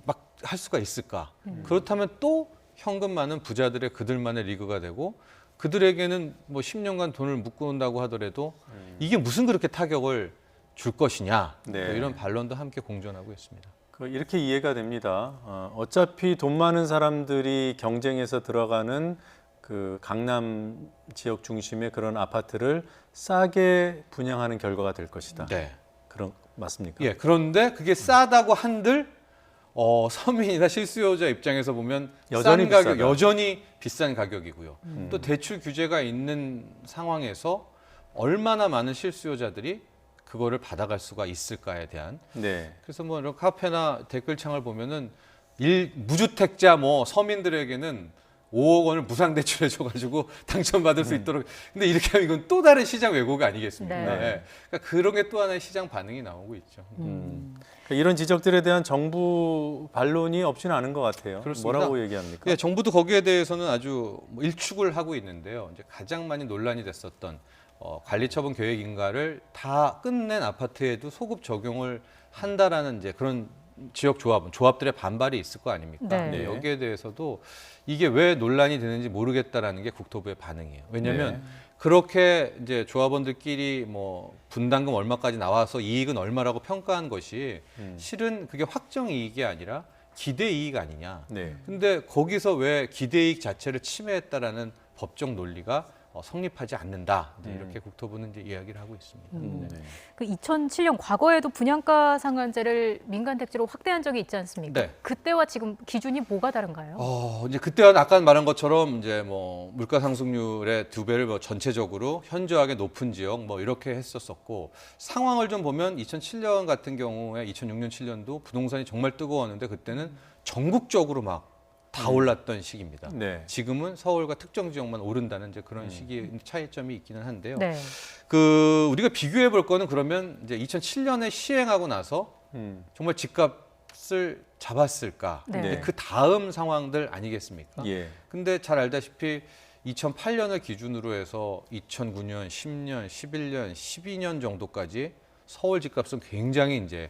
막 할 수가 있을까? 그렇다면 또 현금 많은 부자들의 그들만의 리그가 되고 그들에게는 뭐 10년간 돈을 묶어온다고 하더라도 이게 무슨 그렇게 타격을 줄 것이냐 네. 뭐 이런 반론도 함께 공존하고 있습니다. 이렇게 이해가 됩니다. 어차피 돈 많은 사람들이 경쟁해서 들어가는 그 강남 지역 중심의 그런 아파트를 싸게 분양하는 결과가 될 것이다. 네. 그런 맞습니까? 예. 그런데 그게 싸다고 한들 서민이나 실수요자 입장에서 보면 여전히 싼 가격, 비싸다. 여전히 비싼 가격이고요. 또 대출 규제가 있는 상황에서 얼마나 많은 실수요자들이 그거를 받아갈 수가 있을까에 대한. 네. 그래서 뭐 이런 카페나 댓글창을 보면은 무주택자 뭐 서민들에게는 5억 원을 무상 대출해줘가지고 당첨받을 수 있도록. 근데 이렇게 하면 이건 또 다른 시장 왜곡 아니겠습니까? 네. 네. 그러니까 그런 게 또 하나의 시장 반응이 나오고 있죠. 이런 지적들에 대한 정부 반론이 없지는 않은 것 같아요. 그렇습니다. 뭐라고 얘기합니까? 예, 정부도 거기에 대해서는 아주 일축을 하고 있는데요. 이제 가장 많이 논란이 됐었던 관리처분 계획 인가를 다 끝낸 아파트에도 소급 적용을 한다라는 이제 그런 지역 조합들의 반발이 있을 거 아닙니까? 네. 근데 여기에 대해서도 이게 왜 논란이 되는지 모르겠다라는 게 국토부의 반응이에요. 왜냐하면 네. 그렇게 이제 조합원들끼리 뭐 분담금 얼마까지 나와서 이익은 얼마라고 평가한 것이 실은 그게 확정 이익이 아니라 기대 이익 아니냐. 네. 근데 거기서 왜 기대 이익 자체를 침해했다라는 법적 논리가 성립하지 않는다. 이렇게 국토부는 이제 이야기를 하고 있습니다. 네. 그 2007년 과거에도 분양가 상한제를 민간 택지로 확대한 적이 있지 않습니까? 네. 그때와 지금 기준이 뭐가 다른가요? 이제 그때와 아까 말한 것처럼 이제 뭐 물가 상승률의 2배를 뭐 전체적으로 현저하게 높은 지역 뭐 이렇게 했었었고 상황을 좀 보면 2007년 같은 경우에 2006년 7년도 부동산이 정말 뜨거웠는데 그때는 전국적으로 막 다 올랐던 시기입니다. 네. 지금은 서울과 특정 지역만 오른다는 이제 그런 시기 차이점이 있기는 한데요. 네. 우리가 비교해 볼 거는 그러면 이제 2007년에 시행하고 나서 정말 집값을 잡았을까? 네. 근데 그 다음 상황들 아니겠습니까? 예. 근데 잘 알다시피 2008년을 기준으로 해서 2009년, 10년, 11년, 12년 정도까지 서울 집값은 굉장히 이제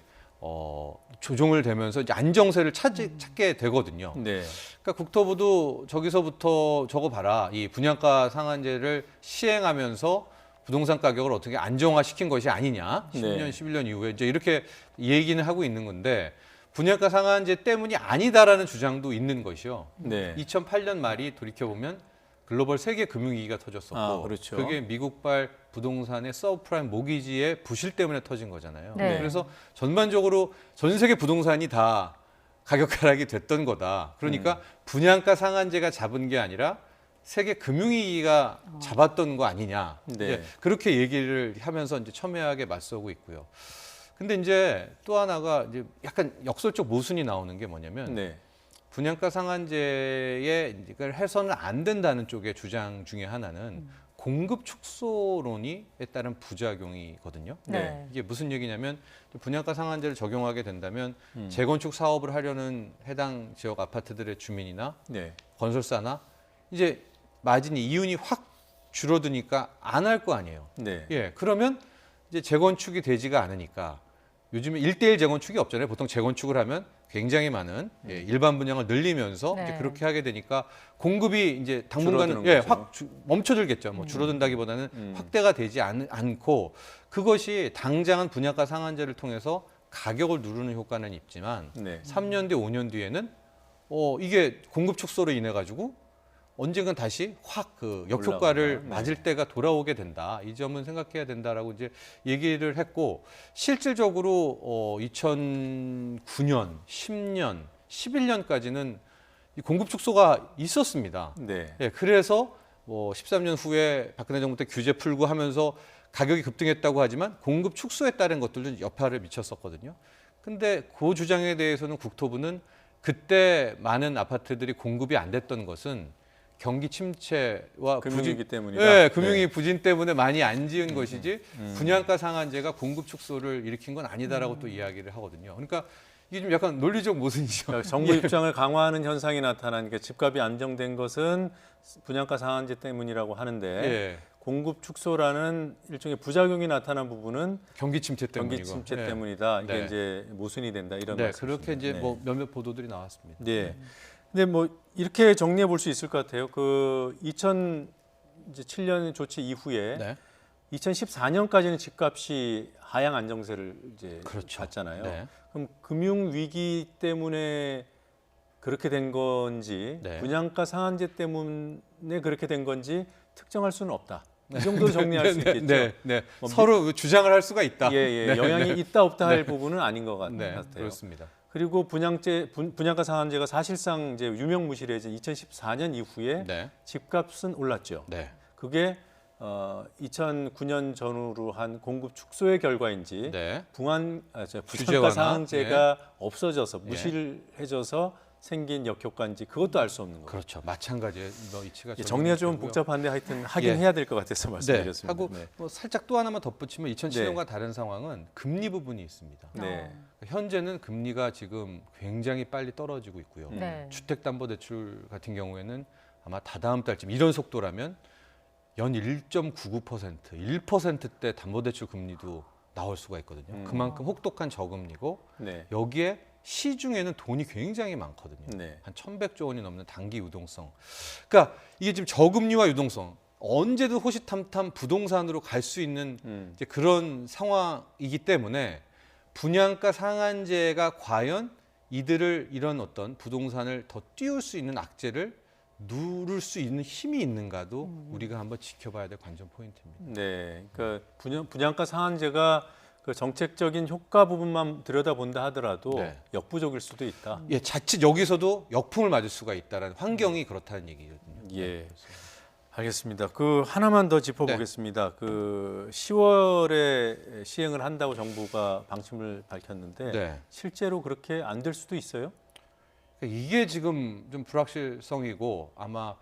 조정을 되면서 이제 안정세를 찾게 되거든요. 네. 그러니까 국토부도 저기서부터 저거 봐라. 이 분양가 상한제를 시행하면서 부동산 가격을 어떻게 안정화시킨 것이 아니냐. 10년, 11년 이후에 이제 이렇게 얘기는 하고 있는 건데 분양가 상한제 때문이 아니다라는 주장도 있는 것이요. 2008년 말이 돌이켜보면 글로벌 세계 금융위기가 터졌었고 그렇죠. 그게 미국발 부동산의 서브프라임 모기지의 부실 때문에 터진 거잖아요. 그래서 전반적으로 전 세계 부동산이 다 가격 하락이 됐던 거다. 그러니까 분양가 상한제가 잡은 게 아니라 세계 금융위기가 잡았던 거 아니냐. 이제 그렇게 얘기를 하면서 이제 첨예하게 맞서고 있고요. 근데 이제 또 하나가 이제 약간 역설적 모순이 나오는 게 뭐냐면 분양가 상한제에 이걸 해서는 안 된다는 쪽의 주장 중에 하나는 공급 축소론에 따른 부작용이거든요. 이게 무슨 얘기냐면 분양가 상한제를 적용하게 된다면 재건축 사업을 하려는 해당 지역 아파트들의 주민이나 건설사나 이제 마진이 이윤이 확 줄어드니까 안 할 거 아니에요. 예, 그러면 이제 재건축이 되지가 않으니까 요즘에 1:1 재건축이 없잖아요. 보통 재건축을 하면 굉장히 많은 일반 분양을 늘리면서 이제 그렇게 하게 되니까 공급이 이제 당분간은 확 멈춰들겠죠. 뭐 줄어든다기보다는 확대가 되지 않고 그것이 당장은 분양가 상한제를 통해서 가격을 누르는 효과는 있지만 3년 뒤, 5년 뒤에는 이게 공급 축소로 인해 가지고 언젠간 다시 확 그 역효과를 맞을 때가 돌아오게 된다. 이 점은 생각해야 된다라고 이제 얘기를 했고 실질적으로 2009년, 10년, 11년까지는 이 공급 축소가 있었습니다. 그래서 13년 후에 박근혜 정부 때 규제 풀고 하면서 가격이 급등했다고 하지만 공급 축소에 따른 것들도 여파를 미쳤었거든요. 근데 그 주장에 대해서는 국토부는 그때 많은 아파트들이 공급이 안 됐던 것은 경기 침체와 금융위기 때문이다. 금융위 부진 때문에 많이 안 지은 것이지 분양가 상한제가 공급 축소를 일으킨 건 아니다라고 또 이야기를 하거든요. 그러니까 이게 좀 약간 논리적 모순이죠. 정부 입장을 강화하는 현상이 나타나니까 집값이 안정된 것은 분양가 상한제 때문이라고 하는데 공급 축소라는 일종의 부작용이 나타난 부분은 경기 침체 때문이고 경기 침체 때문이다. 이게 이제 모순이 된다 이런 말씀이시죠. 그렇게 이제 뭐 몇몇 보도들이 나왔습니다. 근데 뭐 이렇게 정리해 볼 수 있을 것 같아요. 그 2007년 조치 이후에 2014년까지는 집값이 하향 안정세를 이제 봤잖아요. 그럼 금융 위기 때문에 그렇게 된 건지 분양가 상한제 때문에 그렇게 된 건지 특정할 수는 없다. 이 정도로 정리할 수 있겠죠. 서로 주장을 할 수가 있다. 영향이 있다 없다 할 부분은 아닌 것 같아요. 그렇습니다. 그리고 분양가 상한제가 사실상 이제 유명무실해진 2014년 이후에 집값은 올랐죠. 그게 2009년 전후로 한 공급 축소의 결과인지 분양가 상한제가 없어져서 무실해져서 생긴 역효과인지 그것도 알 수 없는 거죠. 그렇죠. 마찬가지의 이치가 정리가 좀 복잡한데 하여튼 하긴 해야 될 것 같아서 말씀드렸습니다. 하고 뭐 살짝 또 하나만 덧붙이면 2007년과 다른 상황은 금리 부분이 있습니다. 현재는 금리가 지금 굉장히 빨리 떨어지고 있고요. 주택담보대출 같은 경우에는 아마 다다음 달쯤 이런 속도라면 연 1.99%, 1%대 담보대출 금리도 나올 수가 있거든요. 그만큼 혹독한 저금리고 여기에 시중에는 돈이 굉장히 많거든요. 한 1,100조 원이 넘는 단기 유동성. 그러니까 이게 지금 저금리와 유동성 언제든 호시탐탐 부동산으로 갈 수 있는 이제 그런 상황이기 때문에 분양가 상한제가 과연 이들을 이런 어떤 부동산을 더 띄울 수 있는 악재를 누를 수 있는 힘이 있는가도 우리가 한번 지켜봐야 될 관전 포인트입니다. 그러니까 분양가 상한제가 그 정책적인 효과 부분만 들여다본다 하더라도 역부족일 수도 있다. 자칫 여기서도 역풍을 맞을 수가 있다는 환경이 그렇다는 얘기거든요. 알겠습니다. 그 하나만 더 짚어보겠습니다. 그 10월에 시행을 한다고 정부가 방침을 밝혔는데 실제로 그렇게 안 될 수도 있어요? 이게 지금 좀 불확실성이고 아마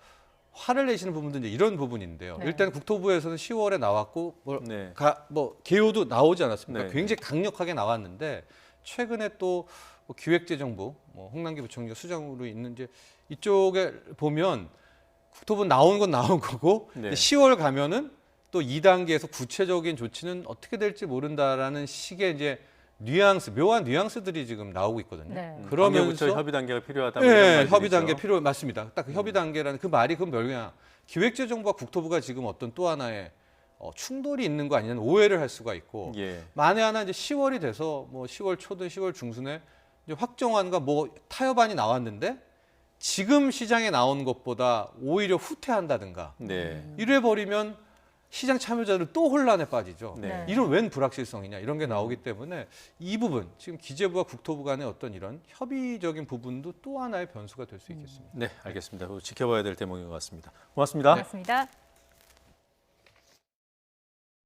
화를 내시는 부분도 이제 이런 부분인데요. 일단 국토부에서는 10월에 나왔고 뭐 개요도 나오지 않았습니까? 굉장히 강력하게 나왔는데 최근에 또 기획재정부 홍남기 부총리가 수장으로 있는지 이쪽에 보면 국토부 나온 건 나온 거고 10월 가면은 또 2단계에서 구체적인 조치는 어떻게 될지 모른다라는 식의 이제 묘한 뉘앙스들이 지금 나오고 있거든요. 네. 그러면서 협의 단계가 필요하다. 네, 협의 단계 맞습니다. 딱 그 협의 단계라는 그 말이 그럼 뭐냐? 기획재정부와 국토부가 지금 어떤 또 하나의 충돌이 있는 거 아니냐는 오해를 할 수가 있고 만에 하나 이제 10월이 돼서 뭐 10월 초든 10월 중순에 이제 확정안과 뭐 타협안이 나왔는데 지금 시장에 나온 것보다 오히려 후퇴한다든가 이래 버리면 시장 참여자들 또 혼란에 빠지죠. 이런 웬 불확실성이냐 이런 게 나오기 때문에 이 부분 지금 기재부와 국토부 간의 어떤 이런 협의적인 부분도 또 하나의 변수가 될 수 있겠습니다. 네, 알겠습니다. 지켜봐야 될 대목인 것 같습니다. 고맙습니다. 고맙습니다.